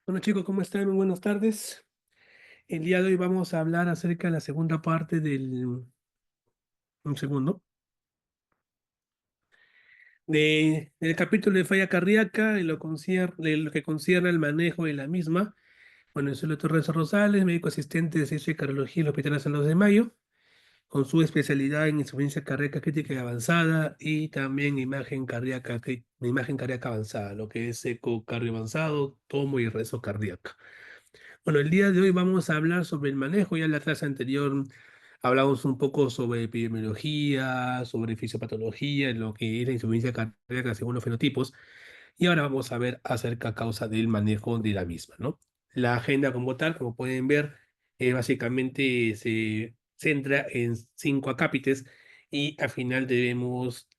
Bueno chicos, ¿cómo están? Muy buenas tardes. El día de hoy vamos a hablar acerca de la segunda parte un segundo, del capítulo de falla cardíaca, de lo que concierne al manejo de la misma. Bueno, yo soy el doctor Renzo Rosales, médico asistente de Servicio de Cardiología del Hospital San Luis de Mayo, con su especialidad en insuficiencia cardíaca crítica y avanzada y también imagen cardíaca avanzada, lo que es ecocardio avanzado, tomo y rezo cardíaco. Bueno, el día de hoy vamos a hablar sobre el manejo. Ya en la clase anterior hablamos un poco sobre epidemiología, sobre fisiopatología, lo que es la insuficiencia cardíaca según los fenotipos. Y ahora vamos a ver acerca causa del manejo de la misma, ¿no? La agenda como tal, como pueden ver, básicamente se centra en 5 acápites y al final debemos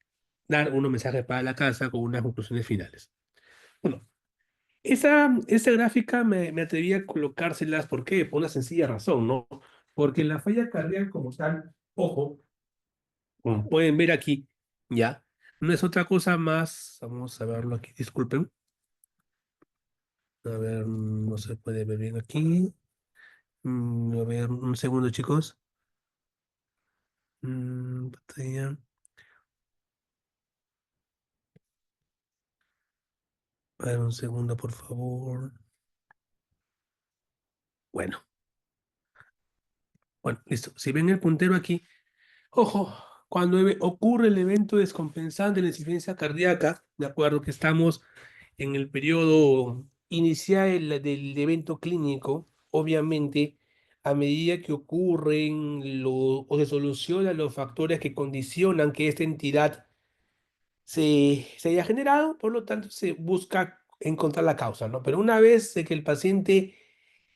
dar unos mensajes para la casa con unas conclusiones finales. Bueno, esa gráfica me atreví a colocárselas, ¿por qué? Por una sencilla razón, ¿no? Porque la falla cardíaca como tal, ojo, como pueden ver aquí, ya, no es otra cosa más, vamos a verlo aquí, disculpen, a ver, no se puede ver bien aquí. A ver, un segundo, chicos. Pantalla. A ver, un segundo, por favor. Bueno, bueno, listo. Si ven el puntero aquí, ojo, cuando ocurre el evento descompensante de la insuficiencia cardíaca, de acuerdo que estamos en el periodo inicial del evento clínico, obviamente, a medida que ocurren o se solucionan los factores que condicionan que esta entidad se haya generado, por lo tanto, se busca encontrar la causa, ¿no? Pero una vez de que el paciente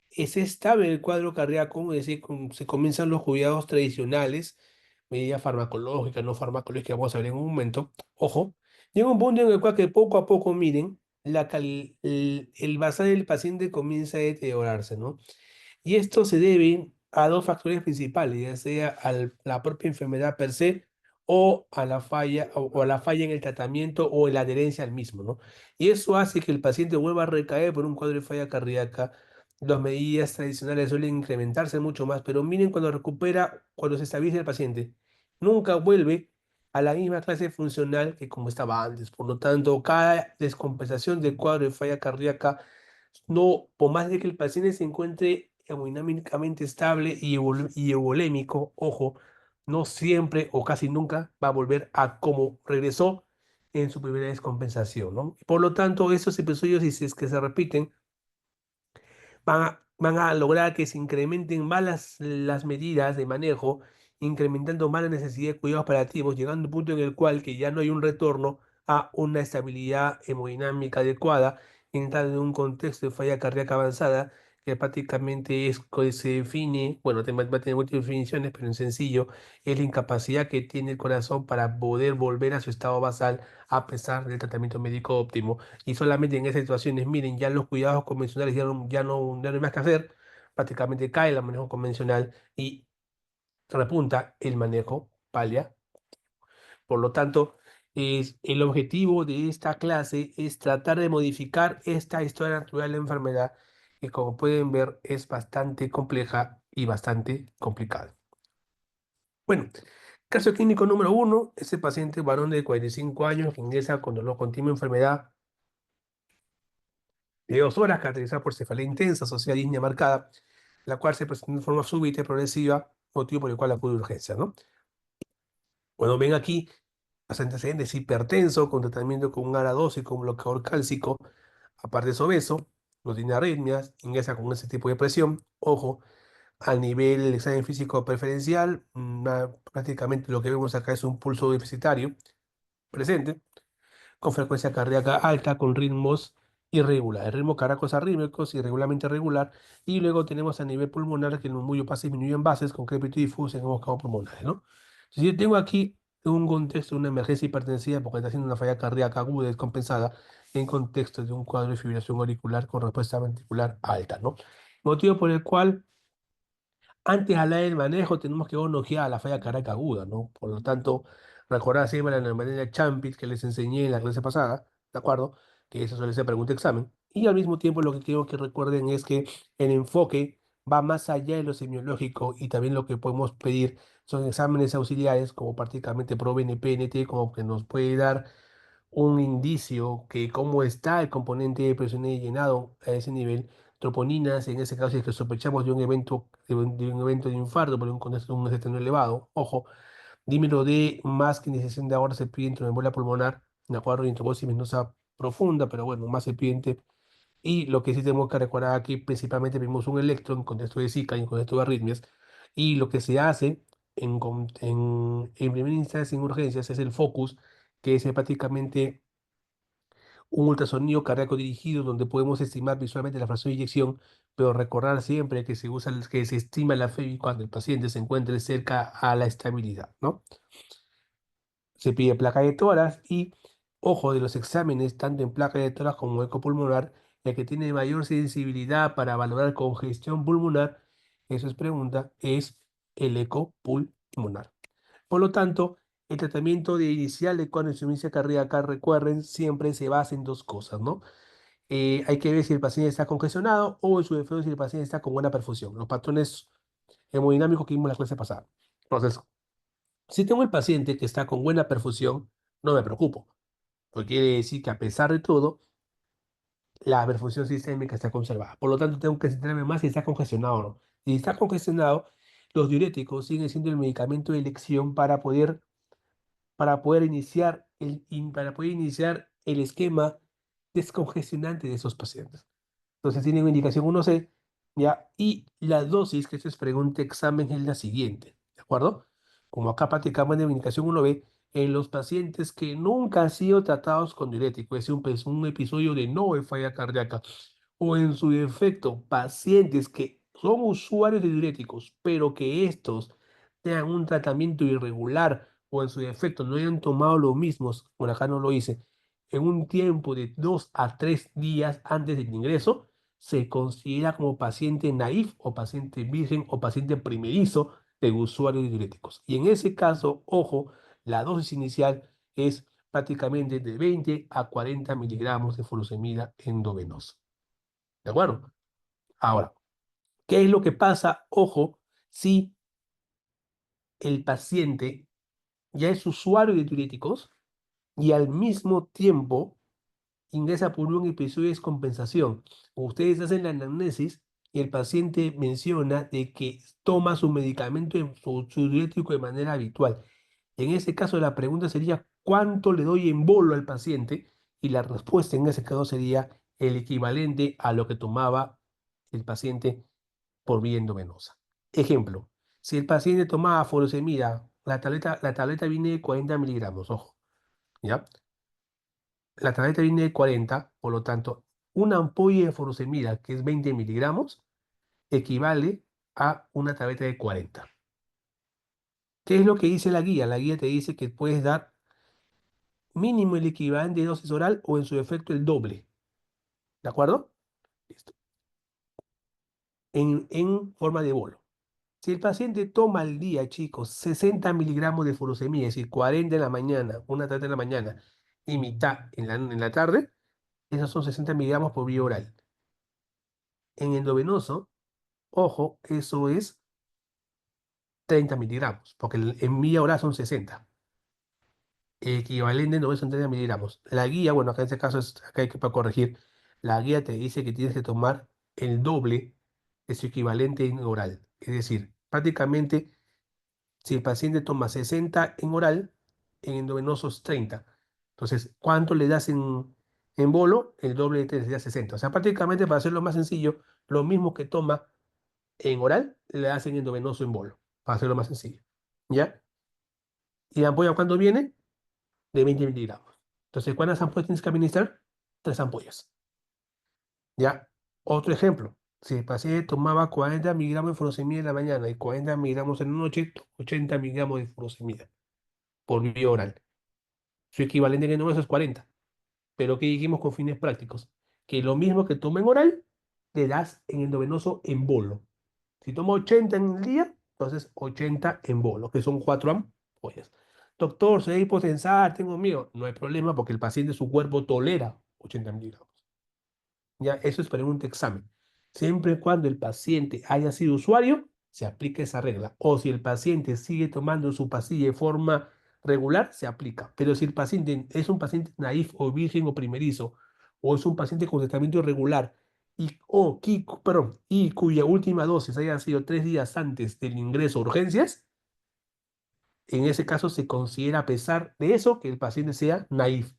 es estable el cuadro cardíaco, es decir, se comienzan los cuidados tradicionales, medidas farmacológicas, no farmacológicas, vamos a ver en un momento. Ojo, llega un punto en el cual que poco a poco, miren, el basal del paciente comienza a deteriorarse, ¿no? Y esto se debe a dos factores principales, ya sea a la propia enfermedad per se o a la falla, o a la falla en el tratamiento o en la adherencia al mismo, ¿no? Y eso hace que el paciente vuelva a recaer por un cuadro de falla cardíaca. Las medidas tradicionales suelen incrementarse mucho más, pero miren cuando recupera, cuando se estabiliza el paciente, nunca vuelve a la misma clase funcional que como estaba antes. Por lo tanto, cada descompensación del cuadro de falla cardíaca, no, por más de que el paciente se encuentre hemodinámicamente estable y euvolémico, ojo, no siempre o casi nunca va a volver a como regresó en su primera descompensación, ¿no? Por lo tanto, esos episodios, si es que se repiten, van a lograr que se incrementen más las medidas de manejo, incrementando más la necesidad de cuidados paliativos, llegando a un punto en el cual que ya no hay un retorno a una estabilidad hemodinámica adecuada, entrando en un contexto de falla cardíaca avanzada, que prácticamente es que se define, bueno, va a tener muchas definiciones, pero en sencillo, es la incapacidad que tiene el corazón para poder volver a su estado basal a pesar del tratamiento médico óptimo. Y solamente en esas situaciones, miren, ya los cuidados convencionales ya no hay más que hacer, prácticamente cae el manejo convencional y repunta el manejo palia. Por lo tanto, el objetivo de esta clase es tratar de modificar esta historia natural de la enfermedad, que como pueden ver es bastante compleja y bastante complicada. Bueno, caso clínico número uno, ese paciente varón de 45 años que ingresa con dolor continuo, enfermedad de 2 horas, caracterizada por cefalea intensa, asociada a disnea marcada, la cual se presenta de forma súbita y progresiva, motivo por el cual acude a urgencia, ¿no? Cuando ven aquí los antecedentes hipertenso, con tratamiento con un ARA-12 y con bloqueador cálcico, aparte es obeso, no tiene arritmias, ingresa con ese tipo de presión, ojo, a nivel del examen físico preferencial, prácticamente lo que vemos acá es un pulso deficitario presente, con frecuencia cardíaca alta, con ritmos irregulares, ritmos cardíacos arrítmicos, irregularmente regular, y luego tenemos a nivel pulmonar que el murmullo pasa disminuye en bases con crepito difuso en ambos campos pulmonares, ¿no? Si yo tengo aquí un contexto de una emergencia hipertensiva porque está haciendo una falla cardíaca aguda descompensada en contexto de un cuadro de fibrilación auricular con respuesta ventricular alta, ¿no? Motivo por el cual antes de hablar del manejo tenemos que ojear a la falla cardíaca aguda, ¿no? Por lo tanto, recordar siempre la neumonía Champis que les enseñé en la clase pasada, ¿de acuerdo? Que eso suele ser pregunta de examen. Y al mismo tiempo lo que quiero que recuerden es que el enfoque va más allá de lo semiológico y también lo que podemos pedir son exámenes auxiliares como prácticamente ProBNP, NT, como que nos puede dar un indicio que cómo está el componente de presión y llenado a ese nivel, troponinas, en ese caso si es que sospechamos de un evento de un evento de infarto por un contexto un estrés elevado, ojo, dímelo de más que iniciación de ahora se pide intraembolia pulmonar, de acuerdo, y trombosis venosa profunda, pero bueno, más serpiente. Y lo que sí tenemos que recordar aquí, principalmente vimos un electro en contexto de Zika y en contexto de arritmias, y lo que se hace en primera instancia en urgencias es el focus, que es prácticamente un ultrasonido cardíaco dirigido donde podemos estimar visualmente la fracción de eyección, pero recordar siempre que se usa, que se estima la FEBI cuando el paciente se encuentre cerca a la estabilidad, ¿no? Se pide placa de tórax y, ojo, de los exámenes, tanto en placa de tórax como ecopulmonar, el que tiene mayor sensibilidad para valorar congestión pulmonar, eso es pregunta, es el ecopulmonar. Por lo tanto, el tratamiento de inicial de cuadro de insuficiencia cardíaca, recuerden, siempre se basa en dos cosas, ¿no? Hay que ver si el paciente está congestionado o en su defecto si el paciente está con buena perfusión. Los patrones hemodinámicos que vimos en la clase pasada. Entonces, si tengo el paciente que está con buena perfusión, no me preocupo, porque quiere decir que a pesar de todo, la perfusión sistémica está conservada. Por lo tanto, tengo que centrarme más si está congestionado o no. Si está congestionado, los diuréticos siguen siendo el medicamento de elección para poder iniciar el esquema descongestionante de esos pacientes. Entonces tienen una indicación 1C, ¿ya? Y la dosis, que esto es pregunta examen, es la siguiente, ¿de acuerdo? Como acá practicamos en la indicación 1B, en los pacientes que nunca han sido tratados con diurético, es un episodio de no de falla cardíaca, o en su defecto, pacientes que son usuarios de diuréticos, pero que estos tengan un tratamiento irregular, o en su defecto no hayan tomado los mismos, por acá no lo hice, en un tiempo de 2 a 3 días antes del ingreso, se considera como paciente naif o paciente virgen o paciente primerizo de usuario de diuréticos. Y en ese caso, ojo, la dosis inicial es prácticamente de 20 a 40 miligramos de furosemida endovenosa. ¿De acuerdo? Ahora, ¿qué es lo que pasa? Ojo, si el paciente ya es usuario de diuréticos y al mismo tiempo ingresa por un episodio de descompensación. Ustedes hacen la anamnesis y el paciente menciona de que toma su medicamento, su diurético de manera habitual. En ese caso, la pregunta sería, ¿cuánto le doy en bolo al paciente? Y la respuesta en ese caso sería el equivalente a lo que tomaba el paciente por vía endovenosa. Ejemplo, si el paciente tomaba furosemida, la tableta viene de 40 miligramos, ojo, ¿ya? La tableta viene de 40, por lo tanto, una ampolla de furosemida, que es 20 miligramos, equivale a una tableta de 40. ¿Qué es lo que dice la guía? La guía te dice que puedes dar mínimo el equivalente de dosis oral o en su defecto el doble. ¿De acuerdo? Listo. En forma de bolo. Si el paciente toma al día, chicos, 60 miligramos de furosemida, es decir, 40 en la mañana, una tableta en la mañana y mitad en la tarde, esos son 60 miligramos por vía oral. En endovenoso, ojo, eso es 30 miligramos, porque en vía oral son 60. Equivalente no son 30 miligramos. La guía, bueno, acá en este caso acá hay que para corregir, la guía te dice que tienes que tomar el doble de su equivalente en oral. Es decir, prácticamente si el paciente toma 60 en oral, en endovenoso es 30. Entonces, ¿cuánto le das en bolo? El doble de 30 sería 60. O sea, prácticamente para hacerlo más sencillo, lo mismo que toma en oral, le hacen endovenoso en bolo, para hacerlo más sencillo. ¿Ya? ¿Y la ampolla cuándo viene? De 20 miligramos. Entonces, ¿cuántas ampollas tienes que administrar? 3 ampollas. ¿Ya? Otro ejemplo. Si el paciente tomaba 40 miligramos de furosemida en la mañana y 40 miligramos en la noche, 80 miligramos de furosemida por vía oral. Su equivalente en endovenoso es 40. Pero ¿qué dijimos con fines prácticos? Que lo mismo que toma en oral, le das en endovenoso en bolo. Si tomo 80 en el día, entonces 80 en bolo, que son 4 ampollas. Doctor, soy hipotensar, tengo miedo. No hay problema porque el paciente, su cuerpo tolera 80 miligramos. Ya, eso es para un examen. Siempre y cuando el paciente haya sido usuario, se aplica esa regla. O si el paciente sigue tomando su pastilla de forma regular, se aplica. Pero si el paciente es un paciente naif o virgen o primerizo, o es un paciente con tratamiento irregular, y cuya última dosis haya sido 3 días antes del ingreso a urgencias, en ese caso se considera a pesar de eso que el paciente sea naif.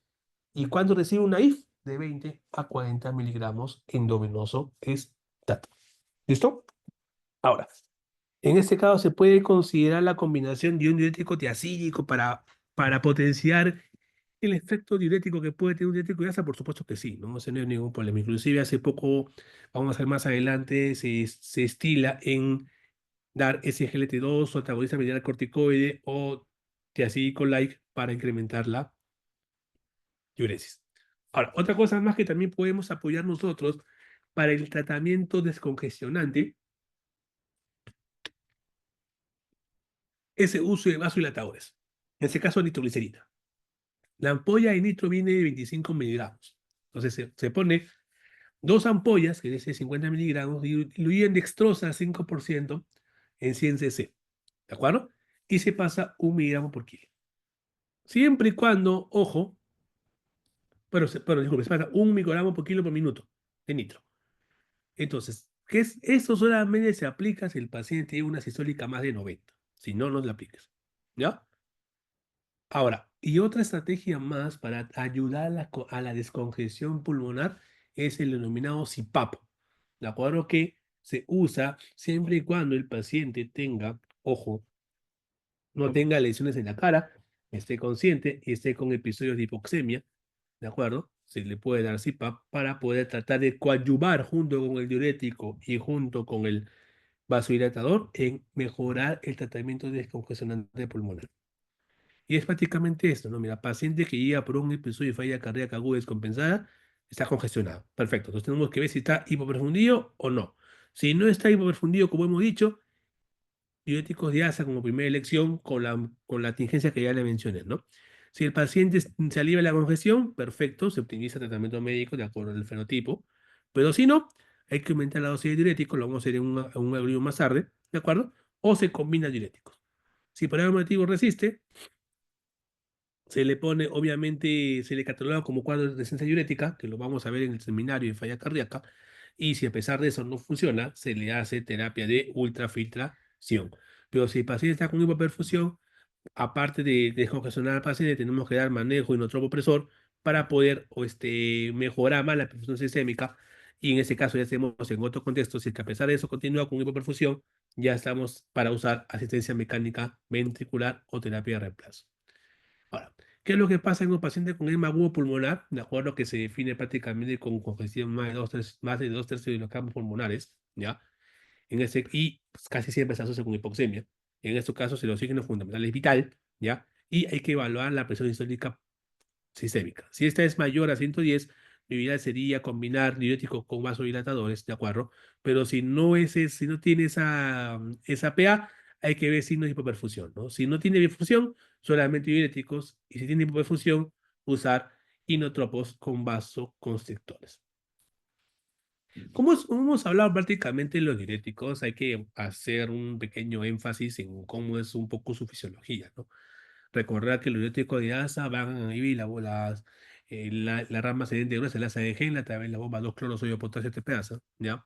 ¿Y cuando recibe un naif? De 20 a 40 miligramos endovenoso es TAT. ¿Listo? Ahora, en este caso se puede considerar la combinación de un diurético tiacídico para potenciar el efecto diurético que puede tener un diurético de asa. Por supuesto que sí, no, ese no hay ningún problema. Inclusive hace poco, vamos a ver más adelante, se estila en dar SGLT2 o antagonista medial corticoide o tiacídico-like para incrementar la diuresis. Ahora, otra cosa más que también podemos apoyar nosotros para el tratamiento descongestionante es el uso de vasodilatadores. En este caso, nitroglicerina. La ampolla de nitro viene de 25 miligramos. Entonces se pone dos ampollas, que es de 50 miligramos, diluyen dextrosa 5% en 100 cc. ¿De acuerdo? Y se pasa 1 miligramo por kilo. Siempre y cuando, ojo, disculpe, se pasa 1 microgramo por kilo por minuto de nitro. Entonces, eso solamente se aplica si el paciente tiene una sistólica más de 90. Si no, no le aplicas. ¿Ya? Ahora, y otra estrategia más para ayudar a la descongestión pulmonar es el denominado CPAP. ¿De acuerdo? Que se usa siempre y cuando el paciente tenga, ojo, no tenga lesiones en la cara, esté consciente y esté con episodios de hipoxemia. ¿De acuerdo? Se le puede dar CPAP para poder tratar de coadyuvar junto con el diurético y junto con el vasodilatador en mejorar el tratamiento descongestionante pulmonar. Y es prácticamente esto, ¿no? Mira, paciente que llega por un episodio de falla cardíaca aguda descompensada, está congestionado. Perfecto. Entonces tenemos que ver si está hipoperfundido o no. Si no está hipoperfundido, como hemos dicho, diuréticos de asa como primera elección con la tingencia que ya le mencioné, ¿no? Si el paciente se alivia la congestión, perfecto, se optimiza el tratamiento médico de acuerdo al fenotipo. Pero si no, hay que aumentar la dosis de diuréticos, lo vamos a hacer en un algoritmo más tarde, ¿de acuerdo? O se combina diuréticos. Si por algún motivo resiste, se le pone, obviamente, se le cataloga como cuadro de resistencia diurética, que lo vamos a ver en el seminario de falla cardíaca, y si a pesar de eso no funciona, se le hace terapia de ultrafiltración. Pero si el paciente está con hipoperfusión, aparte de descongestionar al paciente, tenemos que dar manejo inotropopresor para poder mejorar más la perfusión sistémica. Y en ese caso ya estemos en otro contexto. Si es que a pesar de eso continúa con hipoperfusión, ya estamos para usar asistencia mecánica ventricular o terapia de reemplazo. Ahora, ¿qué es lo que pasa en un paciente con edema agudo pulmonar? De acuerdo que se define prácticamente con congestión más de dos tercios de los campos pulmonares, ¿ya? Y pues, casi siempre se asocia con hipoxemia. En estos casos, el oxígeno fundamental es vital, ¿ya? Y hay que evaluar la presión sistólica sistémica. Si esta es mayor a 110, lo ideal sería combinar diuréticos con vasodilatadores, ¿de acuerdo? Pero si no tiene esa PA, hay que ver signos de hipoperfusión, ¿no? Si no tiene hipoperfusión, solamente diuréticos, y si tiene hipoperfusión, usar inotropos con vasoconstrictores. Como hemos hablado prácticamente de los diuréticos, hay que hacer un pequeño énfasis en cómo es un poco su fisiología, ¿no? Recordar que los diuréticos de asa van a inhibir la rama ascendente gruesa, la asa de Henle, a través de la bomba 2 sodio potasio TPasa, ¿ya?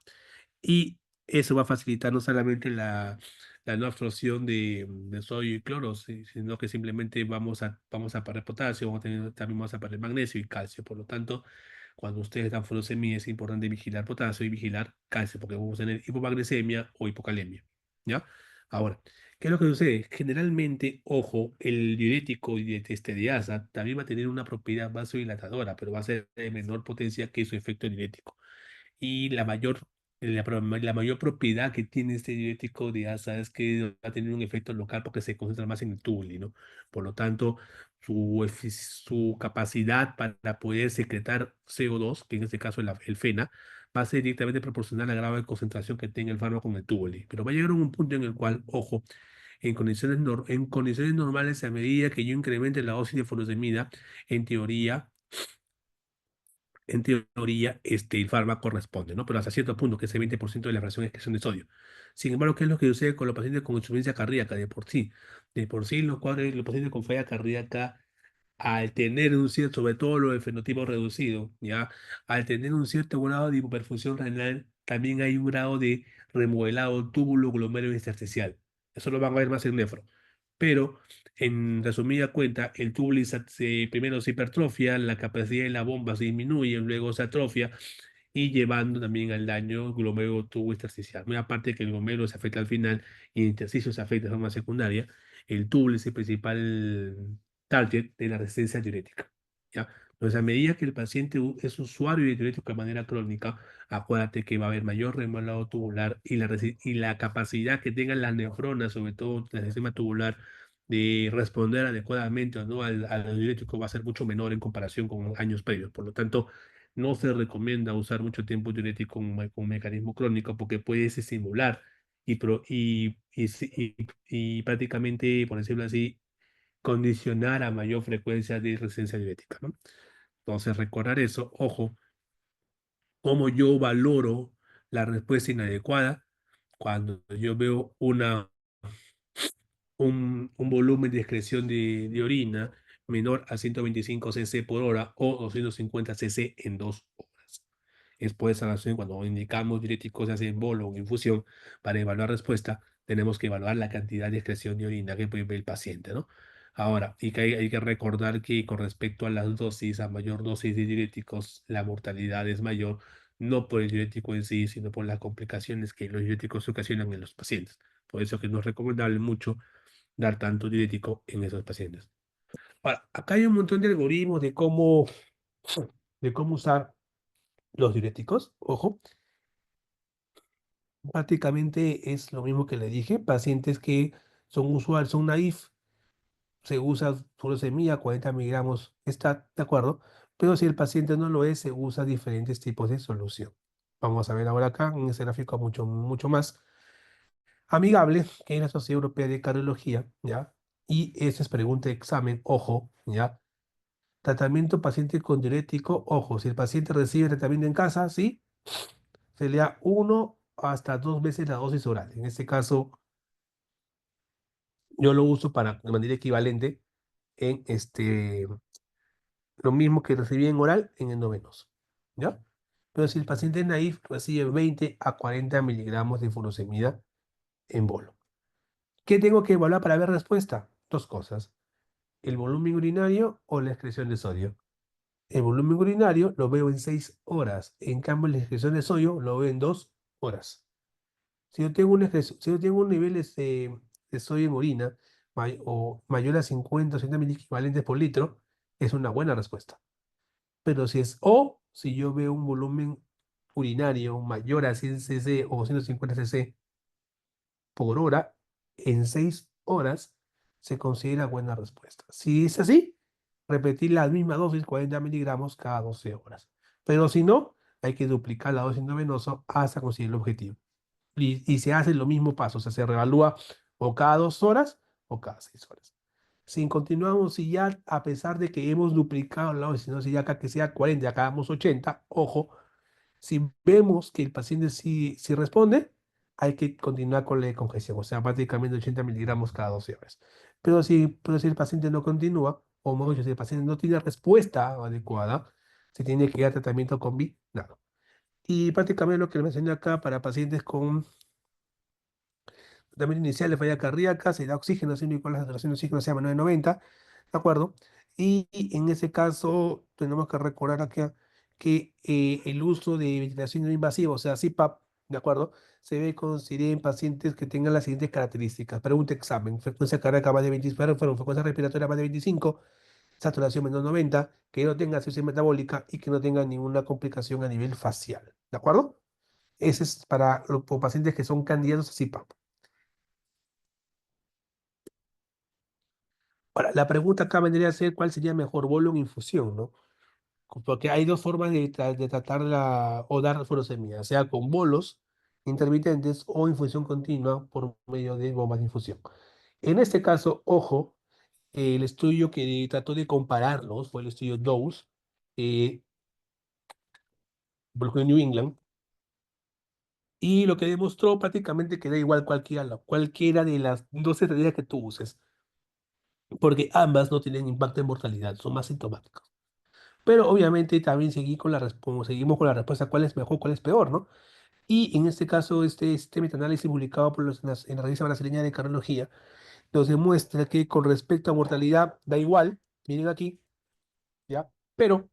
Y eso va a facilitar no solamente la no absorción de sodio y cloro, sino que simplemente vamos a perder potasio, también vamos a perder magnesio y calcio. Por lo tanto, cuando ustedes dan furosemia es importante vigilar potasio y vigilar calcio, porque vamos a tener hipomagnesemia o hipocalemia, ¿ya? Ahora, ¿qué es lo que sucede? Generalmente, ojo, el diurético de esteadiasa también va a tener una propiedad vasodilatadora, pero va a ser de menor potencia que su efecto diurético. Y la mayor propiedad que tiene este diurético de asa es que va a tener un efecto local porque se concentra más en el tubuli, ¿no? Por lo tanto, su capacidad para poder secretar CO2, que en este caso es el FENA, va a ser directamente proporcional al grado de concentración que tenga el fármaco en el tubuli. Pero va a llegar a un punto en el cual, ojo, en condiciones normales, a medida que yo incremente la dosis de furosemida, en teoría, en teoría, el fármaco responde, ¿no? Pero hasta cierto punto, que es el 20% de la fracción de excreción de sodio. Sin embargo, ¿qué es lo que sucede con los pacientes con insuficiencia cardíaca de por sí? De por sí, los pacientes con falla cardíaca, al tener un cierto, sobre todo lo del fenotipo reducido, ¿ya? Al tener un cierto grado de hipoperfusión renal, también hay un grado de remodelado túbulo glomérulo intersticial. Eso lo van a ver más en nefro. Pero, en resumida cuenta, el túbulo primero se hipertrofia, la capacidad de la bomba se disminuye, luego se atrofia y llevando también al daño glomérulo tubo intersticial. Muy aparte que el glomérulo se afecta al final y el intersticio se afecta de forma secundaria, el túbulo es el principal target de la resistencia diurética. ¿Ya? Entonces, a medida que el paciente es usuario de diurético de manera crónica, acuérdate que va a haber mayor remodelado tubular y la capacidad que tengan las nefronas, sobre todo el sistema tubular, de responder adecuadamente o no al diurético va a ser mucho menor en comparación con años previos. Por lo tanto, no se recomienda usar mucho tiempo diurético con un mecanismo crónico porque puedes estimular y prácticamente, por decirlo así, condicionar a mayor frecuencia de resistencia diurética, ¿no? Entonces, recordar eso, ojo, cómo yo valoro la respuesta inadecuada cuando yo veo un volumen de excreción de orina menor a 125 cc por hora o 250 cc en 2 horas. Es por esa razón cuando indicamos diuréticos, ya sea en bolo o en infusión, para evaluar respuesta, tenemos que evaluar la cantidad de excreción de orina que puede ver el paciente, ¿no? Ahora, y que hay que recordar que con respecto a las dosis, a mayor dosis de diuréticos, la mortalidad es mayor, no por el diurético en sí, sino por las complicaciones que los diuréticos ocasionan en los pacientes. Por eso que no es recomendable mucho dar tanto diurético en esos pacientes. Ahora, acá hay un montón de algoritmos de cómo usar los diuréticos. Ojo, prácticamente es lo mismo que le dije. Pacientes que son usuarios, son naif, se usa furosemida 40 miligramos, está de acuerdo. Pero si el paciente no lo es, se usa diferentes tipos de solución. Vamos a ver ahora acá en este gráfico mucho, mucho más amigable, que es la Sociedad Europea de Cardiología, ¿ya? Y esa es pregunta de examen, ojo, ¿ya? Tratamiento paciente con diurético, ojo, si el paciente recibe tratamiento en casa, sí, se le da 1 hasta 2 veces la dosis oral. En este caso, yo lo uso de manera equivalente en lo mismo que recibí en oral en endovenoso, ¿ya? Pero si el paciente es naif, recibe 20 a 40 miligramos de furosemida en bolo. ¿Qué tengo que evaluar para ver respuesta? Dos cosas, el volumen urinario o la excreción de sodio. El volumen urinario lo veo en 6 horas. En cambio, la excreción de sodio lo veo en 2 horas. Si yo tengo un nivel de sodio en orina o mayor a 50 o 60 miliequivalentes por litro, es una buena respuesta. Pero si yo veo un volumen urinario mayor a 100 cc o 150 cc por hora, en 6 horas se considera buena respuesta. Si es así, repetir la misma dosis, 40 miligramos cada 12 horas. Pero si no, hay que duplicar la dosis endovenosa hasta conseguir el objetivo. Y se hace lo mismo paso, o sea, se revalúa o cada 2 horas o cada 6 horas. Si continuamos, si ya a pesar de que hemos duplicado la dosis, no si ya acá que sea 40, acá damos 80, ojo, si vemos que el paciente sí responde, hay que continuar con la congestión, o sea, prácticamente 80 miligramos cada 12 horas. Pero si el paciente no continúa, o mejor dicho, si el paciente no tiene respuesta adecuada, se tiene que ir a tratamiento combinado. Y prácticamente lo que le mencioné acá para pacientes con tratamiento inicial de falla cardíaca, se da oxígeno, siendo igual la saturación de oxígeno se llama 990, ¿de acuerdo? Y en ese caso tenemos que recordar acá que el uso de ventilación no invasiva, o sea, CPAP, ¿de acuerdo? Se debe considerar en pacientes que tengan las siguientes características. Pregunta examen, frecuencia cardíaca más de 25, perdón, frecuencia respiratoria más de 25, saturación menos 90, que no tenga asfixia metabólica y que no tenga ninguna complicación a nivel facial, ¿de acuerdo? Ese es para los pacientes que son candidatos a CPAP. Ahora, la pregunta acá vendría a ser cuál sería mejor, bolo o infusión, ¿no? Porque hay dos formas de tratar o dar furosemida, sea con bolos intermitentes o infusión continua por medio de bombas de infusión. En este caso, ojo, el estudio que trató de compararlos fue el estudio DOSE, por ejemplo, en New England, y lo que demostró prácticamente que da igual cualquiera de las dos estrategias que tú uses, porque ambas no tienen impacto en mortalidad, son más sintomáticos. Pero obviamente también como seguimos con la respuesta, ¿cuál es mejor, cuál es peor, no? Y en este caso, este metaanálisis publicado en la revista brasileña de cardiología nos demuestra que con respecto a mortalidad da igual, miren aquí, ¿ya? Pero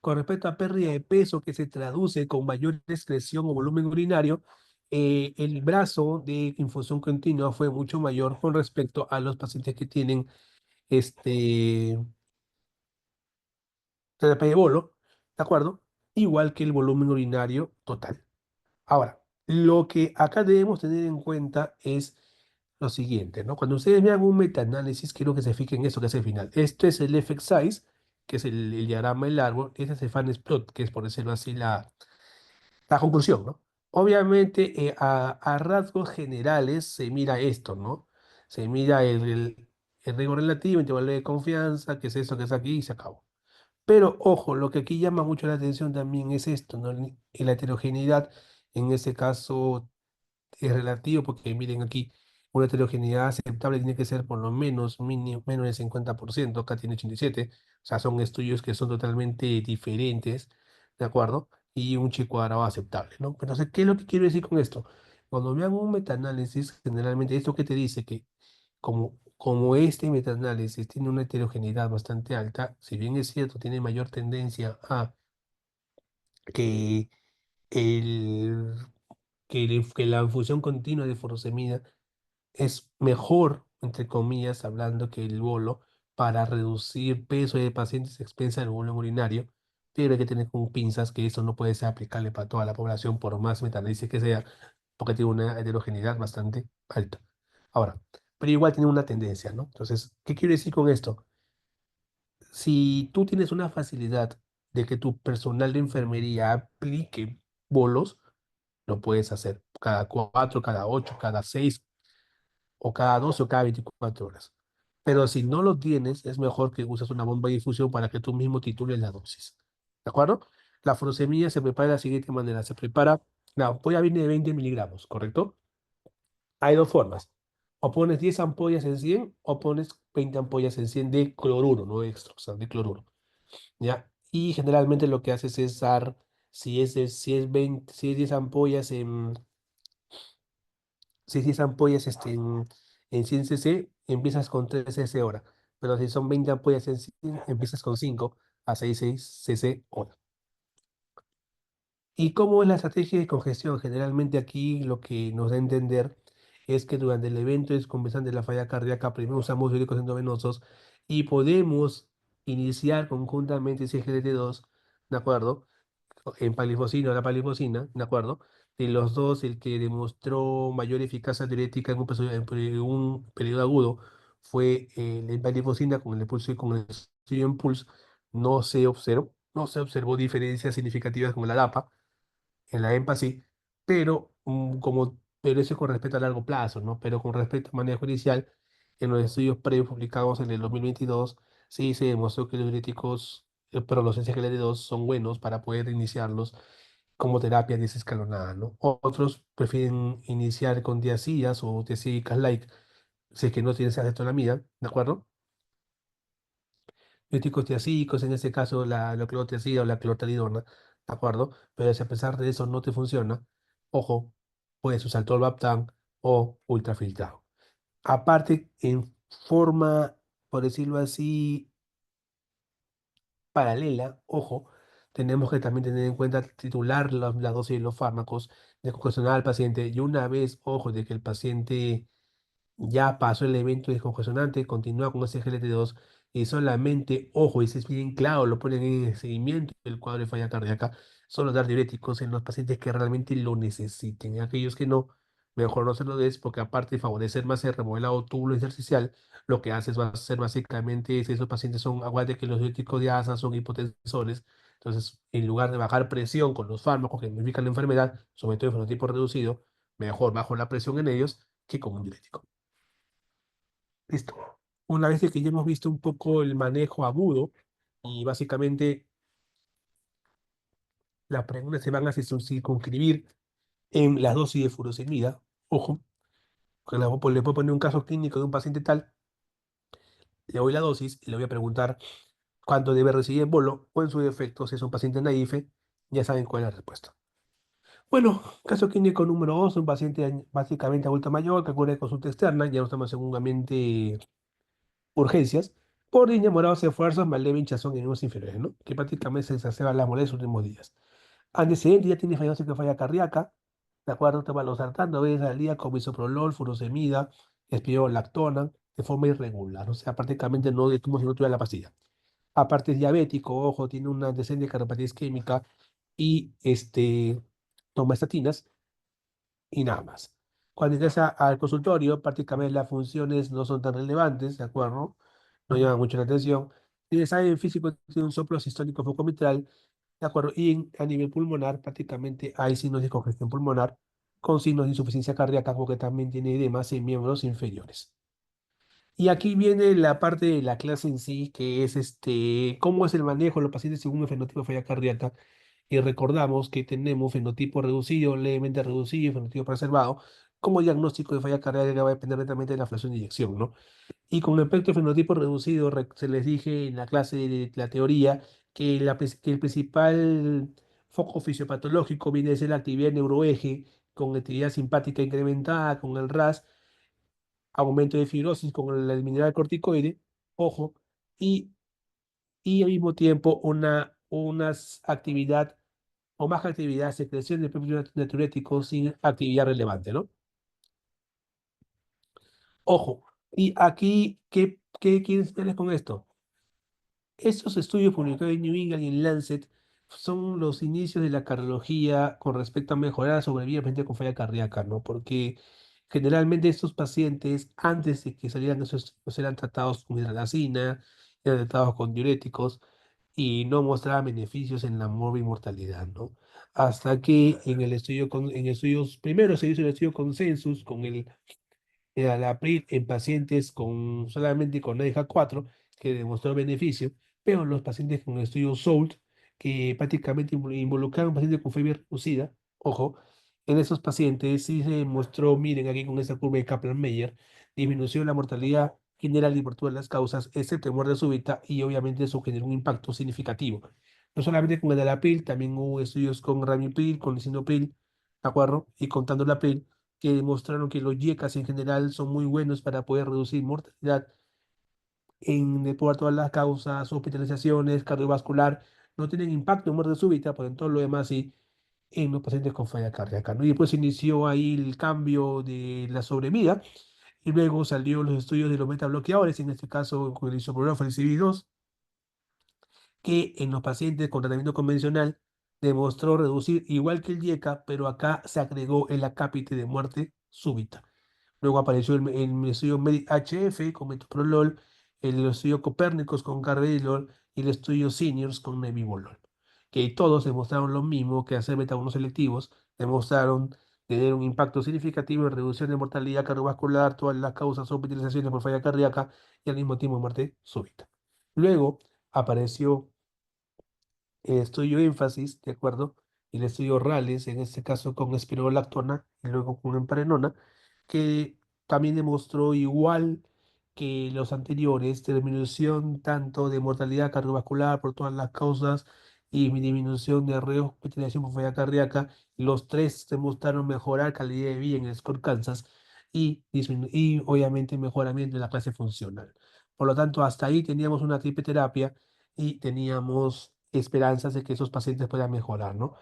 con respecto a pérdida de peso que se traduce con mayor excreción o volumen urinario, el brazo de infusión continua fue mucho mayor con respecto a los pacientes que tienen este, terapia de bolo, ¿de acuerdo? Igual que el volumen urinario total. Ahora, lo que acá debemos tener en cuenta es lo siguiente, ¿no? Cuando ustedes vean un metaanálisis, quiero que se fijen en eso que es el final. Este es el effect size, que es el diagrama del árbol. Este es el Fan's plot, que es, por decirlo así, la conclusión, ¿no? Obviamente, a rasgos generales se mira esto, ¿no? Se mira el riesgo relativo, intervalo de confianza, que es eso que es aquí, y se acabó. Pero ojo, lo que aquí llama mucho la atención también es esto, ¿no? La heterogeneidad, en este caso es relativo, porque miren aquí, una heterogeneidad aceptable tiene que ser por lo menos menos del 50%, acá tiene 87, o sea, son estudios que son totalmente diferentes, ¿de acuerdo? Y un chi cuadrado aceptable, ¿no? Pero entonces, ¿qué es lo que quiero decir con esto? Cuando vean un metaanálisis, generalmente esto que te dice que como este metaanálisis tiene una heterogeneidad bastante alta, si bien es cierto, tiene mayor tendencia a que el que la infusión continua de furosemida es mejor, entre comillas, hablando que el bolo para reducir peso de pacientes expensa del volumen urinario, pero hay que tener con pinzas que esto no puede ser aplicable para toda la población, por más metanálisis que sea, porque tiene una heterogeneidad bastante alta. Ahora, pero igual tiene una tendencia, ¿no? Entonces, ¿qué quiero decir con esto? Si tú tienes una facilidad de que tu personal de enfermería aplique bolos, lo puedes hacer cada 4, cada 8, cada 6 o cada 12 o cada 24 horas. Pero si no lo tienes, es mejor que uses una bomba de difusión para que tú mismo titules la dosis. ¿De acuerdo? La furosemida se prepara de la siguiente manera. Se prepara, la ampolla viene de 20 miligramos, ¿correcto? Hay dos formas. O pones 10 ampollas en 100 o pones 20 ampollas en 100 de cloruro, no extra, o sea, de cloruro. ¿Ya? Y generalmente lo que haces es dar, si es 10 ampollas si es ampollas en 100 cc, empiezas con 3 cc hora. Pero si son 20 ampollas en 100, empiezas con 5 a 6 cc hora. ¿Y cómo es la estrategia de congestión? Generalmente aquí lo que nos da a entender es que durante el evento descompensante de la falla cardíaca, primero usamos diuréticos endovenosos y podemos iniciar conjuntamente CGLT2, ¿de acuerdo? En palifosina o la palifosina, ¿de acuerdo? De los dos, el que demostró mayor eficacia diurética en un periodo agudo fue la palifosina con el pulso y con el estudio en pulse. No se observó diferencias significativas con la DAPA en la EMPA sí, pero eso con respecto a largo plazo, ¿no? Pero con respecto a manejo inicial, en los estudios previos publicados en el 2022, sí se demostró que los diuréticos, pero los SGLT2 son buenos para poder iniciarlos como terapia desescalonada, ¿no? Otros prefieren iniciar con diacidas o diacídicas like, si es que no tienes acetolamida, ¿de acuerdo? Diuréticos tiacídicos, en este caso la clorotiazida o la clortalidona, ¿de acuerdo? Pero si a pesar de eso no te funciona, ojo, puedes usar tolvaptan o ultrafiltrado. Aparte, en forma, por decirlo así, paralela, ojo, tenemos que también tener en cuenta titular la dosis de los fármacos, de al paciente y una vez, ojo, de que el paciente ya pasó el evento descongestionante, continúa con ese GLT2 y solamente, ojo, y si es bien claro, lo ponen en el seguimiento del cuadro de falla cardíaca, solo dar diuréticos en los pacientes que realmente lo necesiten. Y aquellos que no, mejor no se lo des, porque aparte de favorecer más el remodelado túbulo intersticial, lo que haces va a ser básicamente, si esos pacientes son, aguante que los diuréticos de ASA son hipotensores, entonces en lugar de bajar presión con los fármacos que modifican la enfermedad, sobre todo en fenotipo reducido, mejor bajo la presión en ellos que con un diurético. Listo. Una vez que ya hemos visto un poco el manejo agudo y básicamente las preguntas se van a circunscribir en la dosis de furosemida. Ojo, que le puedo poner un caso clínico de un paciente tal, le doy la dosis y le voy a preguntar cuánto debe recibir en bolo o en su defecto, si es un paciente naife, ya saben cuál es la respuesta. Bueno, caso clínico número 2, un paciente básicamente adulto mayor que acude de consulta externa, ya no estamos en un ambiente urgencias, por inamorados esfuerzos, mal leve hinchazón en miembros inferiores, ¿no? Que prácticamente se exacerba la molestia en los últimos días. Antecedente, ya tiene diagnóstico de falla cardíaca, de acuerdo, toma losartán 2 veces al día con bisoprolol, furosemida, espironolactona, de forma irregular, o sea, prácticamente no es como si no tuviera la pastilla. Aparte es diabético, ojo, tiene un antecedente de cardiopatía isquémica y toma estatinas y nada más. Cuando ingresa al consultorio, prácticamente las funciones no son tan relevantes, ¿de acuerdo? No llaman mucho la atención. El examen físico tiene un soplo sistólico focomitral, ¿de acuerdo? Y a nivel pulmonar, prácticamente hay signos de congestión pulmonar con signos de insuficiencia cardíaca, porque también tiene edemas en miembros inferiores. Y aquí viene la parte de la clase en sí, que es cómo es el manejo de los pacientes según el fenotipo de falla cardíaca. Y recordamos que tenemos fenotipo reducido, levemente reducido y fenotipo preservado. Como diagnóstico de falla cardíaca va a depender netamente de la fracción de inyección, ¿no? Y con respecto al fenotipo reducido, se les dije en la clase de la teoría que, que el principal foco fisiopatológico viene a ser la actividad neuroeje, con actividad simpática incrementada, con el RAS, aumento de fibrosis con el mineral corticoide, ojo, y, y al mismo tiempo una actividad o más actividad, secreción de péptidos natriuréticos sin actividad relevante, ¿no? Ojo, y aquí, ¿qué quieres ver con esto? Estos estudios publicados en New England y en Lancet son los inicios de la cardiología con respecto a mejorar la sobrevida de pacientes con falla cardíaca, ¿no? Porque generalmente estos pacientes, antes de que salieran esos estudios, eran tratados con hidralazina, eran tratados con diuréticos y no mostraban beneficios en la mortalidad, ¿no? Hasta que en el estudio, en estudios, primero se hizo el estudio consensus con el Alapril en pacientes con solamente con EDH 4 que demostró beneficio, pero los pacientes con estudio SOLT, que prácticamente involucraron pacientes con fiebre reducida, ojo, en esos pacientes sí se demostró, miren aquí con esta curva de Kaplan-Meier, disminución de la mortalidad general y por todas las causas, excepto muerte súbita, y obviamente eso generó un impacto significativo. No solamente con el Alapril, también hubo estudios con Ramipril, con Lisinopril, ¿de acuerdo? Y contando la April que demostraron que los YECAS en general son muy buenos para poder reducir mortalidad por todas las causas, hospitalizaciones, cardiovascular, no tienen impacto en muerte súbita, pero en todo lo demás sí, en los pacientes con falla cardíaca, ¿no? Y después inició ahí el cambio de la sobrevida, y luego salió los estudios de los metabloqueadores, en este caso con el isoprolol CB2, que en los pacientes con tratamiento convencional demostró reducir igual que el YECA, pero acá se agregó el acápite de muerte súbita. Luego apareció el estudio HF con metoprolol, el estudio Copérnicos con carvedilol y el estudio Seniors con nebivolol. Que todos demostraron lo mismo que hacer beta selectivos, demostraron tener un impacto significativo en reducción de mortalidad cardiovascular, todas las causas son hospitalizaciones por falla cardíaca y al mismo tiempo muerte súbita. Luego apareció el estudio énfasis, ¿de acuerdo? Y el estudio Rales, en este caso con espironolactona y luego con emparenona, que también demostró igual que los anteriores, disminución tanto de mortalidad cardiovascular por todas las causas y disminución de rehospitalización por falla cardíaca. Los tres demostraron mejorar calidad de vida en el score Kansas y obviamente mejoramiento de la clase funcional. Por lo tanto, hasta ahí teníamos una triple terapia y teníamos esperanzas de que esos pacientes puedan mejorar, ¿no?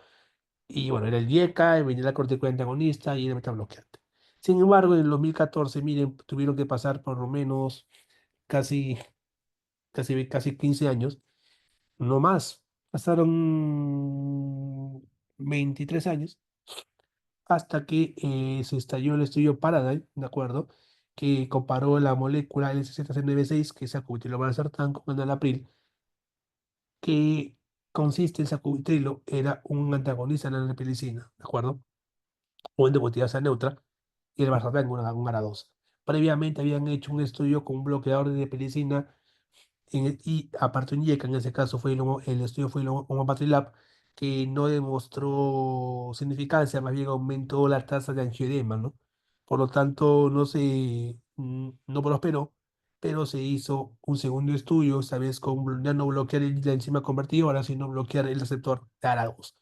Y bueno, era el IECA, el mineral corticoide antagonista y el metabloqueante. Sin embargo, en el 2014, miren, tuvieron que pasar por lo menos casi, casi 15 años, no más. Pasaron 23 años hasta que se estalló el estudio Paradigm, ¿de acuerdo? Que comparó la molécula LSZ-CNB6, que es acubitilovalsartán, con enalapril, que consiste en sacubitrilo, era un antagonista de la neprilicina, ¿de acuerdo? O en embotellasa neutra, y el valsartán un ARA2. Previamente habían hecho un estudio con un bloqueador de neprilicina y aparte un IECA, en ese caso fue el estudio fue el Omapatilab, que no demostró significancia, más bien aumentó la tasa de angioedema, ¿no? Por lo tanto, no prosperó, pero se hizo un segundo estudio, esta vez con ya no bloquear la enzima convertidora, sino bloquear el receptor de Aragos.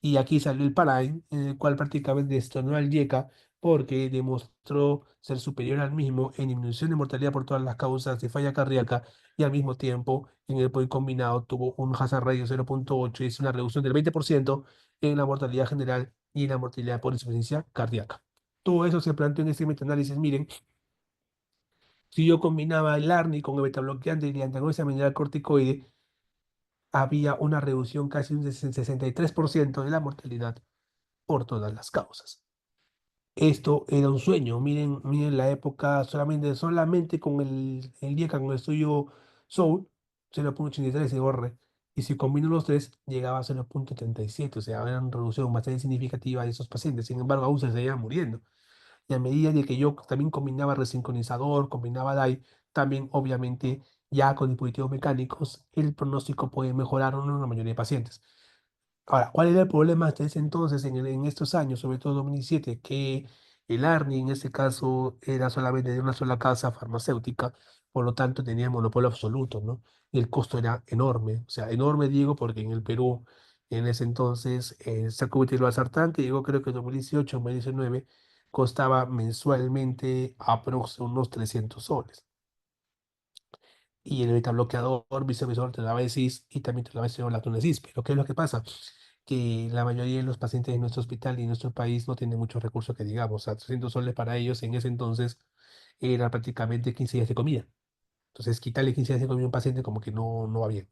Y aquí salió el Paradigm, en el cual prácticamente destronó al YECA porque demostró ser superior al mismo en disminución de mortalidad por todas las causas de falla cardíaca y al mismo tiempo en el POI combinado tuvo un hazard ratio de 0,8 y es una reducción del 20% en la mortalidad general y en la mortalidad por insuficiencia cardíaca. Todo eso se planteó en este metaanálisis. Miren, si yo combinaba el ARNI con el betabloqueante y el antagonista mineral corticoide, había una reducción casi un 63% de la mortalidad por todas las causas. Esto era un sueño. Miren la época solamente con el IECA, con el estudio Soul, 0,83 de borre. Y si combino los tres, llegaba a 0,37. O sea, era una reducción bastante significativa de esos pacientes. Sin embargo, aún se seguían muriendo. Y a medida de que yo también combinaba resincronizador, combinaba DAI, también obviamente ya con dispositivos mecánicos, el pronóstico puede mejorar en la mayoría de pacientes. Ahora, ¿cuál era el problema hasta ese entonces, en estos años, sobre todo 2017? Que el ARNI en este caso era solamente de una sola casa farmacéutica, por lo tanto tenía monopolio absoluto, ¿no? Y el costo era enorme, o sea, enorme digo porque en el Perú, en ese entonces, sacubitril valsartán, que llegó creo que en 2018, 2019, costaba mensualmente aproximadamente unos 300 soles. Y el beta bloqueador, vicevisor, te daba ESIS y también te daba la tunesis. Pero ¿qué es lo que pasa? Que la mayoría de los pacientes de nuestro hospital y en nuestro país no tienen muchos recursos que digamos. O sea, 300 soles para ellos en ese entonces era prácticamente 15 días de comida. Entonces, quitarle 15 días de comida a un paciente como que no va bien.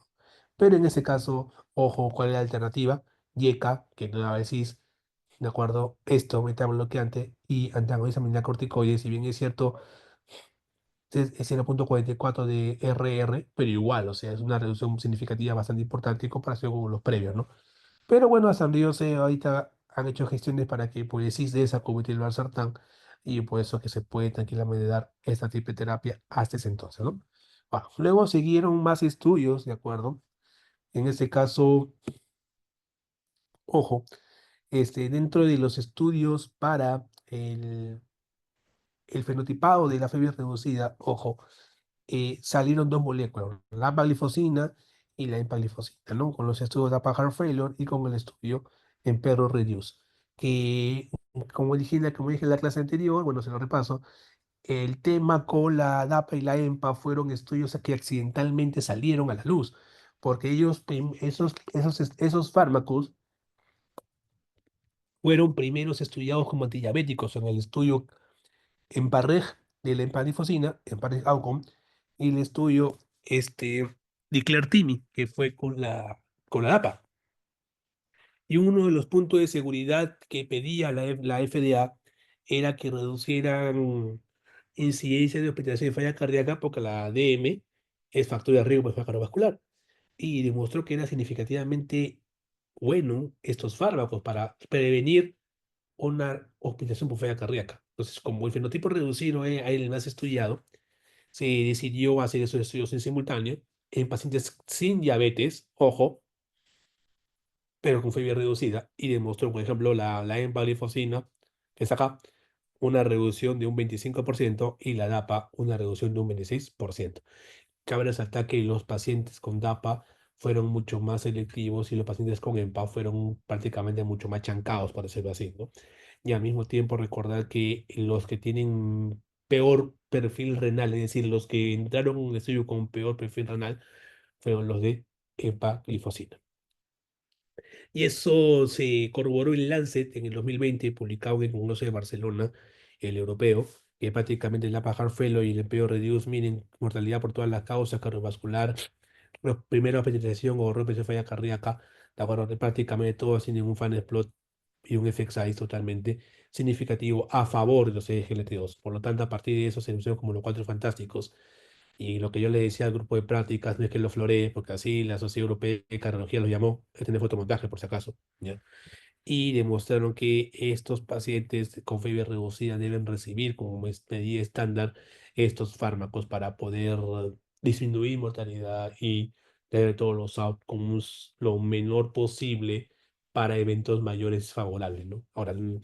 Pero en ese caso, ojo, ¿cuál es la alternativa? YECA, que no daba ESIS, ¿de acuerdo? Esto, beta bloqueante y antagonista corticoides, si bien es cierto es 0,44 de RR, pero igual, o sea, es una reducción significativa bastante importante en comparación con los previos, ¿no? Pero bueno, hasta donde yo sé, ahorita han hecho gestiones para que pues sí de esa el valsartán y por eso que se puede tranquilamente dar esta tipo de terapia hasta ese entonces, ¿no? Bueno, luego siguieron más estudios, ¿de acuerdo? En este caso, ojo, dentro de los estudios para el fenotipado de la fiebre reducida, ojo, salieron dos moléculas, la empaglifosina y la empaglifosina, ¿no? Con los estudios de APA Heart Failure y con el estudio en perro Reduce, que como dije en la clase anterior, bueno, se lo repaso, el tema con la DAPA y la EMPA fueron estudios que accidentalmente salieron a la luz, porque esos fármacos fueron primeros estudiados como antidiabéticos en el estudio en Parrej de la empaglifosina, en Parrej Outcome, y el estudio de Clertimi, que fue con la DAPA. Y uno de los puntos de seguridad que pedía la FDA era que reducieran incidencia de hospitalización de falla cardíaca porque la DM es factor de riesgo para infarto cardiovascular. Y demostró que era significativamente bueno estos fármacos para prevenir una hospitalización por falla cardíaca. Entonces, como el fenotipo reducido es el más estudiado, se decidió hacer esos estudios en simultáneo en pacientes sin diabetes, ojo, pero con fiebre reducida, y demostró, por ejemplo, la empaglifosina, que es acá, una reducción de un 25% y la DAPA una reducción de un 26%. Cabe resaltar que los pacientes con DAPA fueron mucho más selectivos y los pacientes con EMPA fueron prácticamente mucho más chancados, por decirlo así, ¿no? Y al mismo tiempo recordar que los que tienen peor perfil renal, es decir, los que entraron en un estudio con peor perfil renal, fueron los de empaglifosina. Y eso se corroboró en Lancet en el 2020, publicado en el Congreso de Barcelona, el europeo, que prácticamente la Heart Failure y el empleo Reduce Mean mortalidad por todas las causas cardiovascular, primera hospitalización o rompe de falla cardíaca, de acuerdo, de prácticamente todo sin ningún fan explot y un effect size totalmente significativo a favor de los SGLT2. Por lo tanto, a partir de eso se anunciaron como los cuatro fantásticos. Y lo que yo le decía al grupo de prácticas no es que lo floree, porque así la Sociedad Europea de Cardiología lo llamó, este no es fotomontaje por si acaso, ¿ya? Y demostraron que estos pacientes con fiebre reducida deben recibir como medida estándar estos fármacos para poder disminuir mortalidad y tener todos los outcomes lo menor posible para eventos mayores favorables, ¿no? Ahora, en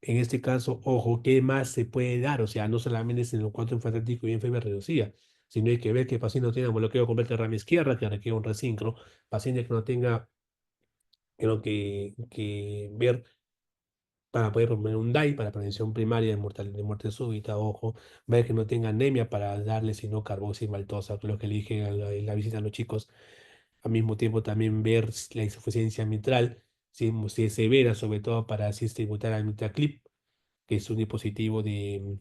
este caso, ojo, ¿qué más se puede dar? O sea, no solamente es en los cuatro linfáticos y en fiebre reducida, sino hay que ver que el paciente no tenga bloqueo completo de rama izquierda, que requiere un resincro, paciente que no tenga, creo que ver para poder poner un DAI para prevención primaria de muerte súbita, ojo, ver que no tenga anemia para darle sino carboximaltosa, lo que le dije en la visita a los chicos. Al mismo tiempo también ver la insuficiencia mitral, si es severa, sobre todo para cistibutar al mitraclip, que es un dispositivo de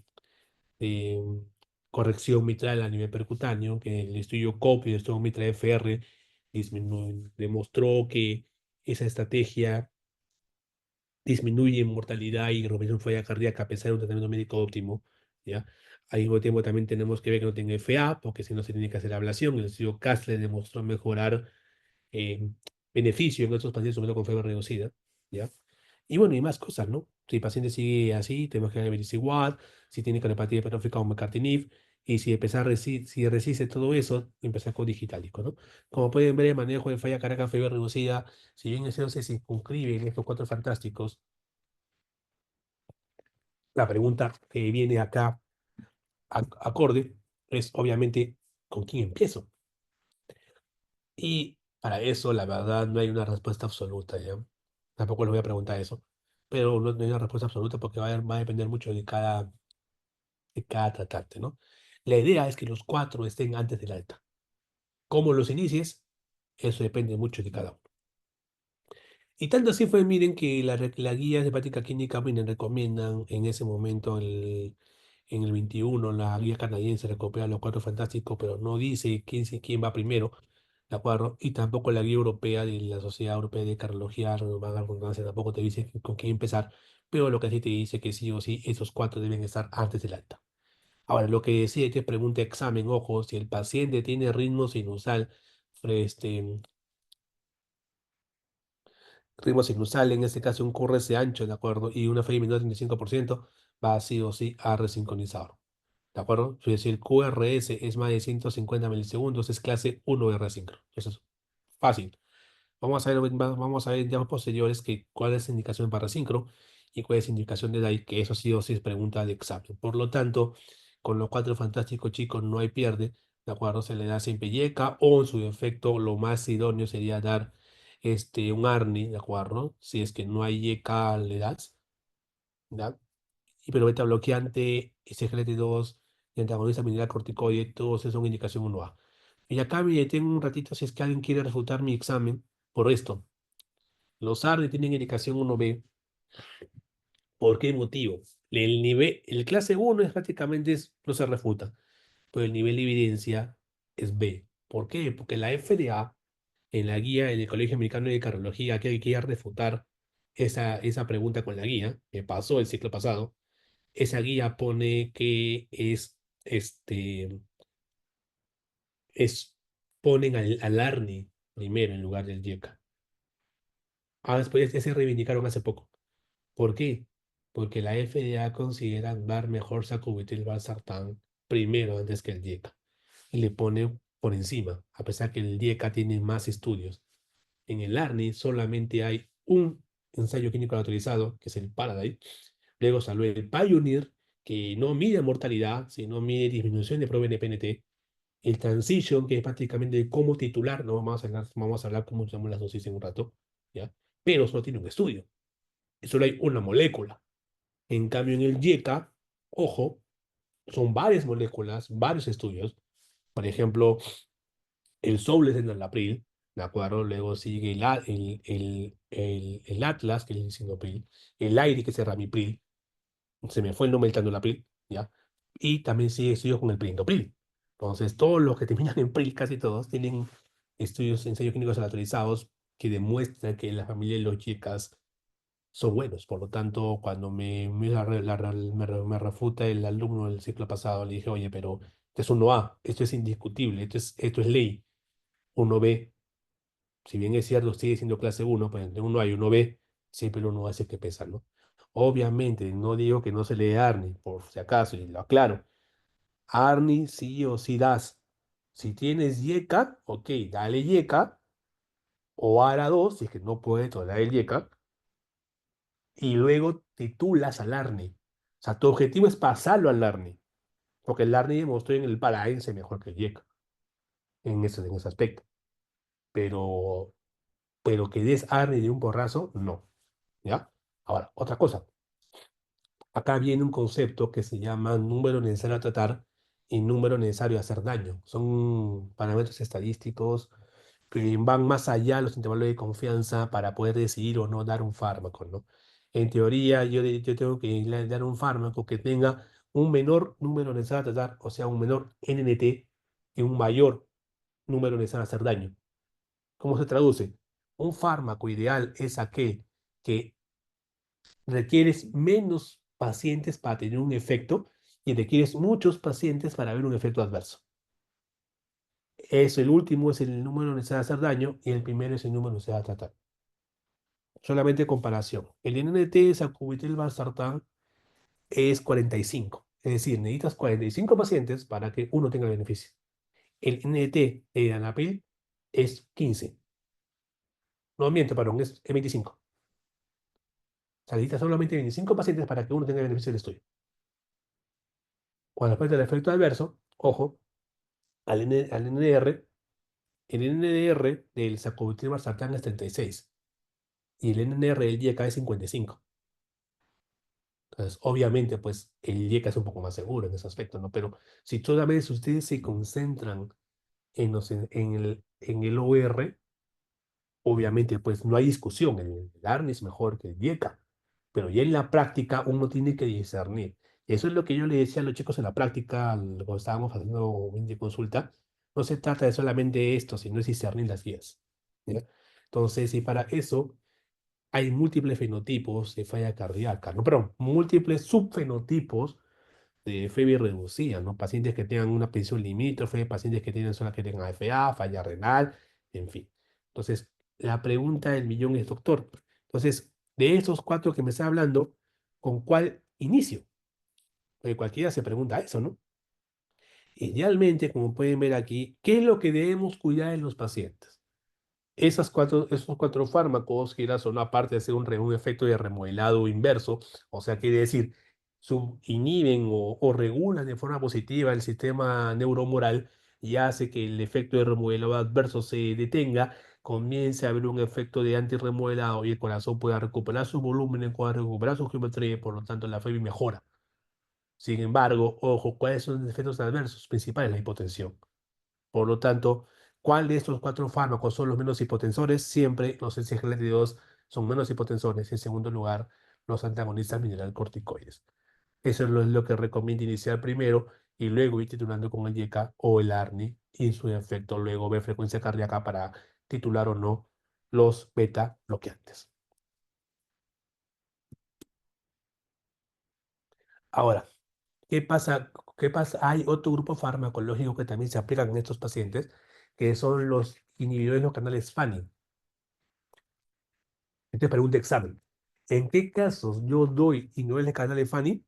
corrección mitral a nivel percutáneo, que el estudio COP y el estudio Mitra FR demostró que esa estrategia disminuye mortalidad y reducción falla cardíaca a pesar de un tratamiento médico óptimo, ¿ya? Al mismo tiempo también tenemos que ver que no tenga FA, porque si no se tiene que hacer ablación. El estudio Kastler demostró mejorar eh, beneficio en estos pacientes, sobre todo con fiebre reducida, ¿ya? Y bueno, y más cosas, ¿no? Si el paciente sigue así, tenemos que ver igual, si tiene cardiopatía hipertrófica o mecartinib, y si empezar si resiste todo eso, empezar con digitálico, ¿no? Como pueden ver, el manejo de falla cardíaca, fiebre reducida, si bien eso se circunscribe en estos cuatro fantásticos, la pregunta que viene acá acorde es obviamente, ¿con quién empiezo? Y para eso, la verdad, no hay una respuesta absoluta, ¿ya? Tampoco les voy a preguntar eso, pero no hay una respuesta absoluta porque va a depender mucho de cada tratante, ¿no? La idea es que los cuatro estén antes del alta. ¿Cómo los inicies? Eso depende mucho de cada uno. Y tanto así fue, miren, que la guía de hepática clínica, miren, recomiendan en ese momento, en el 21, la guía canadiense recopila los cuatro fantásticos, pero no dice quién va primero, ¿de acuerdo? Y tampoco la guía europea de la Sociedad Europea de Cardiología, Renovada Redundancia, tampoco te dice con quién empezar, pero lo que sí te dice que sí o sí, esos cuatro deben estar antes del alta. Ahora, lo que decía, te pregunta examen, ojo, si el paciente tiene ritmo sinusal, este, ritmo sinusal, en este caso un QRS ancho, ¿de acuerdo? Y una falla menor del 35%, va sí o sí a resincronizador, ¿de acuerdo? Si el QRS es más de 150 milisegundos, es clase 1 de resíncrono. Eso es fácil. Vamos a ver ya posteriores que cuál es la indicación para sincro y cuál es la indicación de DAI, que eso sí o sí es pregunta de examen. Por lo tanto, con los cuatro fantásticos chicos no hay pierde, ¿de acuerdo? Se le da siempre yeca o en su defecto lo más idóneo sería dar un ARNI, ¿de acuerdo? Si es que no hay yeca, le das, ¿ya? Y pero beta bloqueante, SGLT2 y antagonista mineral corticoide, todos esos son indicación 1A. Y acá me detengo un ratito si es que alguien quiere refutar mi examen por esto. Los ARNI tienen indicación 1B. ¿Por qué motivo? El clase 1 es prácticamente no se refuta, pero el nivel de evidencia es B. ¿Por qué? Porque la FDA, en la guía del Colegio Americano de Cardiología, que quería refutar esa pregunta con la guía, que pasó el ciclo pasado, esa guía pone que es, ponen al ARNI primero en lugar del YECA. Ah, después ya se reivindicaron hace poco. ¿Por qué? Porque la FDA considera dar mejor sacubitril/valsartán primero antes que el DIECA y le pone por encima, a pesar que el DIECA tiene más estudios. En el ARNI solamente hay un ensayo clínico autorizado, que es el Paradigm. Luego salió el Pioneer, que no mide mortalidad, sino mide disminución de ProBNP-NT. El Transition, que es prácticamente cómo titular, no vamos a hablar cómo usamos las dosis en un rato, ¿ya? Pero solo tiene un estudio. Solo hay una molécula. En cambio, en el YECA, ojo, son varias moléculas, varios estudios. Por ejemplo, el Soul es en el April, ¿de acuerdo? Luego sigue el Atlas, que es el Sinopril, el Aire, que es el Ramipril, se me fue el nombre del Tanulapril, ¿ya? Y también sigue estudios con el Printopril. Entonces, todos los que terminan en Pril, casi todos, tienen estudios, ensayos clínicos aleatorizados que demuestran que la familia de los YECAs son buenos. Por lo tanto, cuando me refuta el alumno del ciclo pasado, le dije, oye, pero esto es 1A, esto es indiscutible, esto es ley. 1B, si bien es cierto, sigue siendo clase 1, pues entre 1A y 1B, siempre el 1A hace que pesa, ¿no? Obviamente, no digo que no se lee ARNI, por si acaso, y lo aclaro. ARNI sí o sí das. Si tienes YECA, ok, dale YECA, o ARA2, si es que no puede tolerar el IECA, y luego titulas al ARNI. O sea, tu objetivo es pasarlo al ARNI, porque el ARNI demostró en el Paraense mejor que el IECA, en ese aspecto. Pero, pero que des ARNI de un porrazo, no. ¿Ya? Ahora, otra cosa. Acá viene un concepto que se llama número necesario a tratar y número necesario a hacer daño. Son parámetros estadísticos que van más allá de los intervalos de confianza para poder decidir o no dar un fármaco, ¿no? En teoría, yo tengo que dar un fármaco que tenga un menor número necesario a tratar, o sea, un menor NNT y un mayor número necesario a hacer daño. ¿Cómo se traduce? Un fármaco ideal es aquel que requieres menos pacientes para tener un efecto y requieres muchos pacientes para ver un efecto adverso. Eso, el último es el número necesario de hacer daño y el primero es el número necesario de tratar. Solamente comparación. El NNT de sacubitril/valsartán es 45. Es decir, necesitas 45 pacientes para que uno tenga beneficio. El NNT de Anapil es 15. No miento, perdón, es 25. O sea, necesitas solamente 25 pacientes para que uno tenga beneficio del estudio. Cuando respecta al efecto adverso, ojo, al NDR, el NDR del sacubitril/valsartán es 36 y el NDR del IECA es 55. Entonces, obviamente, pues el IECA es un poco más seguro en ese aspecto, ¿no? Pero si solamente ustedes se concentran en el OR, obviamente, pues no hay discusión. El ARNI es mejor que el IECA. Pero ya en la práctica uno tiene que discernir. Y eso es lo que yo le decía a los chicos en la práctica, cuando estábamos haciendo una consulta. No se trata de solamente esto, sino de discernir las guías. ¿Ya? Entonces, y para eso hay múltiples fenotipos de falla cardíaca, no, perdón, múltiples subfenotipos de FEBI reducida, ¿no? Pacientes que tengan una presión limítrofe, pacientes que tienen zona que tengan AFA, falla renal, en fin. Entonces, la pregunta del millón es, doctor, entonces, de esos cuatro que me está hablando, ¿con cuál inicio? Porque cualquiera se pregunta eso, ¿no? Idealmente, como pueden ver aquí, ¿qué es lo que debemos cuidar en los pacientes? Esos cuatro fármacos, quieras o no, aparte de ser un efecto de remodelado inverso, o sea, quiere decir, inhiben o regulan de forma positiva el sistema neuromoral y hace que el efecto de remodelado adverso se detenga, comience a haber un efecto de antirremodelado y el corazón pueda recuperar su volumen, pueda recuperar su geometría y por lo tanto la FEBI mejora. Sin embargo, ojo, ¿cuáles son los efectos adversos principales? La hipotensión. Por lo tanto, ¿cuál de estos cuatro fármacos son los menos hipotensores? Siempre los SGLT2 son menos hipotensores. En segundo lugar, los antagonistas mineralcorticoides. Eso es lo que recomiendo iniciar primero y luego ir titulando con el YK o el ARNI y su efecto luego ver frecuencia cardíaca para titular o no los beta bloqueantes. Ahora, ¿qué pasa? ¿Qué pasa? Hay otro grupo farmacológico que también se aplican en estos pacientes, que son los inhibidores de los canales Fanning. Te pregunta examen. ¿En qué casos yo doy inhibidores de canal de Fanny?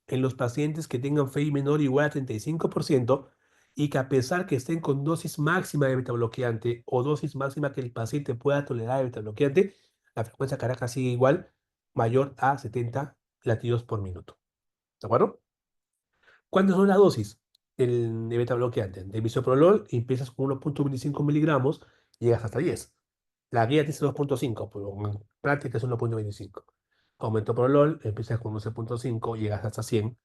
En los pacientes que tengan FEI menor o igual a 35% y que a pesar que estén con dosis máxima de betabloqueante o dosis máxima que el paciente pueda tolerar de betabloqueante, la frecuencia cardíaca sigue igual, mayor a 70 latidos por minuto. ¿De acuerdo? ¿Cuántas son las dosis de betabloqueante? De bisoprolol empiezas con 1.25 miligramos, llegas hasta 10. La guía dice 2.5, pero en práctica es 1.25. Con metoprolol empiezas con 11.5, llegas hasta 100,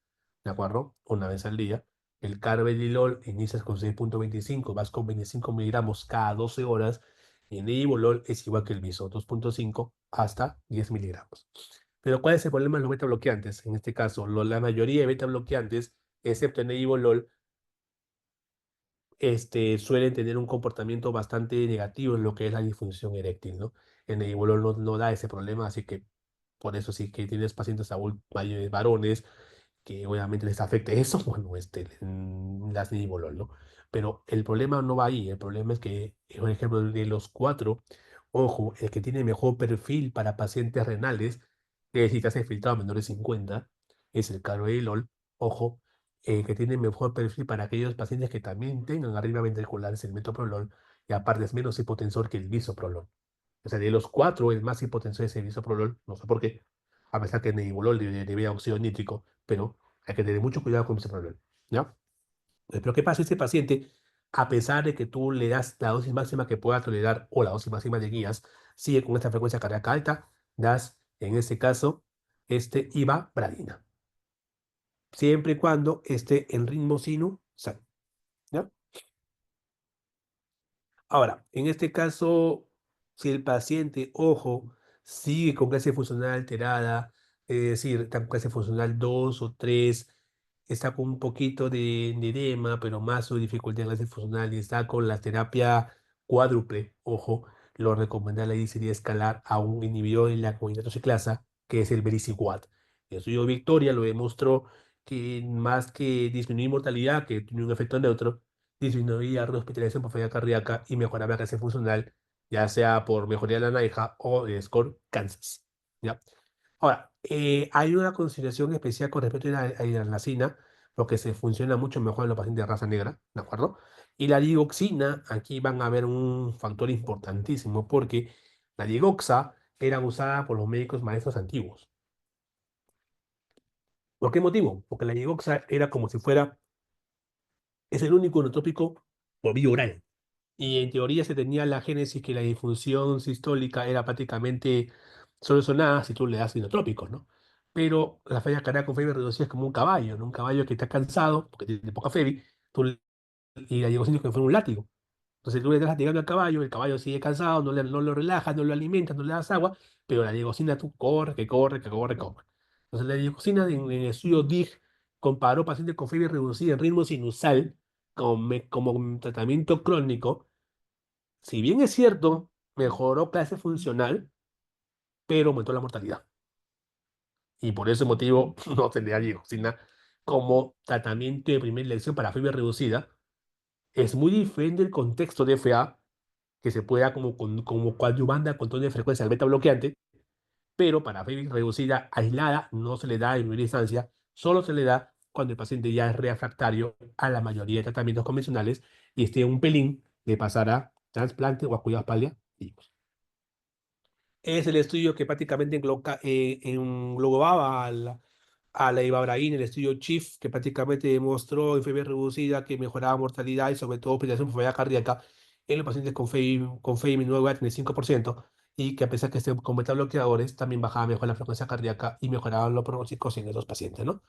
¿de acuerdo? Una vez al día. El carvedilol inicias con 6.25, vas con 25 miligramos cada 12 horas. Y el ibolol es igual que el viso, 2.5 hasta 10 miligramos. Pero ¿cuál es el problema de los beta bloqueantes? En este caso, la mayoría de beta bloqueantes, excepto el ibolol, suelen tener un comportamiento bastante negativo en lo que es la disfunción eréctil, ¿no? El nebivolol no da ese problema, así que por eso sí que tienes pacientes varones que obviamente les afecte eso, bueno, las nebivolol, ¿no? Pero el problema no va ahí, el problema es que, por ejemplo, de los cuatro, ojo, el que tiene mejor perfil para pacientes renales, que es si te hace filtrado menores de 50, es el carvedilol, ojo, que tiene mejor perfil para aquellos pacientes que también tengan arriba ventriculares el metoprolol y aparte es menos hipotensor que el bisoprolol. O sea, de los cuatro, el más hipotensivo es el bisoprolol, no sé por qué, a pesar que el nebivolol debería óxido nítrico, pero hay que tener mucho cuidado con el bisoprolol, ¿ya? Pero ¿qué pasa? Este paciente, a pesar de que tú le das la dosis máxima que pueda tolerar o la dosis máxima de guías, sigue con esta frecuencia cardíaca alta, das, en este caso, ivabradina, siempre y cuando esté en ritmo sinusal, ¿ya? Ahora, en este caso, si el paciente, ojo, sigue con clase funcional alterada, es decir, está con clase funcional 2 o 3, está con un poquito de edema, pero más su dificultad en clase funcional y está con la terapia cuádruple, ojo, lo recomendable ahí sería escalar a un inhibidor en la combinación ciclasa, que es el vericiguat. El estudio Victoria lo demostró que más que disminuir mortalidad, que tiene un efecto neutro, disminuía la hospitalización por falla cardíaca y mejoraba la clase funcional, ya sea por mejoría de la NIHA o de score Kansas. ¿Ya? Ahora, hay una consideración especial con respecto a la hidralazina, porque se funciona mucho mejor en los pacientes de raza negra, ¿de acuerdo? Y la digoxina, aquí van a ver un factor importantísimo, porque la digoxa era usada por los médicos maestros antiguos. ¿Por qué motivo? Porque la digoxa era como si fuera, es el único nootrópico por vía oral. Y en teoría se tenía la génesis que la disfunción sistólica era prácticamente solucionada si tú le das inotrópicos, ¿no? Pero la falla cardíaca con fiebre reducida es como un caballo, ¿no? Un caballo que está cansado, porque tiene poca fiebre, y la llegó que fue un látigo. Entonces tú le das latigando al caballo, el caballo sigue cansado, no lo relajas, no lo alimentas, no le das agua, pero la digoxina tú corre, que corre, que corre, que corre. Entonces la digoxina en el estudio DIG comparó pacientes con fiebre reducida en ritmo sinusal como tratamiento crónico. Si bien es cierto, mejoró clase funcional, pero aumentó la mortalidad. Y por ese motivo no se le da digoxina como tratamiento de primera elección para fiebre reducida. Es muy diferente el contexto de FA, que se puede dar como coadyuvante a control de frecuencia del beta bloqueante, pero para fiebre reducida aislada no se le da en primera instancia, solo se le da cuando el paciente ya es refractario a la mayoría de tratamientos convencionales y esté un pelín de pasar a trasplante o a cuidados paliativos. Es el estudio que prácticamente englobaba a la ibabraína, el estudio CHIEF, que prácticamente demostró en fiebre reducida que mejoraba mortalidad y sobre todo hospitalización por falla cardíaca en los pacientes con FEIM 9 en el 5%, y que a pesar que estén con beta bloqueadores, también bajaba mejor la frecuencia cardíaca y mejoraban los pronósticos en esos pacientes, ¿no?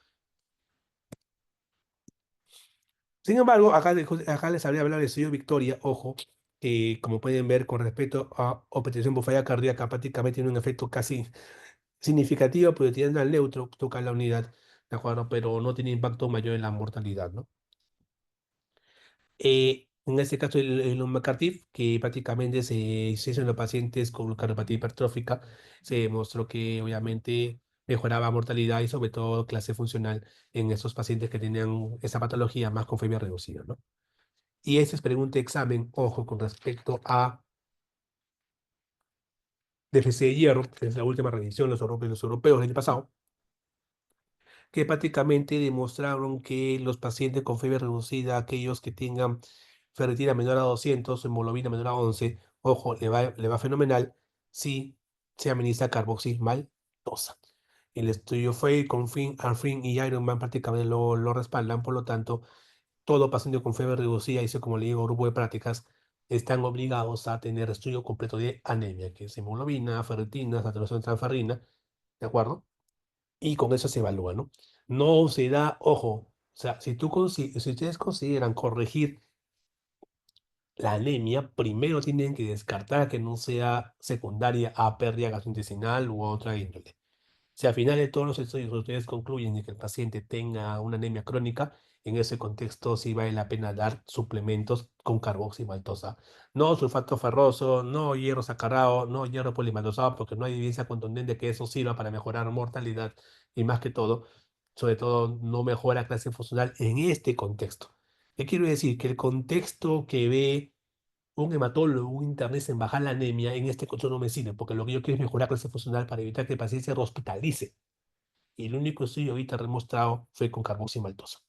Sin embargo, acá les habría hablado del estudio Victoria, ojo, que como pueden ver con respecto a hospitalización por falla cardíaca, prácticamente tiene un efecto casi significativa, pero tiende al neutro, toca la unidad, ¿de acuerdo? Pero no tiene impacto mayor en la mortalidad, ¿no? En este caso, el Omecartiv, que prácticamente se hizo en los pacientes con cardiopatía hipertrófica, se demostró que obviamente mejoraba mortalidad y sobre todo clase funcional en esos pacientes que tenían esa patología más con fiebre reducida, ¿no? Y esa es pregunta de examen, ojo, con respecto a déficit de hierro, que es la última revisión, los europeos del año pasado, que prácticamente demostraron que los pacientes con fiebre reducida, aquellos que tengan ferritina menor a 200, hemoglobina menor a 11, ojo, le va fenomenal si se administra carboximaltosa. El estudio fue con Arfin y Ironman prácticamente lo respaldan, por lo tanto, todo paciente con fiebre reducida, y como le digo, grupo de prácticas, están obligados a tener estudio completo de anemia, que es hemoglobina, ferritina, saturación de transferrina, ¿de acuerdo? Y con eso se evalúa, ¿no? No se da, ojo, o sea, si ustedes consideran corregir la anemia, primero tienen que descartar que no sea secundaria a pérdida gastrointestinal u otra índole. Si al final de todos los estudios ustedes concluyen de que el paciente tenga una anemia crónica, en ese contexto sí vale la pena dar suplementos con carboximaltosa. No sulfato ferroso, no hierro sacarado, no hierro polimaltosado, porque no hay evidencia contundente que eso sirva para mejorar mortalidad y más que todo, sobre todo no mejora clase funcional en este contexto. ¿Qué quiero decir? Que el contexto que ve un hematólogo, un internista en bajar la anemia, en este contexto no me sirve, porque lo que yo quiero es mejorar clase funcional para evitar que el paciente se hospitalice. Y el único estudio ahorita demostrado fue con carboximaltosa.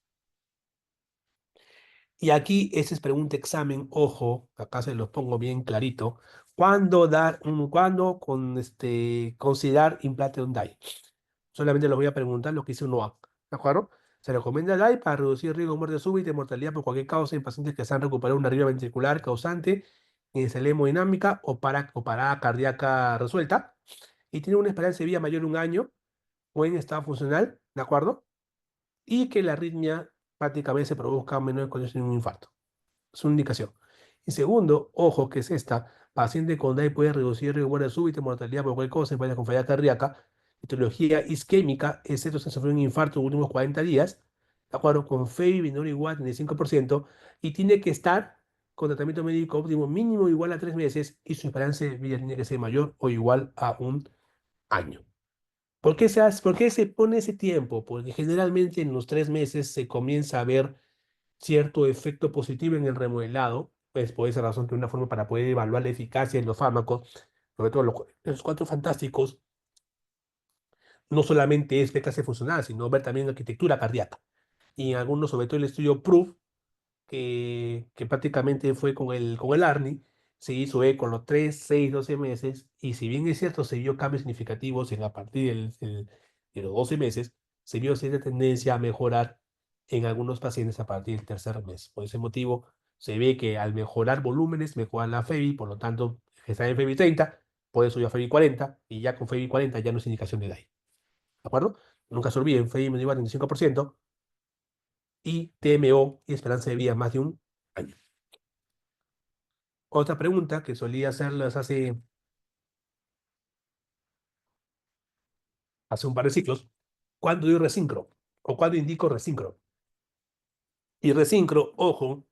Y aquí, esa es pregunta examen, ojo, acá se los pongo bien clarito. ¿Cuándo considerar implante un DAI? Solamente les voy a preguntar lo que dice UNOA. ¿De acuerdo? Se recomienda el DAI para reducir el riesgo de muerte súbita y mortalidad por cualquier causa en pacientes que se han recuperado una arritmia ventricular causante inestabilidad hemodinámica o parada cardíaca resuelta y tiene una esperanza de vida mayor de un año o en estado funcional, ¿de acuerdo? Y que la arritmia prácticamente se produzca a menor condición de un infarto. Es una indicación. Y segundo, ojo, que es esta, paciente con DAI puede reducir el riesgo de muerte súbita y mortalidad por cualquier cosa, en con falla cardíaca, etiología isquémica, excepto si sufrió un infarto en los últimos 40 días, ¿de acuerdo? Con FEI menor o igual a 35%, y tiene que estar con tratamiento médico óptimo mínimo igual a 3 meses, y su esperanza de vida tiene que ser mayor o igual a un año. ¿Por qué se pone ese tiempo? Porque generalmente en los 3 meses se comienza a ver cierto efecto positivo en el remodelado, pues por esa razón que una forma para poder evaluar la eficacia de los fármacos, sobre todo los cuatro fantásticos, no solamente es eficacia funcional, sino ver también la arquitectura cardíaca. Y en algunos, sobre todo el estudio PROOF, que prácticamente fue con el ARNI, se hizo eco con los 3 6 12 meses, y si bien es cierto, se vio cambios significativos a partir de los 12 meses, se vio cierta tendencia a mejorar en algunos pacientes a partir del tercer mes. Por ese motivo, se ve que al mejorar volúmenes, mejora la FEBI, por lo tanto, que está en FEBI 30, puede subir a FEBI 40, y ya con FEBI 40 ya no es indicación de DAI. ¿De acuerdo? Nunca se olviden, FEBI menor a 35% y TMO y esperanza de vida más de un año. Otra pregunta que solía hacerlas hace un par de ciclos, ¿cuándo doy resincro? ¿O cuándo indico resincro? Y resincro, ojo,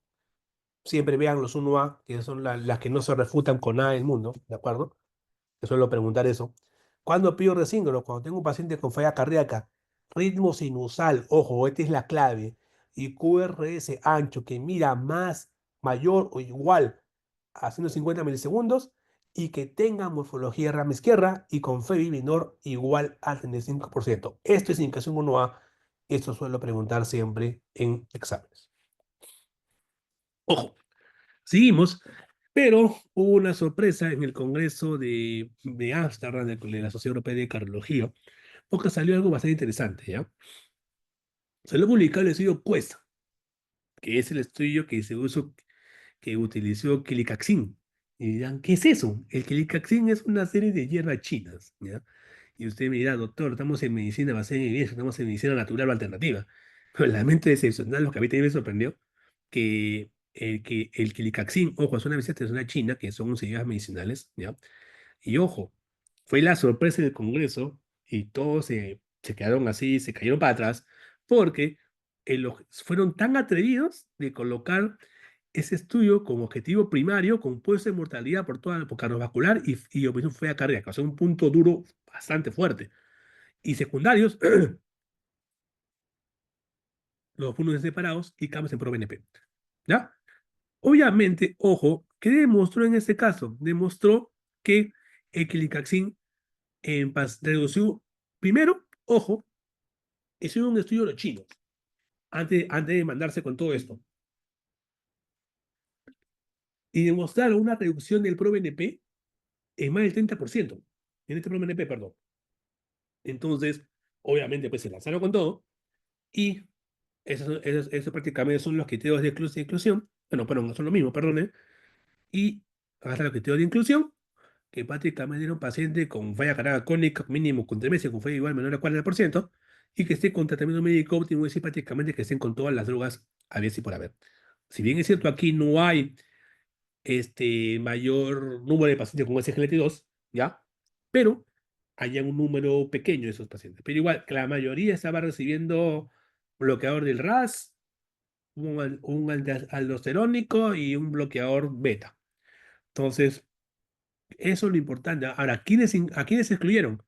siempre vean los 1A, que son las que no se refutan con nada del mundo, ¿de acuerdo? Te suelo preguntar eso. ¿Cuándo pido resíncrono? Cuando tengo un paciente con falla cardíaca, ritmo sinusal, ojo, esta es la clave, y QRS ancho que mira más, mayor o igual a 150 milisegundos y que tenga morfología rama izquierda y con FEBI menor igual al 35%. Esto es indicación 1A. Esto suelo preguntar siempre en exámenes. Ojo, seguimos, pero hubo una sorpresa en el Congreso de Ámsterdam de la Sociedad Europea de Cardiología, porque salió algo bastante interesante, ¿ya? Salió publicado el estudio Quest, que es el estudio que utilizó Kilicaxin. Y dirán, ¿qué es eso? El Kilicaxin es una serie de hierbas chinas, ¿ya? Y usted me dirá, doctor, estamos en medicina basada en evidencia, estamos en medicina natural o alternativa. Pero la mente excepcional, lo que a mí también me sorprendió, que el Kilicaxin, ojo, es una medicina tradicional china, que son hierbas medicinales, ¿ya? Y ojo, fue la sorpresa del Congreso y todos se quedaron así, se cayeron para atrás, porque fueron tan atrevidos de colocar ese estudio como objetivo primario, compuesto de mortalidad por cardiovascular y operación fea cardíaca, o sea, un punto duro bastante fuerte. Y secundarios, los puntos separados y cambios en ProBNP. ¿Ya? Obviamente, ojo, ¿qué demostró en este caso? Demostró que el Clicaxin redució, primero, ojo, hicieron un estudio de los chinos, antes de mandarse con todo esto, y demostraron una reducción del ProBNP en más del 30%, en este ProBNP, perdón. Entonces, obviamente, pues se lanzaron con todo, y esos prácticamente son los criterios de inclusión, bueno, perdón, son lo mismo, perdón, y hasta los criterios de inclusión, que prácticamente era un paciente con falla cardíaca crónica mínimo con 3 meses, con falla igual menor a 40%, y que esté con tratamiento médico óptimo, es decir, prácticamente que estén con todas las drogas a ver si por haber. Si bien es cierto, aquí no hay mayor número de pacientes con SGLT2, ¿ya? Pero hay un número pequeño de esos pacientes. Pero igual, que la mayoría estaba recibiendo bloqueador del RAS, un aldosterónico y un bloqueador beta. Entonces, eso es lo importante. Ahora, ¿a quiénes excluyeron?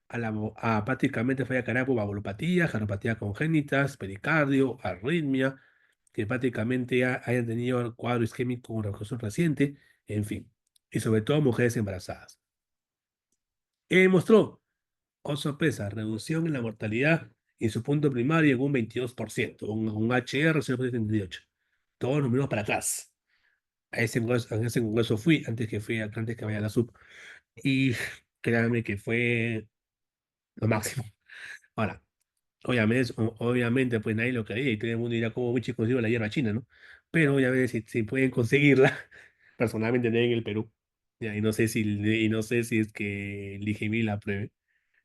A prácticamente falla cardíaca, valvulopatía, cardiopatía congénitas, pericardio, arritmia, que prácticamente hayan tenido cuadro isquémico con reconstrucción reciente, en fin. Y sobre todo mujeres embarazadas. ¿Qué demostró? Oh, sorpresa, reducción en la mortalidad en su punto primario en un 22%, un HR 0,78. Todos nos miramos para atrás. a ese congreso fui, antes que vaya a la sub, y créanme que fue lo máximo. Ahora, obviamente, pues nadie lo creía y todo el mundo dirá cómo Wichi consigo la hierba china, ¿no? Pero obviamente si pueden conseguirla, personalmente no en el Perú, ya, y no sé si es que el IGB la apruebe,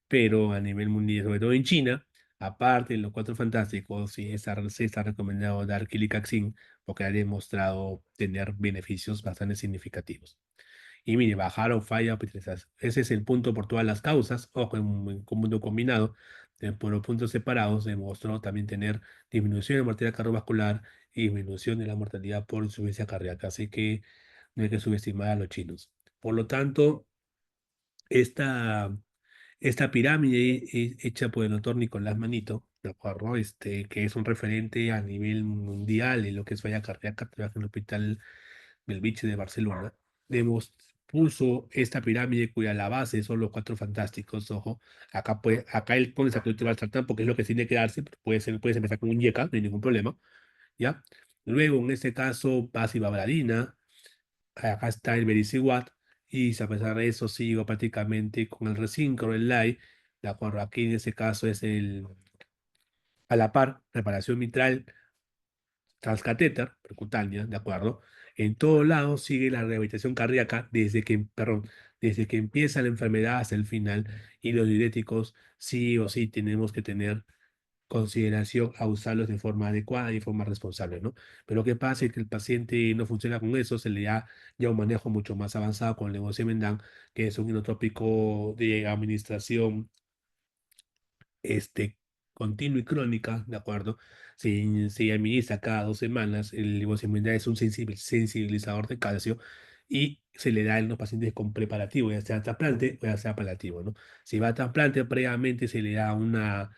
pero a nivel mundial, sobre todo en China, aparte de los cuatro fantásticos, sí está recomendado dar Kilicaxin porque ha demostrado tener beneficios bastante significativos. Y mire, bajar o falla hospitalización. Ese es el punto por todas las causas. Ojo, en cómputo combinado, por los puntos separados, demostró también tener disminución de mortalidad cardiovascular y disminución de la mortalidad por insuficiencia cardíaca. Así que no hay que subestimar a los chinos. Por lo tanto, esta, esta pirámide hecha por el doctor Nicolás Manito, ¿de acuerdo? Que es un referente a nivel mundial en lo que es falla cardíaca, trabaja en el hospital Belviche de Barcelona, puso esta pirámide cuya la base son los cuatro fantásticos. Ojo, acá él pone esa cultura al sartán porque es lo que tiene que darse, pero puedes empezar con un yeca, no hay ningún problema, ¿ya? Luego, en este caso, Paz y Babradina, acá está el Bericiguat, y a pesar de eso sigo prácticamente con el Resincro, el LAI, de acuerdo, aquí en este caso es el a la par, reparación mitral transcatéter, percutánea, ¿de acuerdo? En todos lados sigue la rehabilitación cardíaca desde que empieza la enfermedad hasta el final, y los diuréticos sí o sí tenemos que tener consideración a usarlos de forma adecuada y de forma responsable, ¿no? Pero lo que pasa es que el paciente no funciona con eso, se le da ya un manejo mucho más avanzado con el levosimendan, que es un inotrópico de administración este, continua y crónica, ¿de acuerdo? Se administra cada 2 semanas. El levosimendan es un sensibilizador de calcio y se le da en los pacientes con preparativo, ya sea trasplante o ya sea palliativo, ¿no? Si va a trasplante, previamente se le da una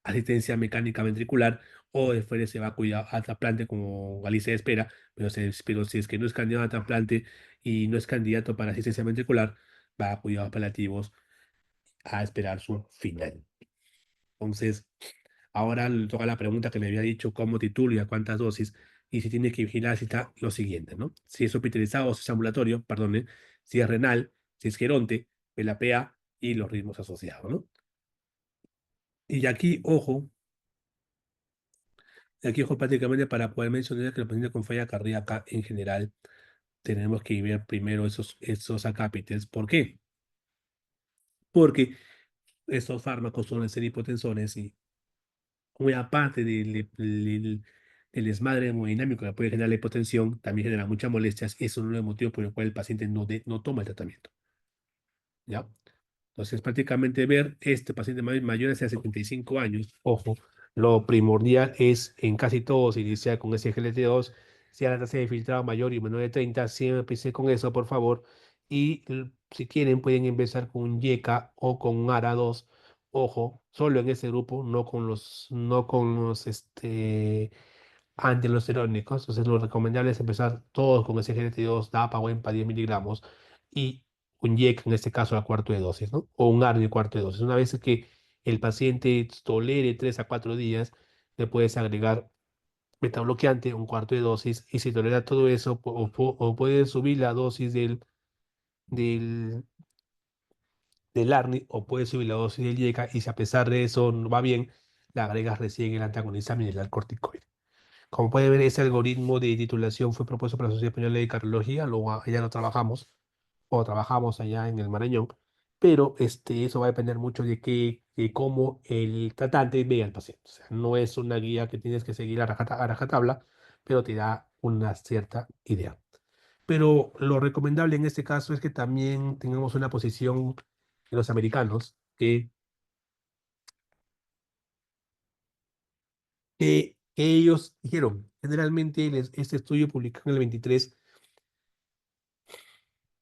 asistencia mecánica ventricular, o después se va a cuidar a trasplante como Galicia de espera, pero si es que no es candidato a trasplante y no es candidato para asistencia ventricular, va a cuidados paliativos a esperar su final. Entonces, ahora le toca la pregunta que me había dicho, ¿cómo titulo y a cuántas dosis? Y si tiene que vigilar si está lo siguiente, ¿no? Si es hospitalizado o si es ambulatorio, perdone, si es renal, si es geronte, el APA y los ritmos asociados, ¿no? Y aquí ojo prácticamente para poder mencionar que los pacientes con falla cardíaca en general tenemos que ver primero esos acápites. ¿Por qué? Porque estos fármacos suelen ser hipotensores y muy aparte del desmadre hemodinámico que puede generar la hipotensión, también genera muchas molestias. Eso es uno de los motivos por el cual el paciente no toma el tratamiento, ¿ya? Entonces, prácticamente ver este paciente mayor de 75 años, ojo, lo primordial es en casi todos iniciar con ese GLT2, si hay la tasa de filtrado mayor y menor de 30, siempre empiece con eso, por favor. Y si quieren, pueden empezar con un YECA o con un ARA2, ojo, solo en ese grupo, no con los antialdosterónicos. Entonces, lo recomendable es empezar todos con ese GLT2, DAPA o EMPA 10 miligramos y un YEC, en este caso, a cuarto de dosis, ¿no? O un ARNI cuarto de dosis. Una vez que el paciente tolere 3 a 4 días, le puedes agregar betabloqueante, un cuarto de dosis, y si tolera todo eso, o puedes subir la dosis del, del ARNI, o puedes subir la dosis del YECA, y si a pesar de eso no va bien, le agregas recién el antagonista mineral corticoide. Como puede ver, ese algoritmo de titulación fue propuesto por la Sociedad Española de Cardiología, ya lo trabajamos, o trabajamos allá en el Marañón, pero eso va a depender mucho de cómo el tratante ve al paciente. O sea, no es una guía que tienes que seguir a rajatabla, pero te da una cierta idea. Pero lo recomendable en este caso es que también tengamos una posición de los americanos, que ellos dijeron, generalmente este estudio publicado en el 23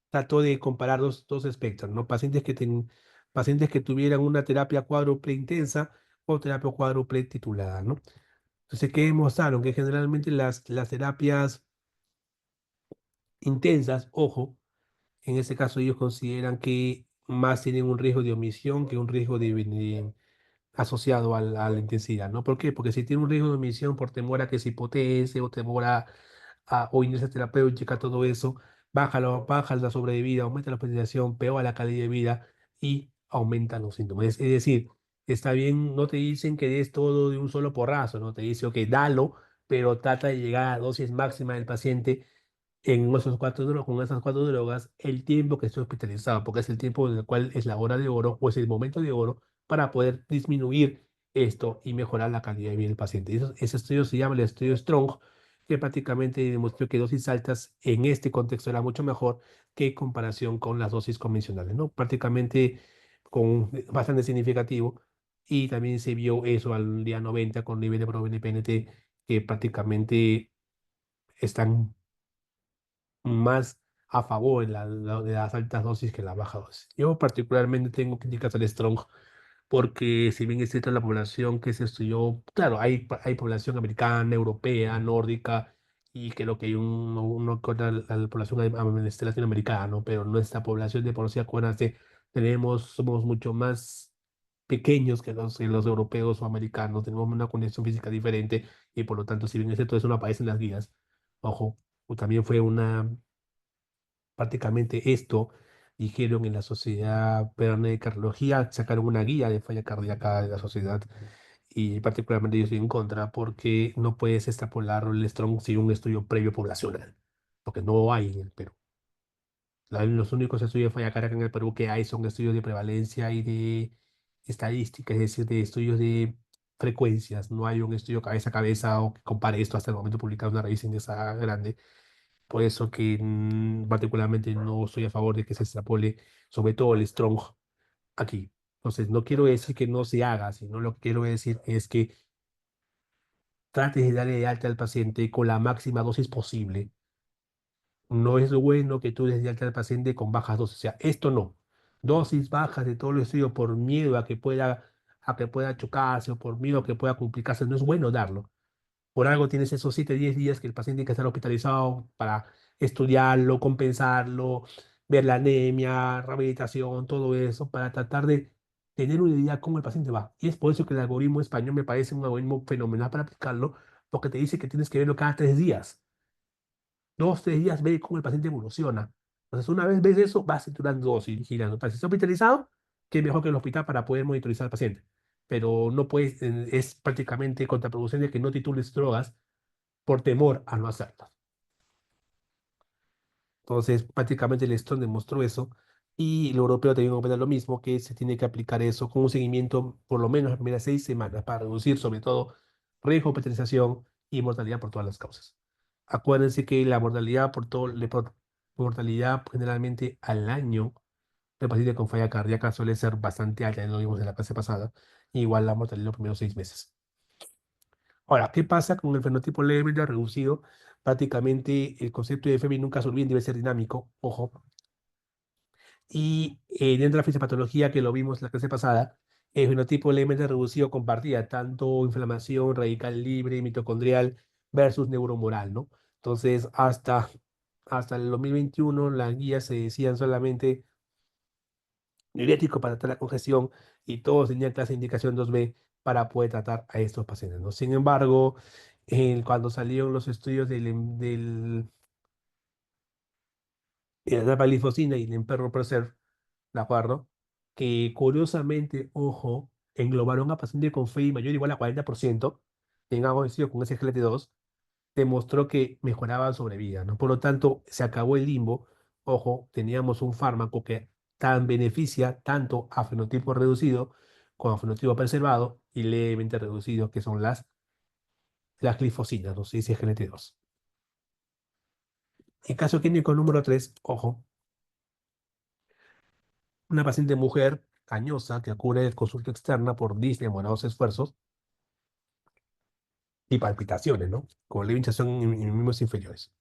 trató de comparar dos espectros, ¿no? Pacientes que tuvieran una terapia cuádruple intensa o terapia cuádruple titulada, ¿no? Entonces, ¿qué demostraron? Que generalmente las terapias intensas, ojo, en este caso ellos consideran que más tienen un riesgo de omisión que un riesgo asociado a la intensidad, ¿no? ¿Por qué? Porque si tiene un riesgo de omisión por temor a que se hipotense o temor o inercia terapéutica, todo eso, baja la sobrevida, aumenta la hospitalización, peora la calidad de vida y aumenta los síntomas. Es decir, está bien, no te dicen que des todo de un solo porrazo, no te dice, ok, dalo, pero trata de llegar a la dosis máxima del paciente con esas cuatro drogas el tiempo que esté hospitalizado, porque es el tiempo en el cual es la hora de oro o es el momento de oro para poder disminuir esto y mejorar la calidad de vida del paciente. Ese estudio se llama el estudio Strong, que prácticamente demostró que dosis altas en este contexto era mucho mejor que en comparación con las dosis convencionales, ¿no? Prácticamente con bastante significativo. Y también se vio eso al día 90 con nivel de PNT que prácticamente están más a favor de las altas dosis que las bajas dosis. Yo particularmente tengo críticas al Strong porque si bien es cierto la población que se estudió, claro, hay población americana, europea, nórdica, y creo que hay uno que otra la población latinoamericana, ¿no? Pero nuestra población de por sí, acuérdense, somos mucho más pequeños que los europeos o americanos, tenemos una condición física diferente, y por lo tanto, si bien es cierto, eso no aparece en las guías, ojo, también fue prácticamente esto dijeron en la Sociedad Peruana de Cardiología, sacaron una guía de falla cardíaca de la sociedad y particularmente yo estoy en contra porque no puedes extrapolar el Strong sin un estudio previo poblacional, porque no hay en el Perú. Los únicos estudios de falla cardíaca en el Perú que hay son estudios de prevalencia y de estadística, es decir, de estudios de frecuencias. No hay un estudio cabeza a cabeza o que compare esto hasta el momento publicado en una revista inglesa grande. Por eso que particularmente no estoy a favor de que se extrapole, sobre todo el Strong aquí. Entonces, no quiero decir que no se haga, sino lo que quiero decir es que trates de darle de alta al paciente con la máxima dosis posible. No es bueno que tú des de alta al paciente con bajas dosis. O sea, esto no. Dosis bajas de todo el estudio por miedo a que pueda chocarse o por miedo a que pueda complicarse. No es bueno darlo. Por algo tienes esos 7, 10 días que el paciente tiene que estar hospitalizado para estudiarlo, compensarlo, ver la anemia, rehabilitación, todo eso, para tratar de tener una idea cómo el paciente va. Y es por eso que el algoritmo español me parece un algoritmo fenomenal para aplicarlo, porque te dice que tienes que verlo cada 3 días. 2, 3 días, ver cómo el paciente evoluciona. Entonces, una vez ves eso, vas saturando dosis, vigilando. Para si está hospitalizado, que mejor que el hospital para poder monitorizar al paciente. Pero no puedes, es prácticamente contraproducente que no titules drogas por temor a no hacerlas. Entonces, prácticamente el Stone demostró eso y el europeo también opina lo mismo, que se tiene que aplicar eso con un seguimiento por lo menos las primeras 6 semanas para reducir sobre todo riesgo de hospitalización y mortalidad por todas las causas. Acuérdense que la mortalidad mortalidad generalmente al año de paciente con falla cardíaca suele ser bastante alta, ya lo vimos en la clase pasada, igual la mortalidad en los primeros 6 meses. Ahora, ¿qué pasa con el fenotipo levemente reducido? Prácticamente el concepto de FMI nunca se olviden, debe ser dinámico, ojo. Y dentro de la fisiopatología que lo vimos la clase pasada, el fenotipo levemente reducido compartía tanto inflamación radical libre, mitocondrial versus neuromoral, ¿no? Entonces, hasta el 2021 las guías se decían solamente diurético para tratar la congestión y todos tenían clase de indicación 2B para poder tratar a estos pacientes, ¿no? Sin embargo, cuando salieron los estudios de la dalbalifosina y el Emperor-Preserve, ¿de acuerdo? Que curiosamente, ojo, englobaron a pacientes con FEI mayor o igual a 40%, en algo parecido con SGLT2, demostró que mejoraban sobrevida, ¿no? Por lo tanto, se acabó el limbo. Ojo, teníamos un fármaco que beneficia tanto a fenotipo reducido como a fenotipo preservado y levemente reducido, que son las glifosinas, los SGLT2. En caso clínico número 3, ojo, una paciente mujer cañosa que acude de consulta externa por disney buenos esfuerzos y palpitaciones, ¿no? Con leve hinchazón en miembros inferiores.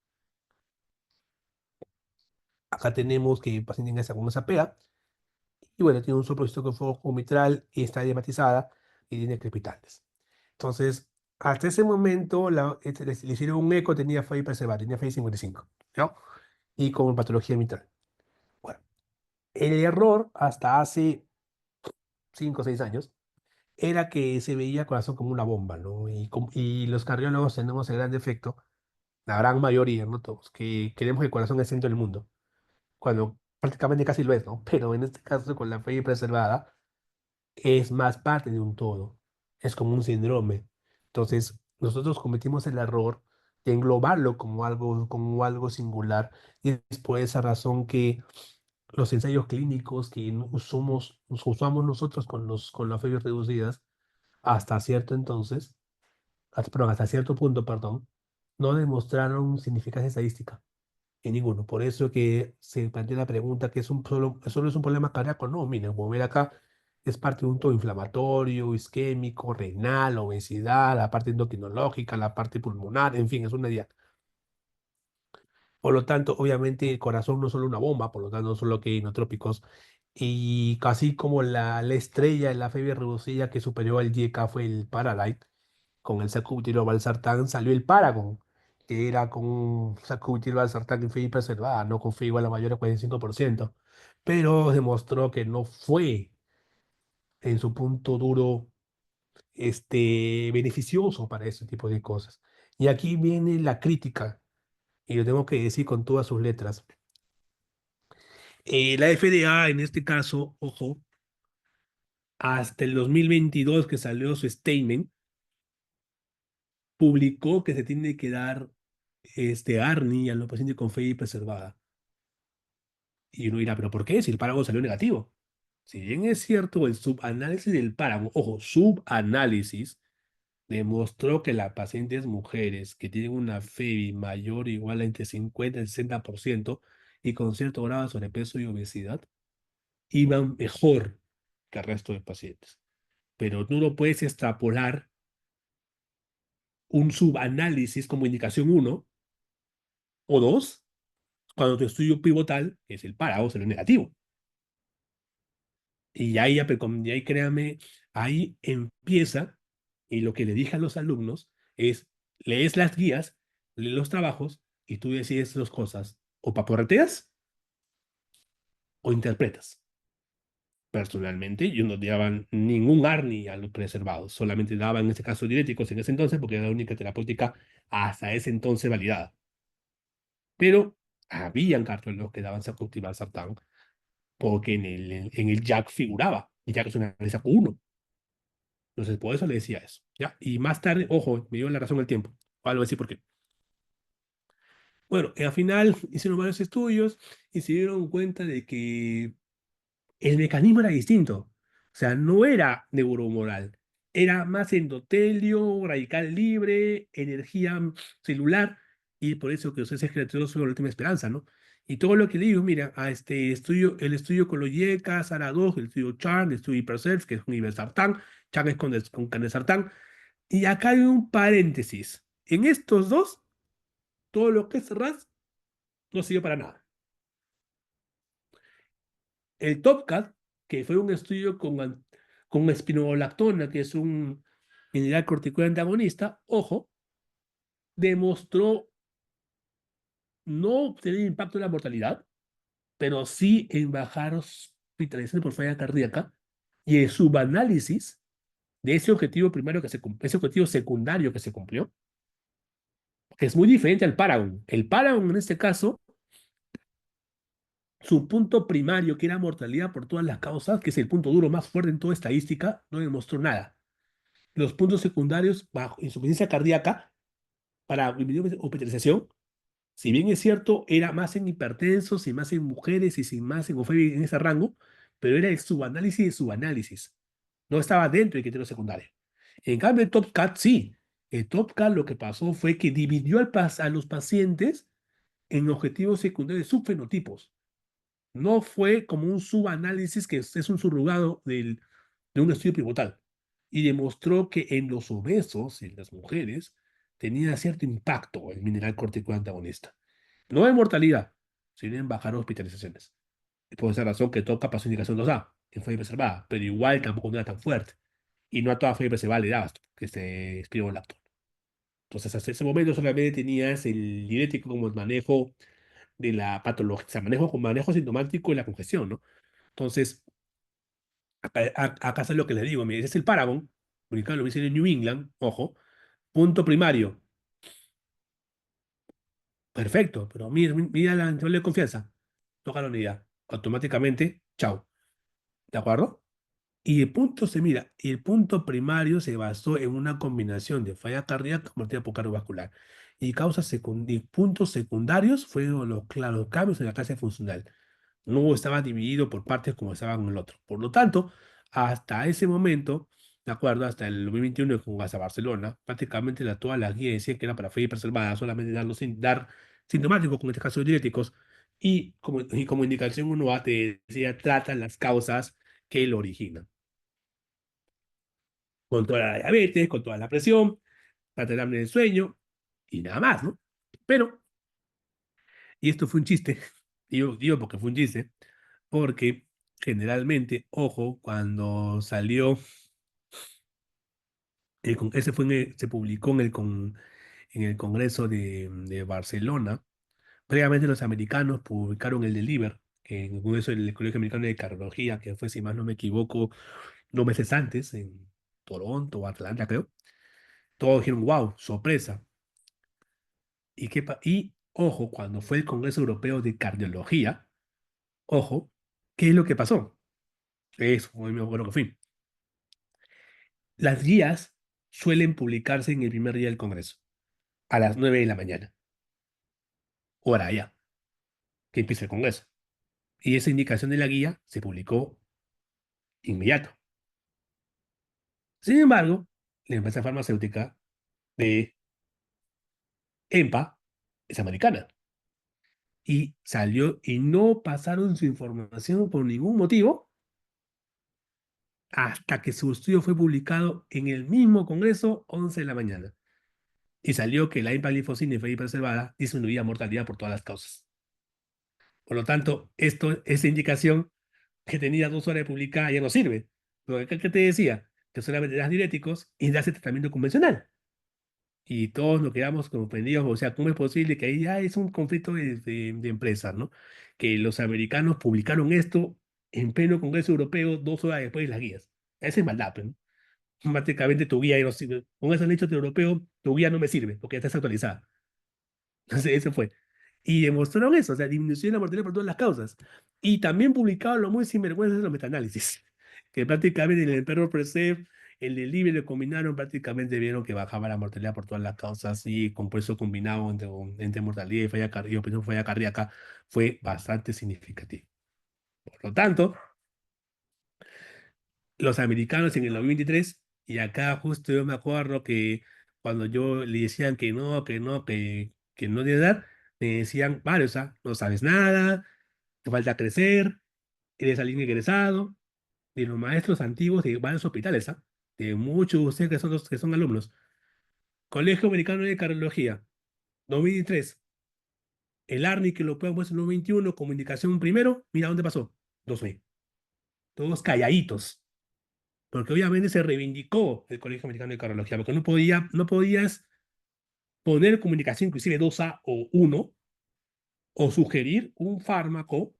Acá tenemos que el paciente ingresa con una apea y bueno, tiene un soplo con fuego mitral y está diamatizada y tiene crepitantes. Entonces, hasta ese momento le hicieron un eco, tenía FAI preservada, tenía FAI 55, ¿no? Y con patología mitral. Bueno, el error hasta hace 5 o 6 años era que se veía corazón como una bomba, ¿no? Y los cardiólogos tenemos el gran defecto la gran mayoría, no todos, que queremos que el corazón es el centro del mundo, cuando prácticamente casi lo es, ¿no? Pero en este caso, con la fe preservada, es más parte de un todo, es como un síndrome. Entonces, nosotros cometimos el error de englobarlo como algo singular, y es por esa razón que los ensayos clínicos que usamos nosotros con las febres reducidas, hasta cierto entonces, perdón, hasta cierto punto, perdón, no demostraron significancia estadística en ninguno. Por eso que se plantea la pregunta que solo es un problema cardíaco. No, miren, como ven acá, es parte de un todo inflamatorio, isquémico, renal, obesidad, la parte endocrinológica, la parte pulmonar, en fin, es una dieta. Por lo tanto, obviamente el corazón no es solo una bomba, por lo tanto, no solo que hay inotrópicos. Y casi como la estrella en la fiebre reducida que superó al YK fue el Paralite, con el sacubitril valsartán salió el Paragon, que era con un sacubitril valsartán en fiebre preservada, no con fe igual a mayor a 45%, pero demostró que no fue en su punto duro beneficioso para ese tipo de cosas. Y aquí viene la crítica, y lo tengo que decir con todas sus letras. La FDA, en este caso, ojo, hasta el 2022 que salió su statement, publicó que se tiene que dar ARNI a los pacientes con fe preservada. Y uno dirá, ¿pero por qué? Si el páramo salió negativo. Si bien es cierto, el subanálisis del páramo, ojo, subanálisis, demostró que las pacientes mujeres que tienen una FEBI mayor o igual a entre 50 y 60% y con cierto grado de sobrepeso y obesidad, iban mejor que el resto de pacientes. Pero tú no puedes extrapolar un subanálisis como indicación uno o 2 cuando tu estudio pivotal es el páramo salió negativo. Y ahí, y ahí créame, ahí empieza, y lo que le dije a los alumnos es, lees las guías, lees los trabajos, y tú decides dos cosas, o paporreteas o interpretas. Personalmente, yo no daban ningún ARNI a los preservados, solamente daban en este caso diuréticos en ese entonces, porque era la única terapéutica hasta ese entonces validada. Pero habían cardiólogos que daban sacubitril/valsartán, porque en el JAK figuraba, y JAK es una analítica 1. Entonces, por eso le decía eso, ¿ya? Y más tarde, ojo, me dio la razón el tiempo. Ahora voy a decir por qué. Bueno, al final hicieron varios estudios y se dieron cuenta de que el mecanismo era distinto. O sea, no era neurohumoral, era más endotelio, radical libre, energía celular, y por eso que los es creativos son la última esperanza, ¿no? Y todo lo que le digo, mira, a este estudio, el estudio con los YECA, SARA-2, el estudio CHARM, el estudio HyperSelf, que es con irbesartán, CHARM es con canesartán, y acá hay un paréntesis. En estos dos, todo lo que es RAS no sirve para nada. El TopCat, que fue un estudio con espironolactona, que es un mineral corticoide antagonista, ojo, demostró no tener impacto en la mortalidad, pero sí en bajar hospitalización por falla cardíaca y el subanálisis de ese objetivo primario que se cumplió, ese objetivo secundario que se cumplió, que es muy diferente al Paragon. El Paragon, en este caso, su punto primario, que era mortalidad por todas las causas, que es el punto duro más fuerte en toda estadística, no demostró nada. Los puntos secundarios bajo insuficiencia cardíaca para hospitalización, si bien es cierto, era más en hipertensos y más en mujeres y sin más en OFEBI en ese rango, pero era el subanálisis de subanálisis. No estaba dentro del criterio secundario. En cambio, el TopCat sí. El TopCat lo que pasó fue que dividió a los pacientes en objetivos secundarios subfenotipos. No fue como un subanálisis que es un subrogado de un estudio pivotal. Y demostró que en los obesos, en las mujeres, tenía cierto impacto el mineral corticoide antagonista. No en mortalidad, sino en bajar hospitalizaciones. Y por esa razón que toca pasó indicación 2A, en fue preservada, pero igual tampoco no era tan fuerte. Y no a toda fue preservada le dabas que se lacto. Entonces, hasta ese momento solamente tenías el diurético como el manejo de la patología, o sea, manejo sintomático y la congestión, ¿no? Entonces, acá es lo que les digo, mire, ese es el Paragon, ubicado en la Universidad de New England, ojo, punto primario, Perfecto, pero mira, mira la intervalo de confianza. Toca la unidad. Automáticamente, chao. ¿De acuerdo? Y el punto se mira, y el punto primario se basó en una combinación de falla cardíaca convertida por cardiovascular. Y y puntos secundarios fueron los claros cambios en la clase funcional. No estaba dividido por partes como estaba en el otro. Por lo tanto, hasta ese momento, ¿de acuerdo? Hasta el 2021 con hasta Barcelona, prácticamente toda la guía decía que era para fe y preservada, solamente dar sintomáticos, como en este caso diuréticos, y como indicación 1A te decía, trata las causas que lo originan. Controla la diabetes, controla la presión, trata el hambre del sueño, y nada más, ¿no? Pero, y esto fue un chiste, digo porque fue un chiste, porque generalmente, ojo, cuando salió, ese fue se publicó en el Congreso de Barcelona. Previamente los americanos publicaron el Deliver, en el Congreso del Colegio Americano de Cardiología, que fue, si más no me equivoco, 2 meses antes, en Toronto o Atlanta, creo. Todos dijeron, wow, sorpresa. Y ojo, cuando fue el Congreso Europeo de Cardiología, ojo, ¿qué es lo que pasó? Eso, muy me acuerdo que fui. Las guías suelen publicarse en el primer día del Congreso, a las 9 de la mañana, hora ya, que empieza el Congreso. Y esa indicación de la guía se publicó inmediato. Sin embargo, la empresa farmacéutica de EMPA es americana y salió y no pasaron su información por ningún motivo hasta que su estudio fue publicado en el mismo Congreso, 11 de la mañana. Y salió que la empaglifosina y fue preservada disminuía mortalidad por todas las causas. Por lo tanto, esa indicación que tenía 2 horas de publicada ya no sirve. Porque ¿qué te decía? Que solamente das diuréticos y das el tratamiento convencional. Y todos nos quedamos comprendidos, o sea, ¿cómo es posible que ahí ya es un conflicto de empresas, ¿no? Que los americanos publicaron esto en pleno Congreso Europeo 2 horas después de las guías. Esa es maldad, pues, ¿no? Prácticamente tu guía ya no sirve. Con eso han dicho europeo, tu guía no me sirve porque ya está actualizada. Entonces, eso fue. Y demostraron eso, o sea, disminución de la mortalidad por todas las causas. Y también publicaron lo muy sinvergüenza de los metaanálisis, que prácticamente en el Emperor Precept, el del Libre lo combinaron, prácticamente vieron que bajaba la mortalidad por todas las causas y con eso combinado entre mortalidad y falla cardíaca, falla cardíaca fue bastante significativo. Por lo tanto, los americanos en el 2023, y acá justo yo me acuerdo que cuando yo le decían que no, que no, que no de edad, me decían, vale, o sea, no sabes nada, te falta crecer, eres alguien egresado, de los maestros antiguos de varios hospitales, ¿ah? De muchos de ustedes que son los que son alumnos. Colegio Americano de Cardiología, 2003. El ARNI que lo pueden puesto en 2021 como indicación primero, mira dónde pasó. 2000. Todos calladitos. Porque obviamente se reivindicó el Colegio Americano de Cardiología, porque no podías poner comunicación inclusive 2A o 1, o sugerir un fármaco,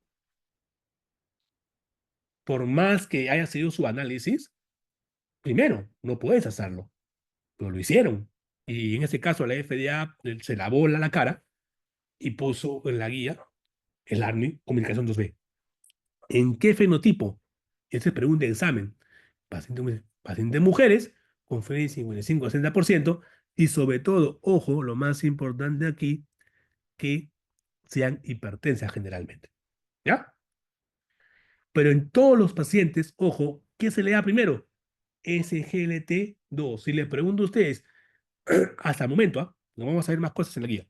por más que haya sido su análisis, primero, no puedes hacerlo, pero lo hicieron. Y en ese caso la FDA se lavó la cara y puso en la guía el ARNI, comunicación 2B. ¿En qué fenotipo? Esa es pregunta de examen. Pacientes mujeres con fe de 55-60% y sobre todo, ojo, lo más importante aquí, que sean hipertensas generalmente. ¿Ya? Pero en todos los pacientes, ojo, ¿qué se le da primero? SGLT2. Si les pregunto a ustedes, hasta el momento, ¿ah? No vamos a ver más cosas en la guía.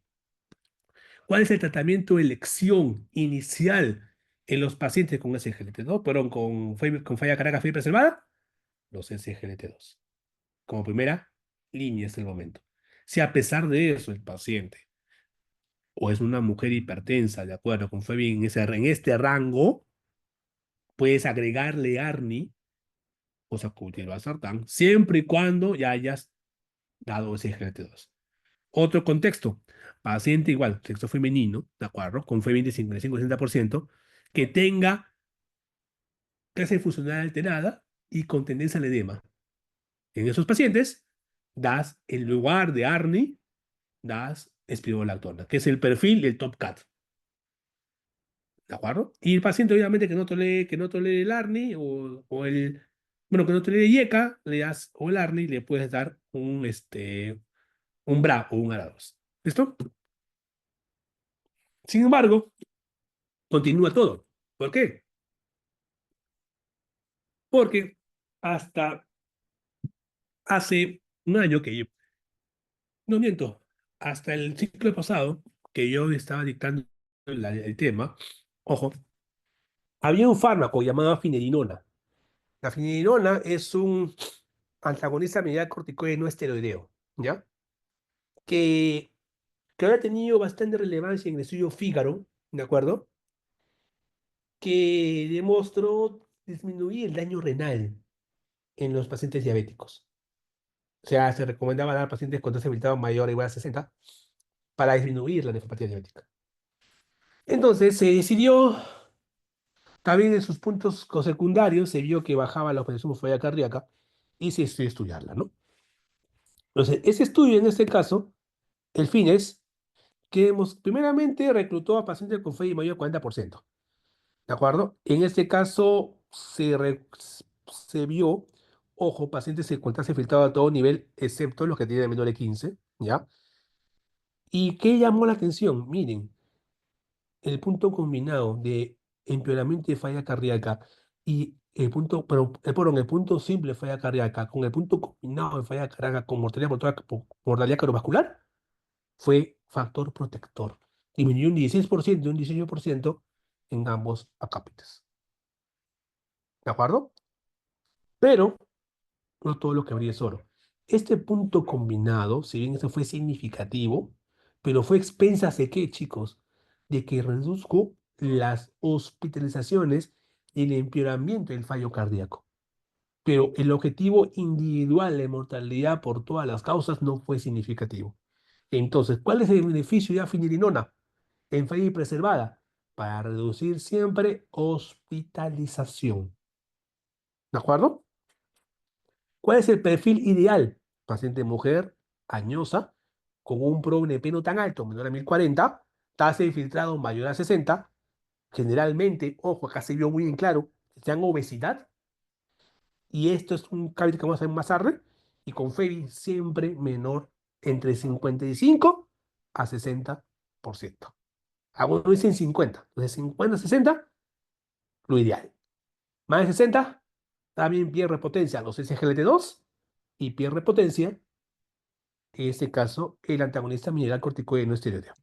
¿Cuál es el tratamiento de elección inicial en los pacientes con SGLT2? Perdón, con falla cardíaca fibra preservada, los SGLT2. Como primera línea es el momento. Si a pesar de eso el paciente o es una mujer hipertensa, de acuerdo con FEBI en este rango, puedes agregarle ARNI, o sea, sartán, siempre y cuando ya hayas dado SGLT2. Otro contexto, paciente igual, sexo femenino, ¿de acuerdo? Con FEBI de 55-60%, que tenga clase funcional alterada y con tendencia al edema. En esos pacientes, das, en lugar de ARNI, das espironolactona, que es el perfil del Top Cat. ¿De acuerdo? Y el paciente, obviamente, que no tolere el ARNI bueno, que no tolere IECA, o el ARNI, le puedes dar un BRA o un ARA2. ¿Listo? Sin embargo, continúa todo. ¿Por qué? Porque hasta hace un año que yo, no miento, hasta el ciclo pasado, que yo estaba dictando el tema, ojo, había un fármaco llamado finerenona. La finerenona es un antagonista medial corticoide no esteroideo, ¿ya? Que, que ahora ha tenido bastante relevancia en el estudio Fígaro, ¿de acuerdo? Que demostró disminuir el daño renal en los pacientes diabéticos. O sea, se recomendaba dar a pacientes con tasa habilitada mayor o igual a 60 para disminuir la nefropatía diabética. Entonces se decidió, también en sus puntos secundarios, se vio que bajaba la operación falla cardíaca y se decidió estudiarla, ¿no? Entonces, ese estudio en este caso, el fin es que primeramente reclutó a pacientes con FEI mayor al 40%. ¿De acuerdo? En este caso se vio, ojo, pacientes con tasa filtrado a todo nivel, excepto los que tienen menor de 15, ¿ya? ¿Y qué llamó la atención? Miren, el punto combinado de empeoramiento de falla cardíaca y perdón, el punto simple de falla cardíaca con el punto combinado de falla cardíaca con mortalidad cardiovascular fue factor protector. Disminuyó un 16% y un 18% en ambos acápites. ¿De acuerdo? Pero no todo lo que brilla es oro. Este punto combinado, si bien eso fue significativo, pero fue a expensas de qué, chicos, de que reduzco las hospitalizaciones y el empeoramiento del fallo cardíaco. Pero el objetivo individual de mortalidad por todas las causas no fue significativo. Entonces, ¿cuál es el beneficio de afinirinona en falla preservada? Para reducir siempre hospitalización. ¿De acuerdo? ¿Cuál es el perfil ideal? Paciente mujer, añosa, con un ProNP no tan alto, menor a 1040, tasa de filtrado mayor a 60, generalmente, ojo, acá se vio muy en claro, que tengan obesidad, y esto es un cálculo que vamos a hacer más tarde, y con FEBI siempre menor entre 55 a 60%. Algunos dicen 50, entonces 50 a 60, lo ideal. Más de 60, también pierde potencia los SGLT2 y pierde potencia en este caso, el antagonista mineral corticoide no esteroideo.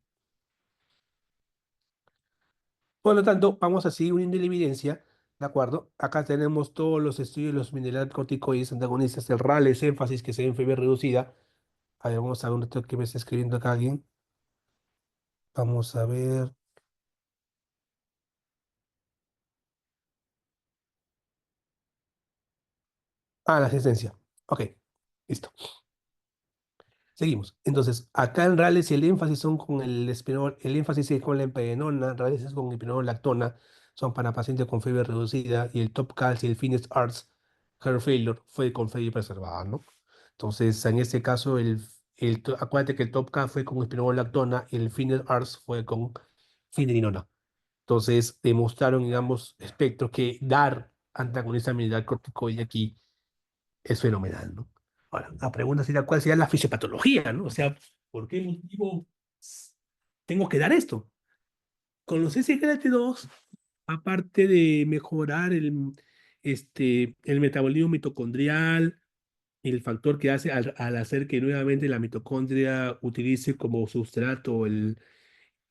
Por lo tanto, vamos a seguir uniendo la evidencia, ¿de acuerdo? Acá tenemos todos los estudios de los mineral corticoides antagonistas, el RALES, énfasis que se ve en fiebre reducida. A ver, vamos a ver un rato que me está escribiendo acá alguien. Vamos a ver. Ah, la asistencia. Ok, listo. Seguimos. Entonces, acá en Rales el énfasis son con el espinol, el énfasis es con la empedonona, Rales es con lactona, son para pacientes con fiebre reducida, y el Top Cal y el Finish Arts Heart Failure fue con fiebre preservada, ¿no? Entonces, en este caso, acuérdate que el Top Cal fue con lactona y el Finish Arts fue con finerenona. Entonces, demostraron en ambos espectros que dar antagonista mineral corticoide aquí es fenomenal, ¿no? Ahora, la pregunta sería, ¿cuál sería la fisiopatología, ¿no? O sea, ¿por qué motivo tengo que dar esto? Con los SGLT2, aparte de mejorar el metabolismo mitocondrial, el factor que hace al hacer que nuevamente la mitocondria utilice como sustrato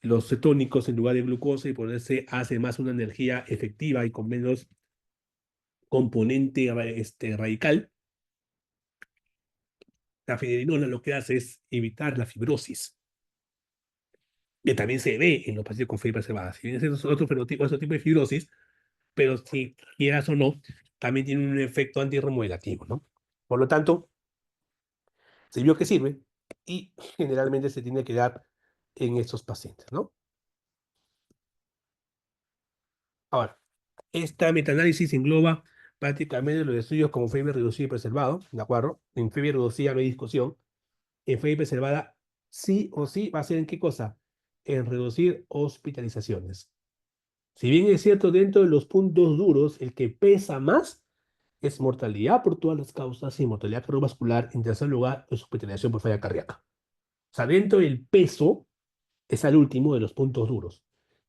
los cetónicos en lugar de glucosa, y por eso hace más una energía efectiva y con menos componente radical. La finerenona lo que hace es evitar la fibrosis, que también se ve en los pacientes con fibra preservada. Si bien ese es otro fenotipo, otro tipo de fibrosis, pero si quieras o no, también tiene un efecto antirremodelativo, ¿no? Por lo tanto, se vio que sirve y generalmente se tiene que dar en estos pacientes, ¿no? Ahora, esta metaanálisis engloba prácticamente los estudios como fiebre reducida y preservado, ¿de acuerdo? En fiebre reducida no hay discusión. En fiebre preservada sí o sí va a ser en qué cosa, en reducir hospitalizaciones. Si bien es cierto, dentro de los puntos duros, el que pesa más es mortalidad por todas las causas y mortalidad cardiovascular. En tercer lugar, es hospitalización por falla cardíaca. O sea, dentro del peso es el último de los puntos duros.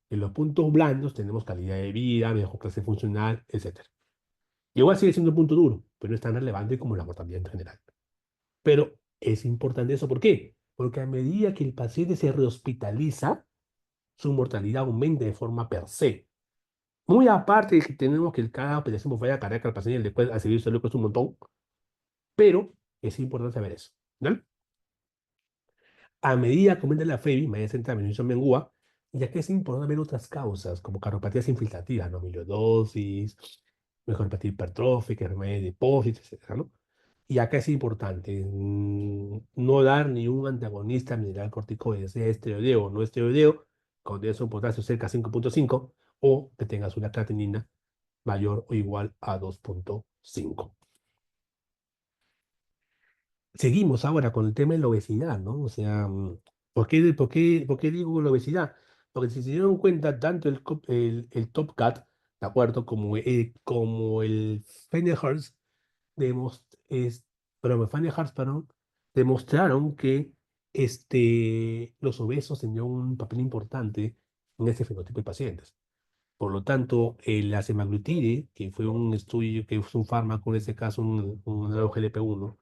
En los puntos blandos tenemos calidad de vida, mejor clase funcional, etcétera. Igual sigue siendo un punto duro, pero no es tan relevante como la mortalidad en general. Pero es importante eso, ¿por qué? Porque a medida que el paciente se rehospitaliza, su mortalidad aumenta de forma per se. Muy aparte de que tenemos que cada operación por falla cardíaca al paciente después a seguir solo cuesta un montón, pero es importante saber eso, ¿no? A medida que aumenta la FEBI, mayor central beneficio mengua, ya que es importante ver otras causas, como cardiopatías infiltrativas, ¿no? Amiloidosis, mejorapatía hipertrófica, enfermedades de depósitos, etcétera, ¿no? Y acá es importante no dar ni un antagonista mineral corticoide, sea esteroideo o no esteroideo, con denso potasio cerca de 5,5 o que tengas una creatinina mayor o igual a 2,5. Seguimos ahora con el tema de la obesidad, ¿no? O sea, ¿por qué digo la obesidad? Porque si se dieron cuenta, tanto el Top Cat, ¿de acuerdo? Como el Fennehards, demos- es, perdón, demostraron que los obesos tenían un papel importante en este fenotipo de pacientes. Por lo tanto, la semaglutide, que fue un estudio, que fue un fármaco, en este caso un GLP-1,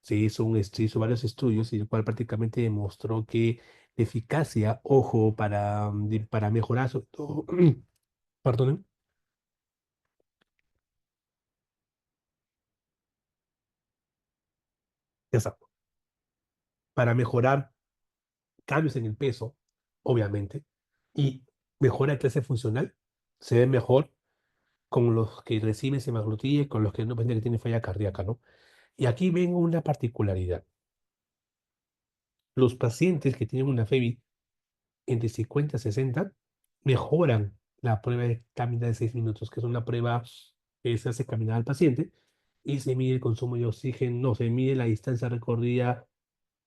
se hizo varios estudios y el cual prácticamente demostró que la eficacia, ojo, para mejorar, sobre todo, perdón, ya está, para mejorar cambios en el peso, obviamente, y mejora de clase funcional, se ve mejor con los que reciben semaglutida y con los que no pacientes que tienen falla cardíaca, ¿no? Y aquí ven una particularidad. Los pacientes que tienen una FEBI entre 50 y 60 mejoran la prueba de caminata de 6 minutos, que es una prueba que se hace caminar al paciente y se mide el consumo de oxígeno, no, se mide la distancia recorrida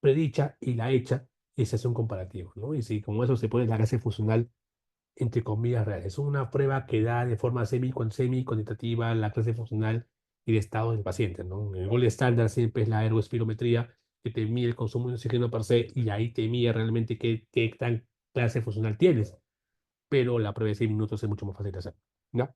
predicha y la hecha y se hace un comparativo, ¿no? Y si como eso se puede la clase funcional entre comillas reales. Es una prueba que da de forma semi-cuantitativa la clase funcional y de estado del paciente, ¿no? El gol estándar siempre es la ergoespirometría, que te mide el consumo de oxígeno per se y ahí te mide realmente qué tan clase funcional tienes. Pero la prueba de 6 minutos es mucho más fácil de hacer, ¿no?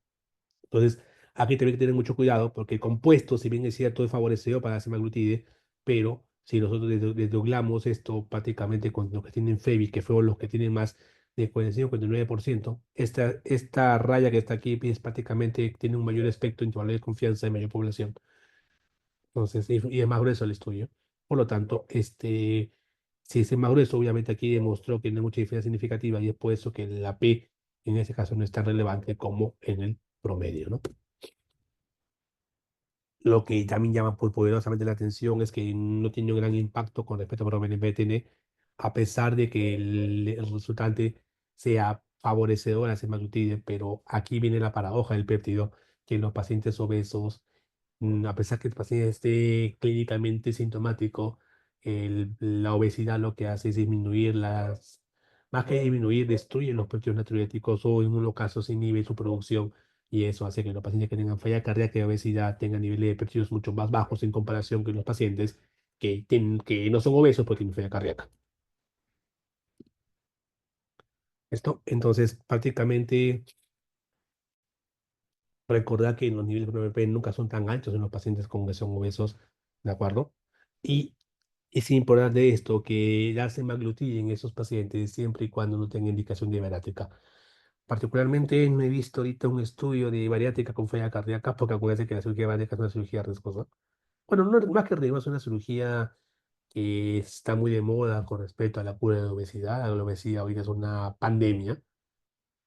Entonces, aquí también hay que tener mucho cuidado porque el compuesto, si bien es cierto, es favorecido para la semaglutide, pero si nosotros desdoblamos esto prácticamente con los que tienen FEBI, que fueron los que tienen más de 45-49%, esta raya que está aquí es prácticamente, tiene un mayor espectro intervalo de confianza en mayor población. Entonces, y es más grueso el estudio. Por lo tanto, si es más grueso, obviamente aquí demostró que no hay mucha diferencia significativa y es por eso que la P en ese caso no es tan relevante como en el promedio, ¿no? Lo que también llama poderosamente la atención es que no tiene un gran impacto con respecto a promedio BTN, a pesar de que el resultante sea favorecedor a semaglutide, pero aquí viene la paradoja del péptido, que en los pacientes obesos a pesar que el paciente esté clínicamente sintomático, la obesidad lo que hace es disminuir más que disminuir, destruye los péptidos natriuréticos o en unos casos inhibe su producción y eso hace que los pacientes que tengan falla cardíaca y obesidad tengan niveles de péptidos mucho más bajos en comparación con los pacientes que no son obesos porque tienen falla cardíaca. ¿Esto? Entonces, prácticamente recordar que los niveles de ProBNP nunca son tan altos en los pacientes con que son obesos, ¿de acuerdo? Y es importante esto, que la semaglutida en esos pacientes siempre y cuando no tenga indicación de bariátrica. Particularmente no he visto ahorita un estudio de bariátrica con falla cardíaca, porque acuérdense que la cirugía bariátrica es una cirugía riesgosa. Bueno, no, más que riesgosa, es una cirugía que está muy de moda con respecto a la cura de la obesidad. La obesidad hoy es una pandemia.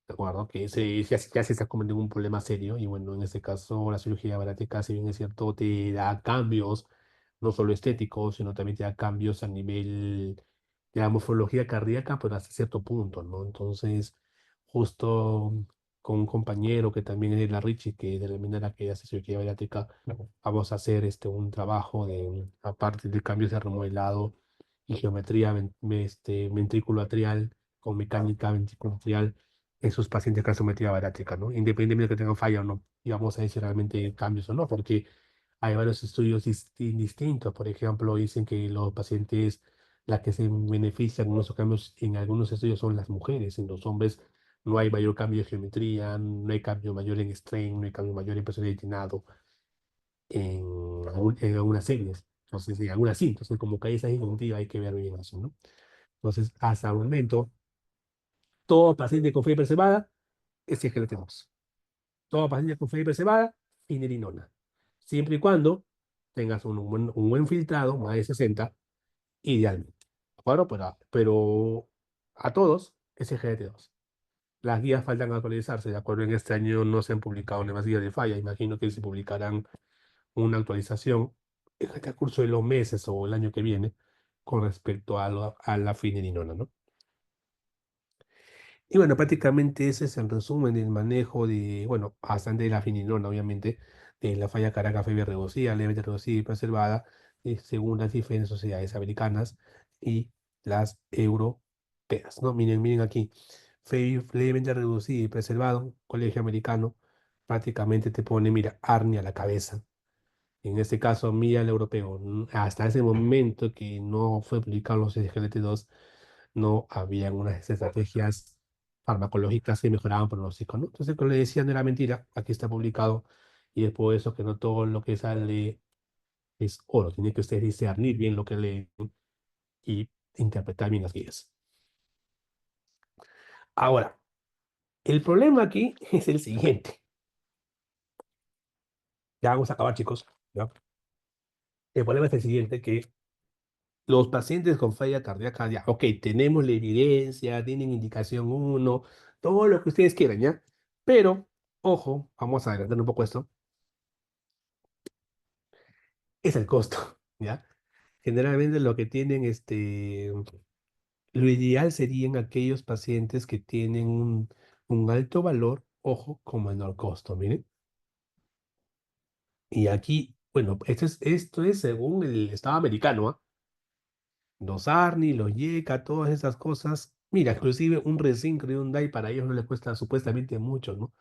¿De acuerdo? Que ya se está convirtiendo en un problema serio y bueno, en este caso la cirugía bariátrica, si bien es cierto, te da cambios, no solo estéticos, sino también te da cambios a nivel de la morfología cardíaca, pero hasta cierto punto, ¿no? Entonces, justo con un compañero que también es de la Richie, que es de la minera que hace cirugía bariátrica, vamos a hacer un trabajo de, aparte de cambios de remodelado y geometría ventrículo atrial con mecánica ventrículo atrial en sus pacientes con gasometría bariátrica, ¿no? Independientemente de que tengan falla o no. Y vamos a ver si realmente hay cambios o no, porque hay varios estudios distintos. Por ejemplo, dicen que los pacientes, las que se benefician con esos cambios en algunos estudios son las mujeres. En los hombres no hay mayor cambio de geometría, no hay cambio mayor en strain, no hay cambio mayor en presión de llenado en, en algunas series. Entonces, en algunas sí. Entonces, como que hay esa disyuntiva, hay que ver bien eso, ¿no? Entonces, hasta el momento, todo paciente con fiebre cebada es CGLT2. Todo paciente con fiebre cebada, finerinona. Siempre y cuando tengas un buen filtrado, más de 60, idealmente. ¿De acuerdo? Pero a todos es CGLT2. Las guías faltan actualizarse, ¿de acuerdo? En este año no se han publicado nuevas guías de falla. Imagino que se publicarán una actualización en el transcurso de los meses o el año que viene con respecto a la finerinona, ¿no? Y bueno, prácticamente ese es el resumen del manejo de, bueno, bastante de la finerinona, obviamente, de la falla caraca febre reducida, levemente reducida y preservada, según las diferentes sociedades americanas y las europeas, ¿no? Miren aquí, levemente reducida y preservado, colegio americano, prácticamente te pone, mira, Arni a la cabeza. En este caso, mira el europeo. Hasta ese momento que no fue publicado los SGLT2, no habían unas estrategias farmacológicas que mejoraban pronóstico, ¿no? Entonces, como le decía, no era mentira. Aquí está publicado. Y después de eso, que no todo lo que sale es oro. Tiene que usted discernir bien lo que leen y interpretar bien las guías. Ahora, el problema aquí es el siguiente. Ya vamos a acabar, chicos. ¿Ya? El problema es el siguiente, que los pacientes con falla cardíaca, ya, ok, tenemos la evidencia, tienen indicación uno, todo lo que ustedes quieran, ¿ya? Pero, ojo, vamos a adelantar un poco esto, es el costo, ¿ya? Generalmente lo que tienen, lo ideal serían aquellos pacientes que tienen un alto valor, ojo, con menor costo, miren. Y aquí, bueno, esto es según el Estado americano, ¿ah? Los ARNI, los YECA, todas esas cosas. Mira, inclusive un resincro y un DAI para ellos no les cuesta supuestamente mucho, ¿no?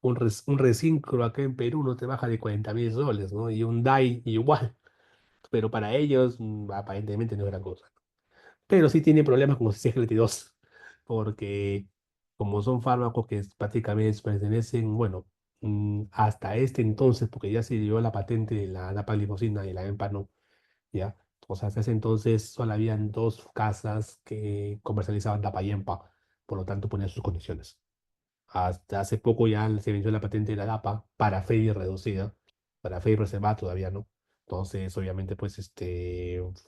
Un resincro acá en Perú no te baja de 40.000 soles, ¿no? Y un DAI igual, pero para ellos aparentemente no es gran cosa. Pero sí tienen problemas con los CGLT2, porque como son fármacos que prácticamente pertenecen, bueno, hasta este entonces, porque ya se dio la patente de la dapaglifosina y la EMPA, ¿ya? O sea, hasta ese entonces solo habían dos casas que comercializaban Dapa-Yempa, por lo tanto ponían sus condiciones. Hasta hace poco ya se venció la patente de la DAPA para FEI reducida, para FEI reservada todavía no. Entonces, obviamente, pues,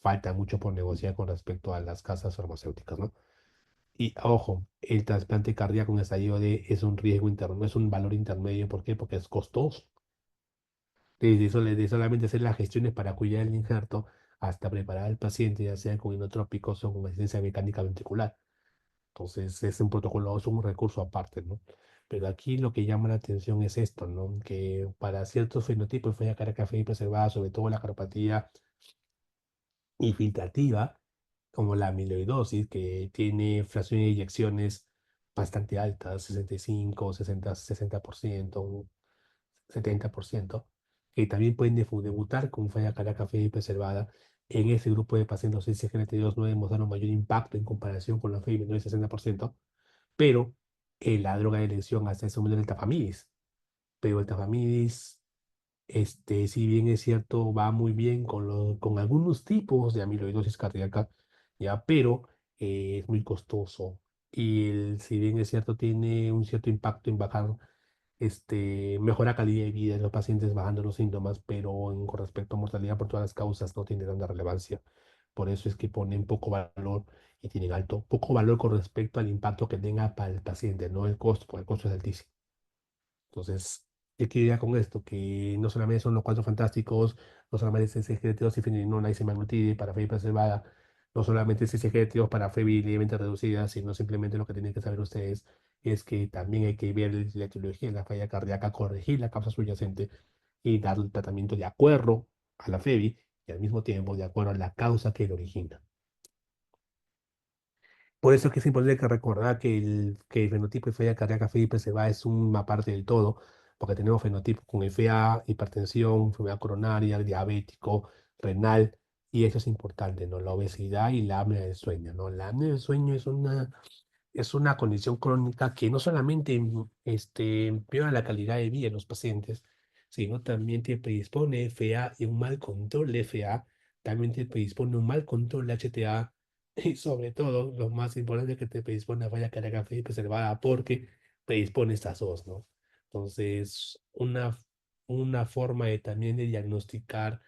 falta mucho por negociar con respecto a las casas farmacéuticas, ¿no? Y ojo, el trasplante cardíaco en estallido es un riesgo interno, es un valor intermedio. ¿Por qué? Porque es costoso. De solamente hacer las gestiones para cuidar el injerto hasta preparar al paciente, ya sea con inotrópicos o con asistencia mecánica ventricular. Entonces es un protocolo, es un recurso aparte, ¿no? Pero aquí lo que llama la atención es esto, ¿no? Que para ciertos fenotipos de falla cardíaca y preservada, sobre todo la cardiopatía infiltrativa, como la amiloidosis, que tiene fracción de eyecciones bastante altas, 65, 60%, 70%, que también pueden debutar con falla cardíaca y preservada. En ese grupo de pacientes, los SGLT2 no demostraron mayor impacto en comparación con la FEI menor de 60%, pero la droga de elección hasta ese momento era el tafamidis. Pero el tafamidis, si bien es cierto, va muy bien con algunos tipos de amiloidosis cardíaca, ya, pero es muy costoso. Y si bien es cierto, tiene un cierto impacto en bajar, mejora calidad de vida de los pacientes bajando los síntomas, pero con respecto a mortalidad por todas las causas no tiene tanta relevancia. Por eso es que ponen poco valor y tienen poco valor con respecto al impacto que tenga para el paciente, no el costo, porque el costo es altísimo. Entonces, ¿qué quería con esto? Que no solamente son los cuatro fantásticos, no solamente es CCGT2 y fenilinona y semaglutide para febre preservada, no solamente es CCGT2 para febre levemente reducida, sino simplemente lo que tienen que saber ustedes es que también hay que ver la etiología de la falla cardíaca, corregir la causa subyacente y dar el tratamiento de acuerdo a la FEBI y al mismo tiempo de acuerdo a la causa que lo origina. Por eso es que es importante que recordar que el fenotipo de falla cardíaca Felipe se va es una parte del todo, porque tenemos fenotipos con FA, hipertensión, enfermedad coronaria, diabético, renal, y eso es importante, ¿no? La obesidad y la apnea del sueño, ¿no? La apnea del sueño es una condición crónica que no solamente empeora la calidad de vida de los pacientes, sino también te predispone FA y un mal control de FA, también te predispone un mal control de HTA y sobre todo, lo más importante es que te predispone a falla cardíaca preservada porque predispone estas dos, ¿no? Entonces, una forma de, también de diagnosticar,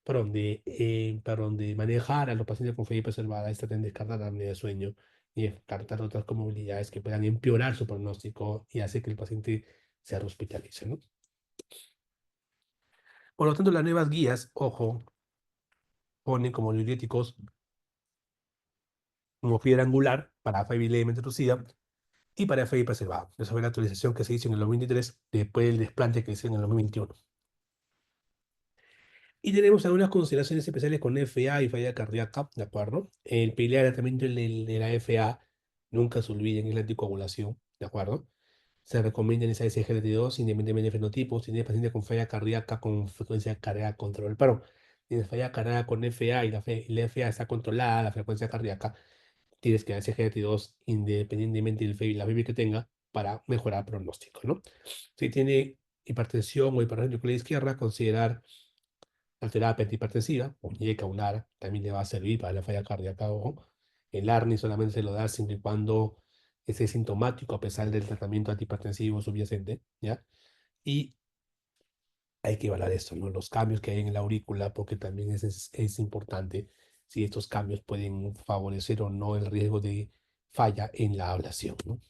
perdón, de manejar a los pacientes con falla preservada es tratar de descartar la apnea de sueño y descartar otras comorbilidades que puedan empeorar su pronóstico y hacer que el paciente se hospitalice, ¿no? Por lo tanto, las nuevas guías, ojo, ponen como diuréticos como piedra angular para FIB levemente reducida y para FI preservado. Esa fue la actualización que se hizo en el 2023 después del desplante que se hizo en el 2021. Y tenemos algunas consideraciones especiales con FA y falla cardíaca, ¿de acuerdo? El pelear tratamiento de la FA, nunca se olviden, es la anticoagulación, ¿de acuerdo? Se recomienda en esa SGLT2 independientemente de fenotipos. Si tienes paciente con falla cardíaca con frecuencia cardíaca control, pero tienes falla cardíaca con FA y la FA está controlada, la frecuencia cardíaca, tienes que dar SGLT2 independientemente del la FEV que tenga para mejorar pronóstico, ¿no? Si tiene hipertensión o hipertensión con la izquierda, considerar la terapia antihipertensiva, o IECA, un ARA, también le va a servir para la falla cardíaca, ojo. El ARNI solamente se lo da siempre y cuando esté sintomático a pesar del tratamiento antihipertensivo subyacente, ¿ya? Y hay que evaluar esto, ¿no? Los cambios que hay en la aurícula, porque también es importante si estos cambios pueden favorecer o no el riesgo de falla en la ablación, ¿no?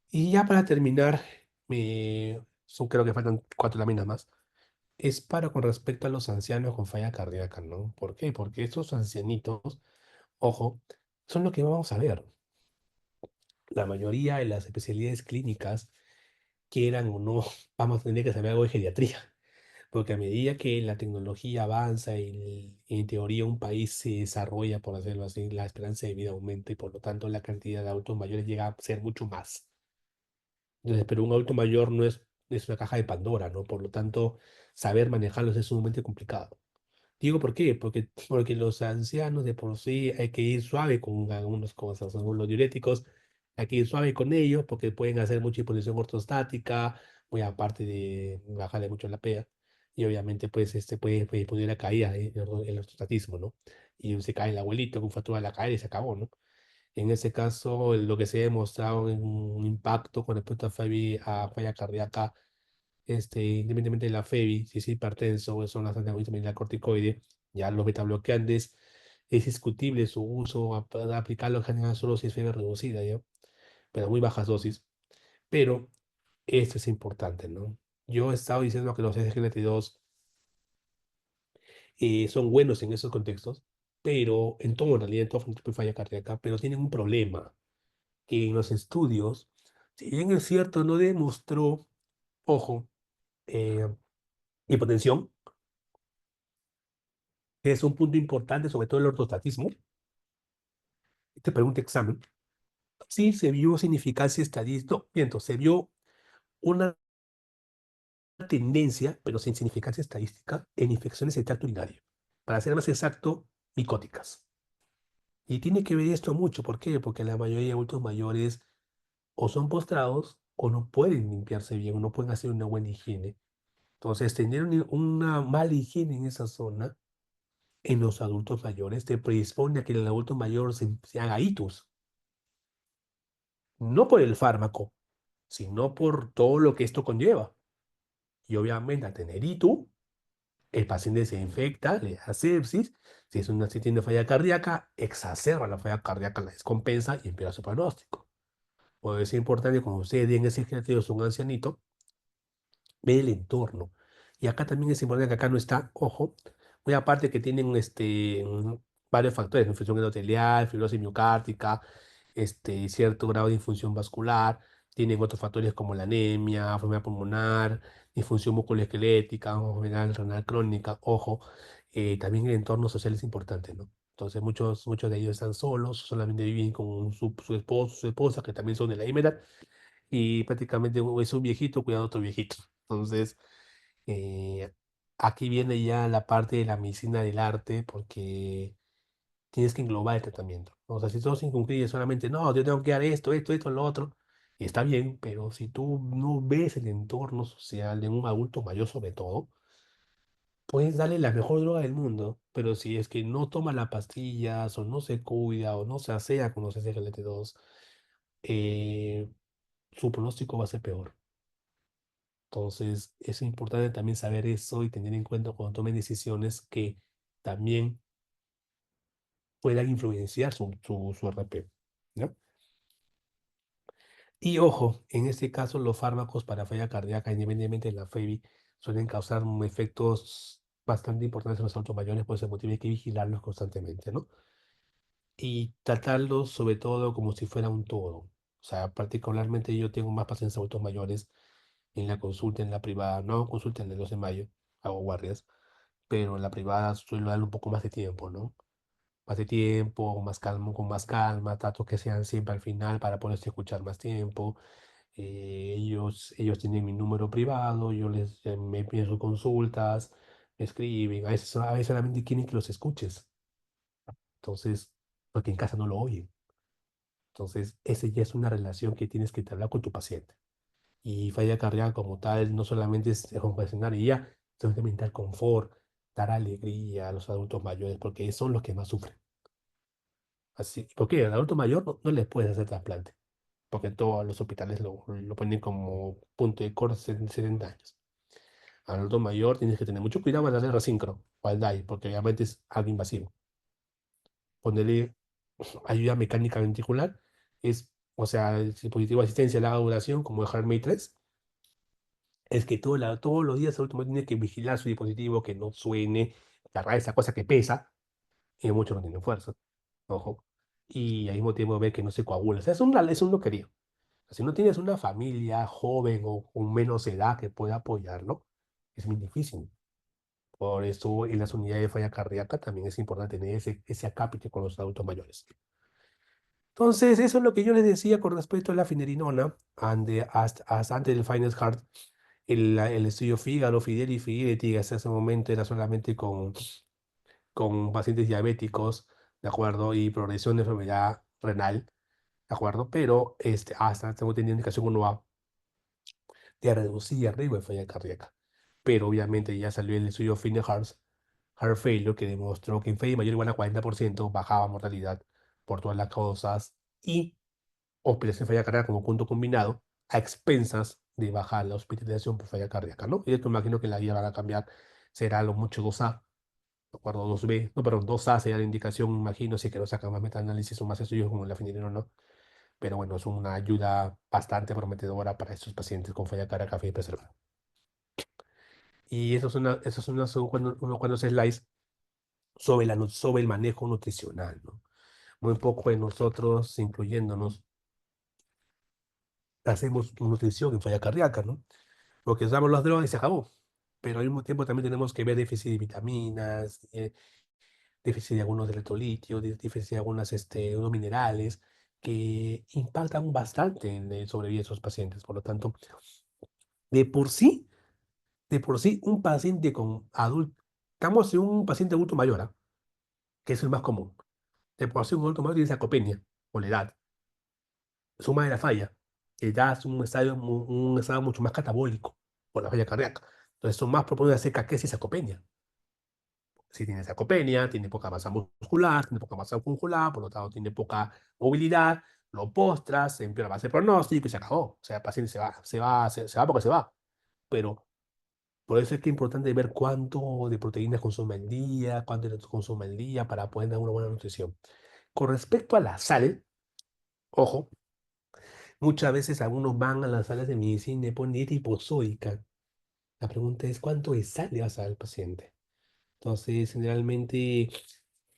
Y ya para terminar, creo que faltan 4 láminas más. Es para con respecto a los ancianos con falla cardíaca, ¿no? ¿Por qué? Porque estos ancianitos, ojo, son lo que vamos a ver. La mayoría de las especialidades clínicas, quieran o no, vamos a tener que saber algo de geriatría. Porque a medida que la tecnología avanza y en teoría un país se desarrolla, por decirlo así, la esperanza de vida aumenta y por lo tanto la cantidad de adultos mayores llega a ser mucho más. Entonces, pero un adulto mayor no es una caja de Pandora, ¿no? Por lo tanto, saber manejarlos es sumamente complicado. Digo, ¿por qué? Porque los ancianos de por sí hay que ir suave con algunas cosas, según los diuréticos, hay que ir suave con ellos porque pueden hacer mucha hiposición ortostática, muy aparte de bajarle mucho la pega, y obviamente pues puede poner la caída, el ortostatismo, ¿no? Y se cae el abuelito con fractura de la cadera y se acabó, ¿no? En ese caso, lo que se ha demostrado en un impacto con respecto a falla cardíaca independientemente de la FEBI, si es hipertenso o son las antagonistas corticoide, ya los betabloqueantes, es discutible su uso, aplicarlo en general solo si es FEBI reducida, ¿ya? Pero muy bajas dosis. Pero esto es importante, ¿no? Yo he estado diciendo que los SGLT2 son buenos en esos contextos, pero en todo, en realidad, en todo tipo de falla cardíaca, pero tienen un problema, que en los estudios, si bien es cierto, no demostró, ojo, eh, hipotensión, que es un punto importante, sobre todo el ortostatismo. Te pregunta examen. Sí se vio significancia estadística, no, miento, se vio una tendencia, pero sin significancia estadística, en infecciones del tracto urinario. Para ser más exacto, micóticas. Y tiene que ver esto mucho. ¿Por qué? Porque la mayoría de adultos mayores o son postrados o no pueden limpiarse bien, o no pueden hacer una buena higiene. Entonces, tener una mala higiene en esa zona, en los adultos mayores, te predispone a que el adulto mayor se haga itus. No por el fármaco, sino por todo lo que esto conlleva. Y obviamente al tener ITU, el paciente se infecta, le da sepsis, si tiene falla cardíaca, exacerba la falla cardíaca, la descompensa y empeora su pronóstico. Puede ser importante cuando ustedes den ese ejercicio, es un ancianito, ve el entorno. Y acá también es importante que acá no está, ojo, muy aparte que tienen varios factores, infección endotelial, fibrosis miocárdica, cierto grado de disfunción vascular, tienen otros factores como la anemia, enfermedad pulmonar, disfunción musculoesquelética, enfermedad renal crónica, ojo, también el entorno social es importante, ¿no? Entonces muchos de ellos están solos, solamente viven con su esposo, su esposa, que también son de la misma edad, y prácticamente es un viejito cuidando a otro viejito. Entonces, eh, aquí viene ya la parte de la medicina del arte, porque tienes que englobar el tratamiento, ¿no? O sea, si todo se concluye solamente, no, yo tengo que dar esto, lo otro, y está bien, pero si tú no ves el entorno social de un adulto mayor sobre todo, puedes darle la mejor droga del mundo, pero si es que no toma las pastillas, o no se cuida, o no se asea con los SGLT2, eh, su pronóstico va a ser peor. Entonces, es importante también saber eso y tener en cuenta cuando tomen decisiones que también puedan influenciar su RP, ¿no? Y ojo, en este caso los fármacos para falla cardíaca, independientemente de la FEBI, suelen causar efectos bastante importantes en los adultos mayores, por ese motivo hay que vigilarlos constantemente, ¿no? Y tratarlos sobre todo como si fuera un todo. O sea, particularmente yo tengo más pacientes adultos mayores en la consulta, en la privada, no consulta en el 12 de mayo, hago guardias, pero en la privada suelo darle un poco más de tiempo, ¿no? Más de tiempo, más calmo, con más calma, trato que sean siempre al final para poderse escuchar más tiempo. Ellos tienen mi número privado, yo me piden sus consultas, me escriben, a veces solamente quieren que los escuches, entonces, porque en casa no lo oyen. Entonces, ese ya es una relación que tienes que hablar con tu paciente. Y falla cardíaca como tal, no solamente es ocasionar y ya, sino también dar confort, dar alegría a los adultos mayores, porque son los que más sufren. Así, porque al adulto mayor no les puedes hacer trasplante, porque todos los hospitales lo ponen como punto de corte 70 años. Al adulto mayor tienes que tener mucho cuidado al darle Rasincro o al DAI, porque obviamente es algo invasivo. Ponerle ayuda mecánica ventricular es, o sea, el dispositivo de asistencia a la duración, como el HeartMate 3, es que todos los días el adulto mayor tiene que vigilar su dispositivo, que no suene, agarrar esa cosa que pesa, y muchos no tienen fuerza, ojo, y al mismo tiempo ver que no se coagula. O sea, es un loquerío. Si no tienes una familia joven o con menos edad que pueda apoyarlo, es muy difícil. Por eso en las unidades de falla cardíaca también es importante tener ese acápite con los adultos mayores. Entonces, eso es lo que yo les decía con respecto a la finerinona, hasta antes del Finest Heart, el estudio Fígaro, Fidelity, hasta ese momento era solamente con pacientes diabéticos, ¿de acuerdo? Y progresión de enfermedad renal, ¿de acuerdo? Pero hasta tengo tenido indicación 1A de reducir el riesgo de falla cardíaca. Pero obviamente ya salió el estudio Fitness Heart Failure, que demostró que en falla mayor o igual a 40% bajaba mortalidad por todas las causas y hospitalización falla cardíaca como punto combinado a expensas de bajar la hospitalización por falla cardíaca, ¿no? Y esto imagino que la guía van a cambiar, será lo mucho 2A, ¿de acuerdo? 2B, no, perdón, 2A sería la indicación, imagino, si es que no sacan más metaanálisis o más estudios como la finalidad o no. Pero bueno, es una ayuda bastante prometedora para estos pacientes con falla cardíaca y preservada. Y son cuando hace slides sobre el manejo nutricional, ¿no? Muy poco de nosotros, incluyéndonos, hacemos nutrición en falla cardíaca, ¿no? Porque usamos las drogas y se acabó. Pero al mismo tiempo también tenemos que ver déficit de vitaminas, déficit de algunos electrolitos, déficit de unos minerales que impactan bastante en el sobrevivir de esos pacientes. Por lo tanto, de por sí, de por sí, un paciente con adulto, estamos en un paciente adulto mayor, ¿ah? Que es el más común. De por sí, un adulto mayor tiene sarcopenia por la edad, suma de la falla, que ya es un estado mucho más catabólico por la falla cardíaca. Entonces, son más propensos a hacer caquesis y sarcopenia. Si tiene sarcopenia, tiene poca masa muscular, tiene poca masa muscular, por lo tanto tiene poca movilidad, lo postras, se empeora más el pronóstico y se acabó. O sea, el paciente se va porque se va. Pero por eso es que es importante ver cuánto de proteínas consume al día, cuánto de consume al día para poder dar una buena nutrición. Con respecto a la sal, ojo, muchas veces algunos van a las salas de medicina y ponen dieta hiposódica. La pregunta es, ¿cuánto de sal le vas a dar al paciente? Entonces, generalmente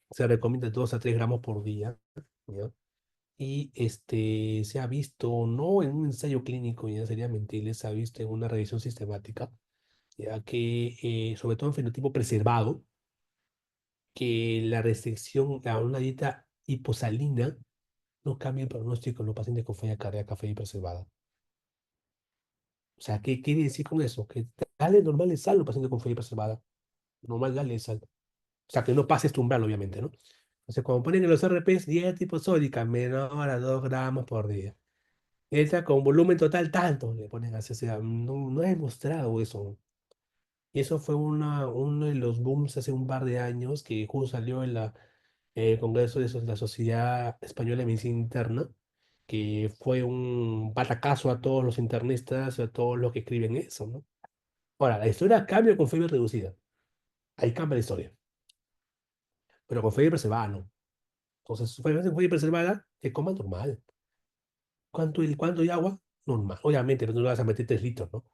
se recomienda 2 a 3 gramos por día, ¿ya? Y se ha visto, no en un ensayo clínico, ya sería mentirles, se ha visto en una revisión sistemática, ya que sobre todo en fenotipo preservado, que la restricción a una dieta hiposalina no cambia el pronóstico en los pacientes con falla cardíaca fea y preservada. O sea, ¿qué quiere decir con eso? Que dale normal de sal a los pacientes con falla preservada. Normal dale sal. O sea, que no pases tu umbral, obviamente, ¿no? Entonces, cuando ponen en los RPs, dieta hiposódica, menor a 2 gramos por día. Esta con volumen total tanto, le ponen así, o sea, no he demostrado eso. Y eso fue uno de los booms hace un par de años que justo salió en el Congreso de la Sociedad Española de Medicina Interna, que fue un batacazo a todos los internistas, a todos los que escriben eso, ¿no? Ahora, la historia cambia con fiebre reducida. Ahí cambia la historia. Pero con fiebre preservada no. Entonces, fiebre preservada, que coma normal. ¿Cuánto de agua? Normal. Obviamente, pero no le vas a meter 3 litros, ¿no?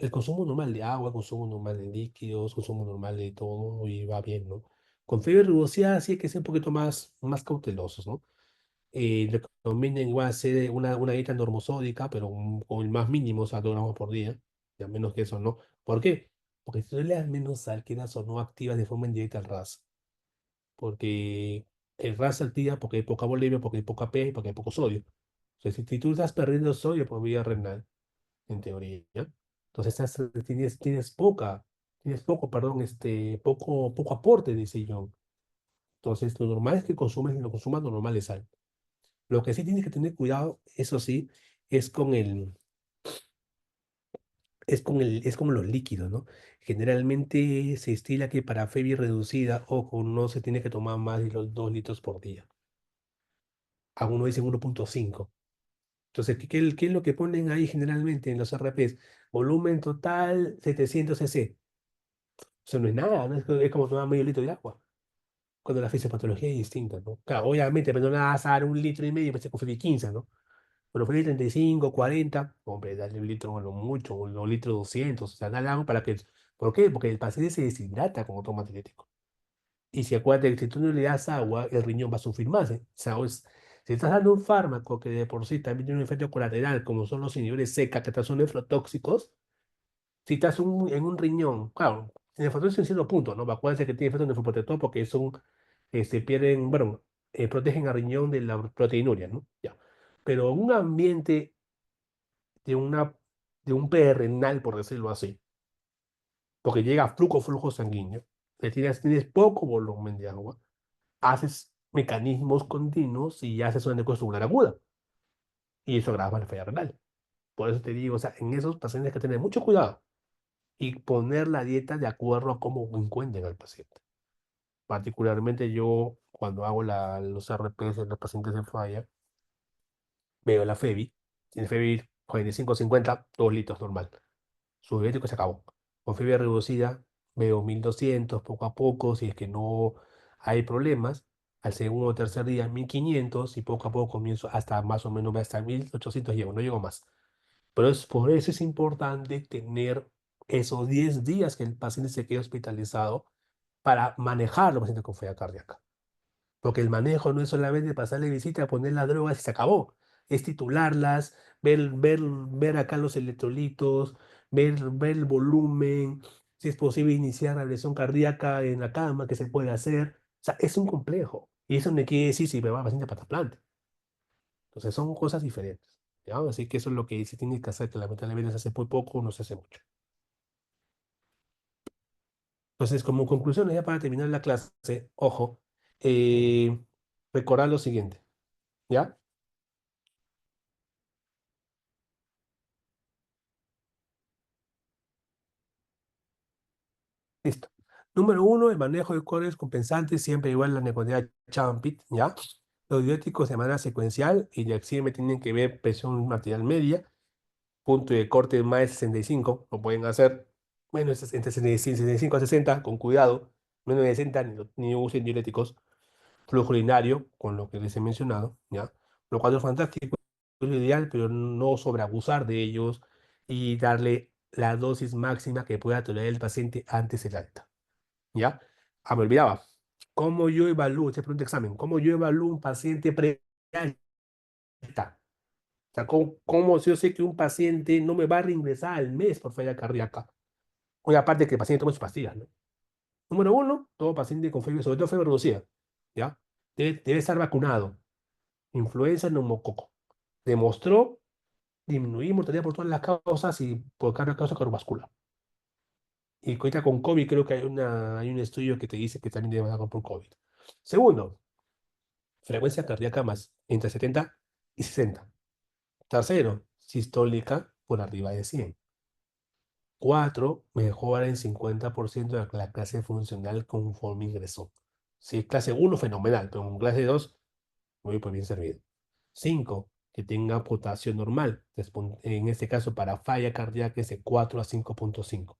El consumo normal de agua, consumo normal de líquidos, consumo normal de todo y va bien, ¿no? Con fiebre reducida sí hay que ser un poquito más cautelosos, ¿no? Recomiendan igual hacer una dieta normosódica, pero con el más mínimo, o sea, 2 gramos por día, ya menos que eso, ¿no? ¿Por qué? Porque si tú le das menos sal, quedas o no activas de forma indirecta el RAS, porque el RAS se activa porque hay poca bulimia, porque hay poca pH, porque hay poco sodio. O sea, si tú estás perdiendo sodio por vía renal, en teoría. Entonces tienes poco, perdón, poco aporte de sillón. Entonces, lo normal es que lo consumas lo normal de sal. Lo que sí tienes que tener cuidado, eso sí, es con es como los líquidos, ¿no? Generalmente se estila que para fiebre reducida, ojo, no se tiene que tomar más de los 2 litros por día. Algunos dicen 1,5. Entonces, ¿qué es lo que ponen ahí generalmente en los RPs? Volumen total 700 cc. Eso no es nada, ¿no? Es como tomar medio litro de agua. Cuando la fisiopatología es distinta, ¿no? Claro, obviamente, pero no le vas a dar 1,5 litros, pues con Feli 15, ¿no? Pero Feli 35, 40, hombre, dale 1 litro o lo mucho, o 1,2 litros, 200, o sea, dale algo para que... ¿Por qué? Porque el paciente se deshidrata cuando toma antibiótico. Y si acuérdate que si tú no le das agua, el riñón va a sufrir más, ¿eh? O sea, si estás dando un fármaco que de por sí también tiene un efecto colateral, como son los inhibidores seca, que son nefrotóxicos, si estás en un riñón, claro, en el factor en cierto punto, ¿no? Acuérdense que tiene efecto nefroprotector porque pierden, bueno, protegen al riñón de la proteinuria, ¿no? Ya. Pero en un ambiente de una, de un P renal, por decirlo así, porque llega flujo sanguíneo, tienes poco volumen de agua, haces mecanismos continuos y haces una necoestructural aguda, y eso agrava la falla renal. Por eso te digo, o sea, en esos pacientes hay que tener mucho cuidado y poner la dieta de acuerdo a cómo encuentren al paciente. Particularmente yo, cuando hago los RPs en los pacientes en falla, veo la FEBI. Tiene FEBI 45-50, 2 litros normal. Su diurético se acabó. Con fiebre reducida, veo 1,200 poco a poco, si es que no hay problemas. Al segundo o tercer día, 1,500 y poco a poco comienzo hasta más o menos hasta 1,800 llego, no llego más. Pero por eso es importante tener esos 10 días que el paciente se quede hospitalizado para manejar los pacientes con falla cardíaca. Porque el manejo no es solamente pasarle visita, poner las drogas y se acabó. Es titularlas, ver acá los electrolitos, ver el volumen, si es posible iniciar la lesión cardíaca en la cama, que se puede hacer. O sea, es un complejo. Y eso no quiere decir si me va a paciente para trasplante. Entonces son cosas diferentes. ¿Ya? Así que eso es lo que se tiene que hacer, que lamentablemente se hace muy poco, no se hace mucho. Entonces, como conclusión, ya para terminar la clase, ojo, eh, recordar lo siguiente, ¿ya? Listo. Número uno, el manejo de cortes compensantes, siempre igual la necoidea Champit, ¿ya? Los diuréticos de manera secuencial y de siempre tienen que ver presión arterial media, punto de corte más de 65, lo pueden hacer, bueno, es entre 65 a 60, con cuidado, menos de 60 ni usen diuréticos, flujo urinario, con lo que les he mencionado, ¿ya? Lo cual es fantástico, es lo ideal, pero no sobreabusar de ellos y darle la dosis máxima que pueda tolerar el paciente antes del alta. ¿Ya? Ah, me olvidaba. ¿Cómo yo evalúo, te pregunto examen, cómo yo evalúo un paciente pre-alta? O sea, ¿cómo si yo sé que un paciente no me va a reingresar al mes por falla cardíaca? Oye, aparte que el paciente tome sus pastillas, ¿no? Número uno, todo paciente con fiebre, sobre todo fiebre reducida, ¿ya? Debe estar vacunado. Influenza, neumococo. Demostró disminuir mortalidad por todas las causas y por cada causa cardiovascular. Y ahorita con COVID creo que hay un estudio que te dice que también debe dar por COVID. Segundo, frecuencia cardíaca más entre 70 y 60. Tercero, sistólica por arriba de 100. Cuatro, mejora en 50% de la clase funcional conforme ingresó. Si es clase uno, fenomenal, pero en clase 2, muy por bien servido. Cinco, que tenga potasio normal. En este caso, para falla cardíaca es de 4 a 5,5.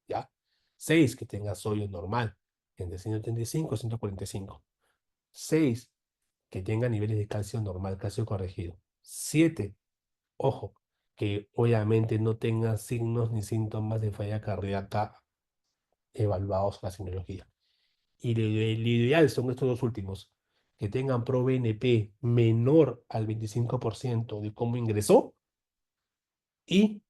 ¿Ya? 6, que tenga sodio normal, entre 135 y 145. 6, que tenga niveles de calcio normal, calcio corregido. 7, ojo, que obviamente no tenga signos ni síntomas de falla cardíaca evaluados con la semiología. Y el ideal son estos dos últimos, que tengan ProBNP menor al 25% de cómo ingresó y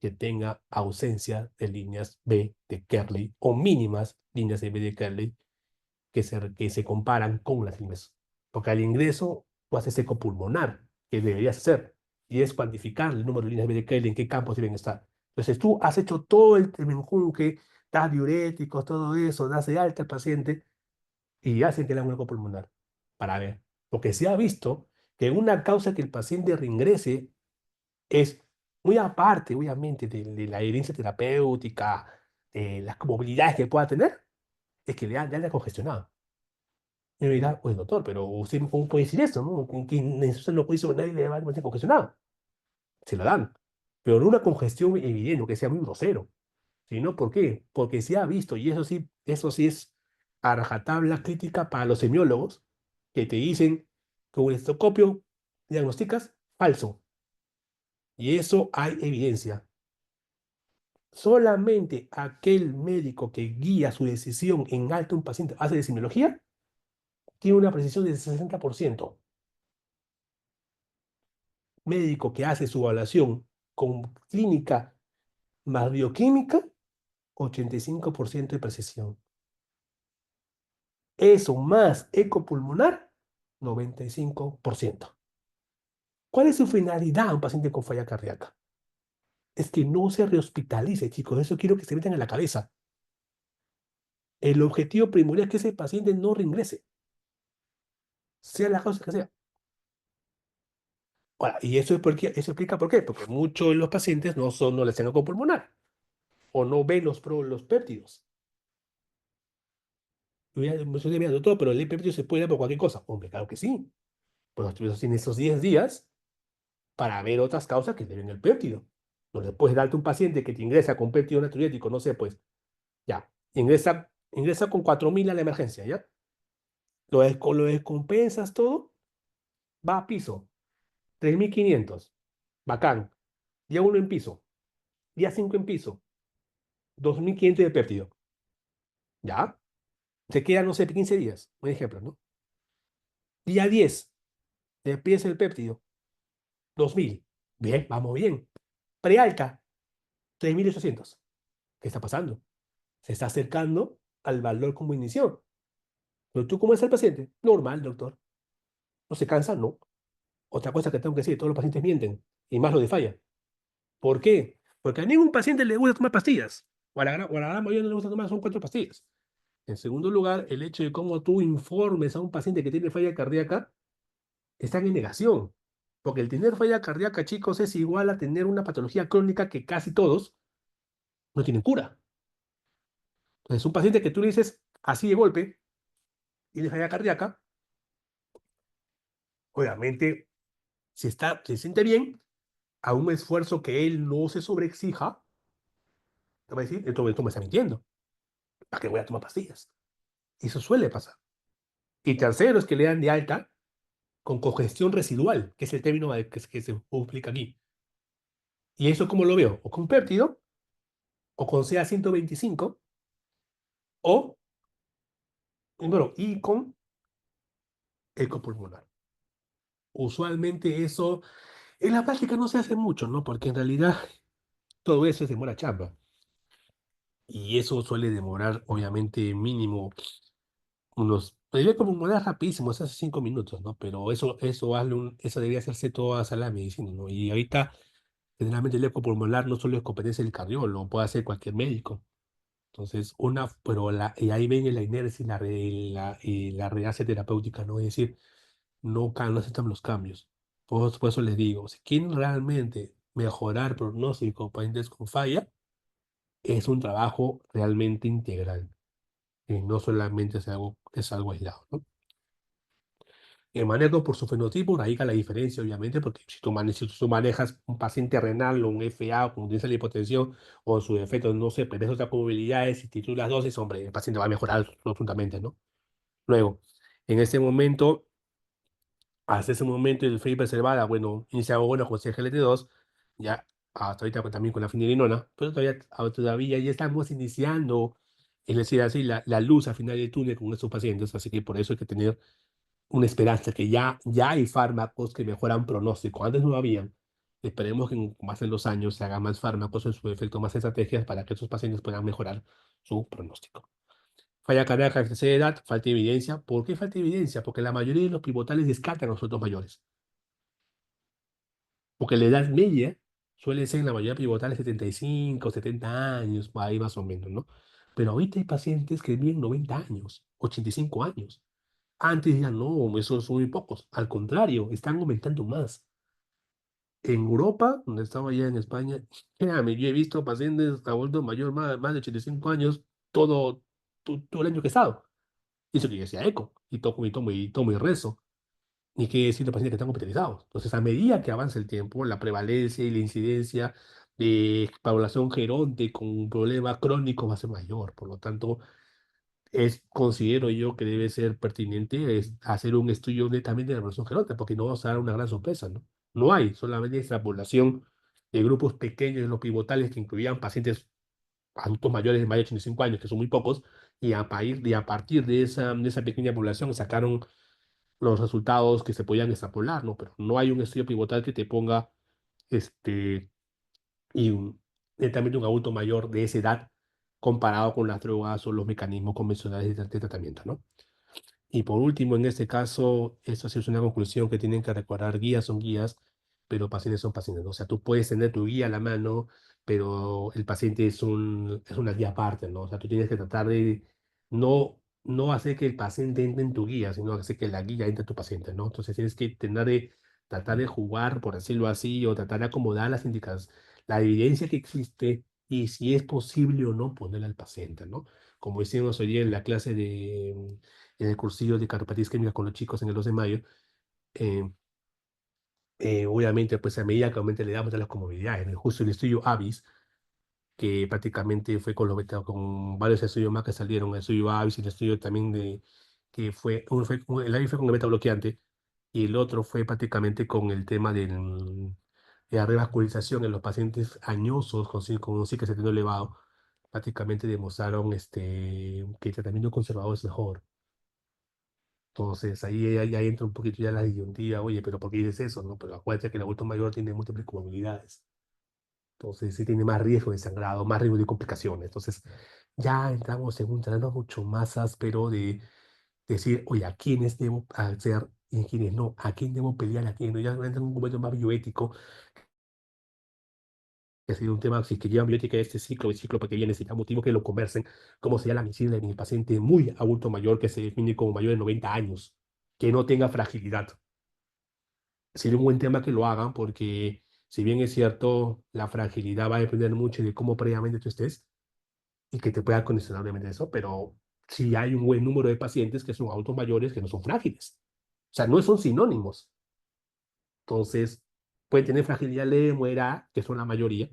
que tenga ausencia de líneas B de Kerley o mínimas líneas de B de Kerley que se comparan con las líneas. Porque al ingreso tú haces eco pulmonar, que deberías hacer, y es cuantificar el número de líneas B de Kerley, en qué campos deben estar. Entonces tú has hecho todo el menjunje, das diuréticos, todo eso, das de alta al paciente y hacen que le hagan un eco pulmonar para ver. Porque se ha visto que una causa que el paciente reingresé es muy aparte, obviamente, de la herencia terapéutica, de las comorbilidades que pueda tener, es que le han congestionado. Y me dirá, pues doctor, pero usted cómo puede decir eso, ¿no? Que eso no puede decir, nadie le va a decir congestionado. Se lo dan. Pero no una congestión evidente, que sea muy grosero. Sino, ¿por qué? Porque se ha visto, y eso sí es a rajatabla crítica para los semiólogos, que te dicen que un estocopio diagnosticas falso. Y eso hay evidencia. Solamente aquel médico que guía su decisión en alto un paciente hace de semiología tiene una precisión de 60%. Médico que hace su evaluación con clínica más bioquímica, 85% de precisión. Eso más ecopulmonar, 95%. ¿Cuál es su finalidad a un paciente con falla cardíaca? Es que no se rehospitalice, chicos. Eso quiero que se metan en la cabeza. El objetivo primordial es que ese paciente no reingrese, sea la causa que sea. Ahora, y eso explica por qué. Porque muchos de los pacientes no les tienen pulmonar o no ven los péptidos. Y ya, me estoy mirando todo, pero el péptido se puede dar por cualquier cosa. Hombre, claro que sí. Pues estuvimos en esos 10 días para ver otras causas que deben el péptido. No le puedes darte un paciente que te ingresa con péptido natriurético, no sé, pues ya, ingresa con 4.000 a la emergencia, ¿ya? Lo descompensas todo, va a piso, 3.500, bacán. Día 1 en piso, día 5 en piso, 2.500 de péptido, ¿ya? Se queda, no sé, 15 días, un ejemplo, ¿no? Día 10, te pides el péptido, 2.000. Bien, vamos bien. Prealta, 3.800. ¿Qué está pasando? Se está acercando al valor como inició. Pero tú, ¿cómo es el paciente? Normal, doctor. ¿No se cansa? No. Otra cosa que tengo que decir, todos los pacientes mienten, y más lo de falla. ¿Por qué? Porque a ningún paciente le gusta tomar pastillas, o a la gran mayoría no le gusta tomar, son 4 pastillas. En segundo lugar, el hecho de cómo tú informes a un paciente que tiene falla cardíaca está en negación. Porque el tener falla cardíaca, chicos, es igual a tener una patología crónica que casi todos no tienen cura. Entonces, un paciente que tú le dices así de golpe, tiene falla cardíaca, obviamente, si se siente bien, a un esfuerzo que él no se sobreexija, te va a decir, esto me está mintiendo. ¿Para qué voy a tomar pastillas? Eso suele pasar. Y tercero es que le dan de alta con congestión residual, que es el término que se explica aquí. ¿Y eso cómo lo veo? O con péptido, o con CA 125, o, bueno, y con ecopulmonar. Usualmente eso, en la práctica no se hace mucho, ¿no? Porque en realidad todo eso es demora chamba. y eso suele demorar, obviamente, mínimo unos, podría como demorar rapidísimo, es hace 5 minutos, ¿no? Pero eso debería hacerse toda sala de medicina, ¿no? Y ahorita, generalmente el ecopulmonar no solo es competencia del cardiólogo, puede hacer cualquier médico. Entonces, y ahí ven la inercia y la reacia terapéutica, ¿no? Es decir, no aceptan los cambios. Por eso les digo, si quieren realmente mejorar pronóstico para pacientes con falla, es un trabajo realmente integral, no solamente es algo aislado, ¿no? El manejo por su fenotipo radica la diferencia, obviamente, porque si tú manejas un paciente renal o un FA o con la hipotensión o su defecto, no sé, pero es otra comorbilidades y titulas dosis, hombre, el paciente va a mejorar rotundamente, ¿no? Luego, en este momento, hasta ese momento, el free preservada, bueno, iniciaba bueno con CGLT2, ya hasta ahorita también con la fenilinona, pero todavía ya estamos iniciando, es decir, así, la luz al final del túnel con estos pacientes, así que por eso hay que tener una esperanza que ya hay fármacos que mejoran pronóstico. Antes no habían. Esperemos que más en los años se hagan más fármacos, en su efecto más estrategias para que esos pacientes puedan mejorar su pronóstico. Falla cardíaca, tercera edad, falta de evidencia. ¿Por qué falta de evidencia? Porque la mayoría de los pivotales descartan a los adultos mayores. Porque la edad media suele ser en la mayoría pivotales 75, 70 años, por ahí más o menos, ¿no? Pero ahorita hay pacientes que viven 90 años, 85 años. Antes ya no, esos son muy pocos. Al contrario, están aumentando más. En Europa, donde estaba allá en España, créame, yo he visto pacientes adultos mayor, más de 85 años, todo el año que he estado. Y eso que yo decía eco, y tomo y rezo. Ni qué decir de pacientes que están hospitalizados. Entonces, a medida que avanza el tiempo, la prevalencia y la incidencia de población geronte con problemas crónicos va a ser mayor. Por lo tanto, considero yo que debe ser pertinente hacer un estudio netamente de la población geronte, porque no vamos a dar una gran sorpresa, ¿no? No hay solamente extrapolación de grupos pequeños de los pivotales que incluían pacientes adultos mayores de más de 85 años, que son muy pocos, y a partir de esa pequeña población sacaron los resultados que se podían extrapolar, ¿no? Pero no hay un estudio pivotal que te ponga este, y netamente un adulto mayor de esa edad comparado con las drogas o los mecanismos convencionales de tratamiento, ¿no? Y por último, en este caso, esto sí es una conclusión que tienen que recordar, guías son guías, pero pacientes son pacientes, ¿no? O sea, tú puedes tener tu guía a la mano, pero el paciente es una guía aparte, ¿no? O sea, tú tienes que tratar de no hacer que el paciente entre en tu guía, sino hacer que la guía entre en tu paciente, ¿no? Entonces tienes que tratar de jugar, por decirlo así, o tratar de acomodar las indicaciones, la evidencia que existe y si es posible o no ponerla al paciente, ¿no? Como hicimos hoy día en la clase en el cursillo de cardiopatía isquémica con los chicos en el 2 de mayo, eh, obviamente, pues a medida que aumente le damos de las comodidades, ¿no? Justo el estudio AVIS, que prácticamente fue con varios estudios más que salieron, el estudio AVIS y el estudio también que el AVIS fue con el beta bloqueante, y el otro fue prácticamente con el tema de la revascularización en los pacientes añosos con un ciclo seteno elevado, prácticamente demostraron que el tratamiento conservador es mejor. Entonces ahí entra un poquito ya la disyuntiva, oye, pero ¿por qué dices eso? ¿No? Pero acuérdate que el adulto mayor tiene múltiples comorbilidades. Entonces sí tiene más riesgo de sangrado, más riesgo de complicaciones. Entonces ya entramos en un terreno mucho más áspero de decir, oye, ¿a quiénes debo hacer y a quiénes no? ¿A quién debo pelear? ¿A quién no? Ya entra en un momento más bioético, que ha sido un tema, si es que llevan bioética de este ciclo, el ciclo que viene, necesitamos motivo que lo conversen, cómo sería la medicina en el paciente muy adulto mayor que se define como mayor de 90 años, que no tenga fragilidad. Sería un buen tema que lo hagan porque si bien es cierto, la fragilidad va a depender mucho de cómo previamente tú estés y que te pueda condicionar obviamente eso, pero si hay un buen número de pacientes que son adultos mayores que no son frágiles. O sea, no son sinónimos. Entonces, pueden tener fragilidad leve, muera, que son la mayoría,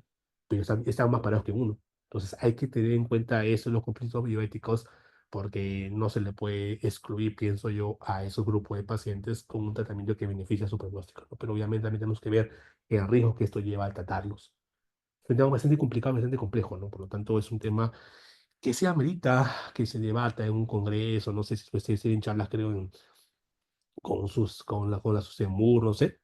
pero están más parados que uno. Entonces, hay que tener en cuenta eso en los conflictos bioéticos, porque no se le puede excluir, pienso yo, a esos grupos de pacientes con un tratamiento que beneficia su pronóstico, ¿no? Pero obviamente también tenemos que ver el riesgo que esto lleva al tratarlos. Es un tema bastante complicado, bastante complejo, ¿no? Por lo tanto, es un tema que se amerita que se debata en un congreso, no sé si ustedes tienen charlas, creo, con la sociedad Moore, no sé,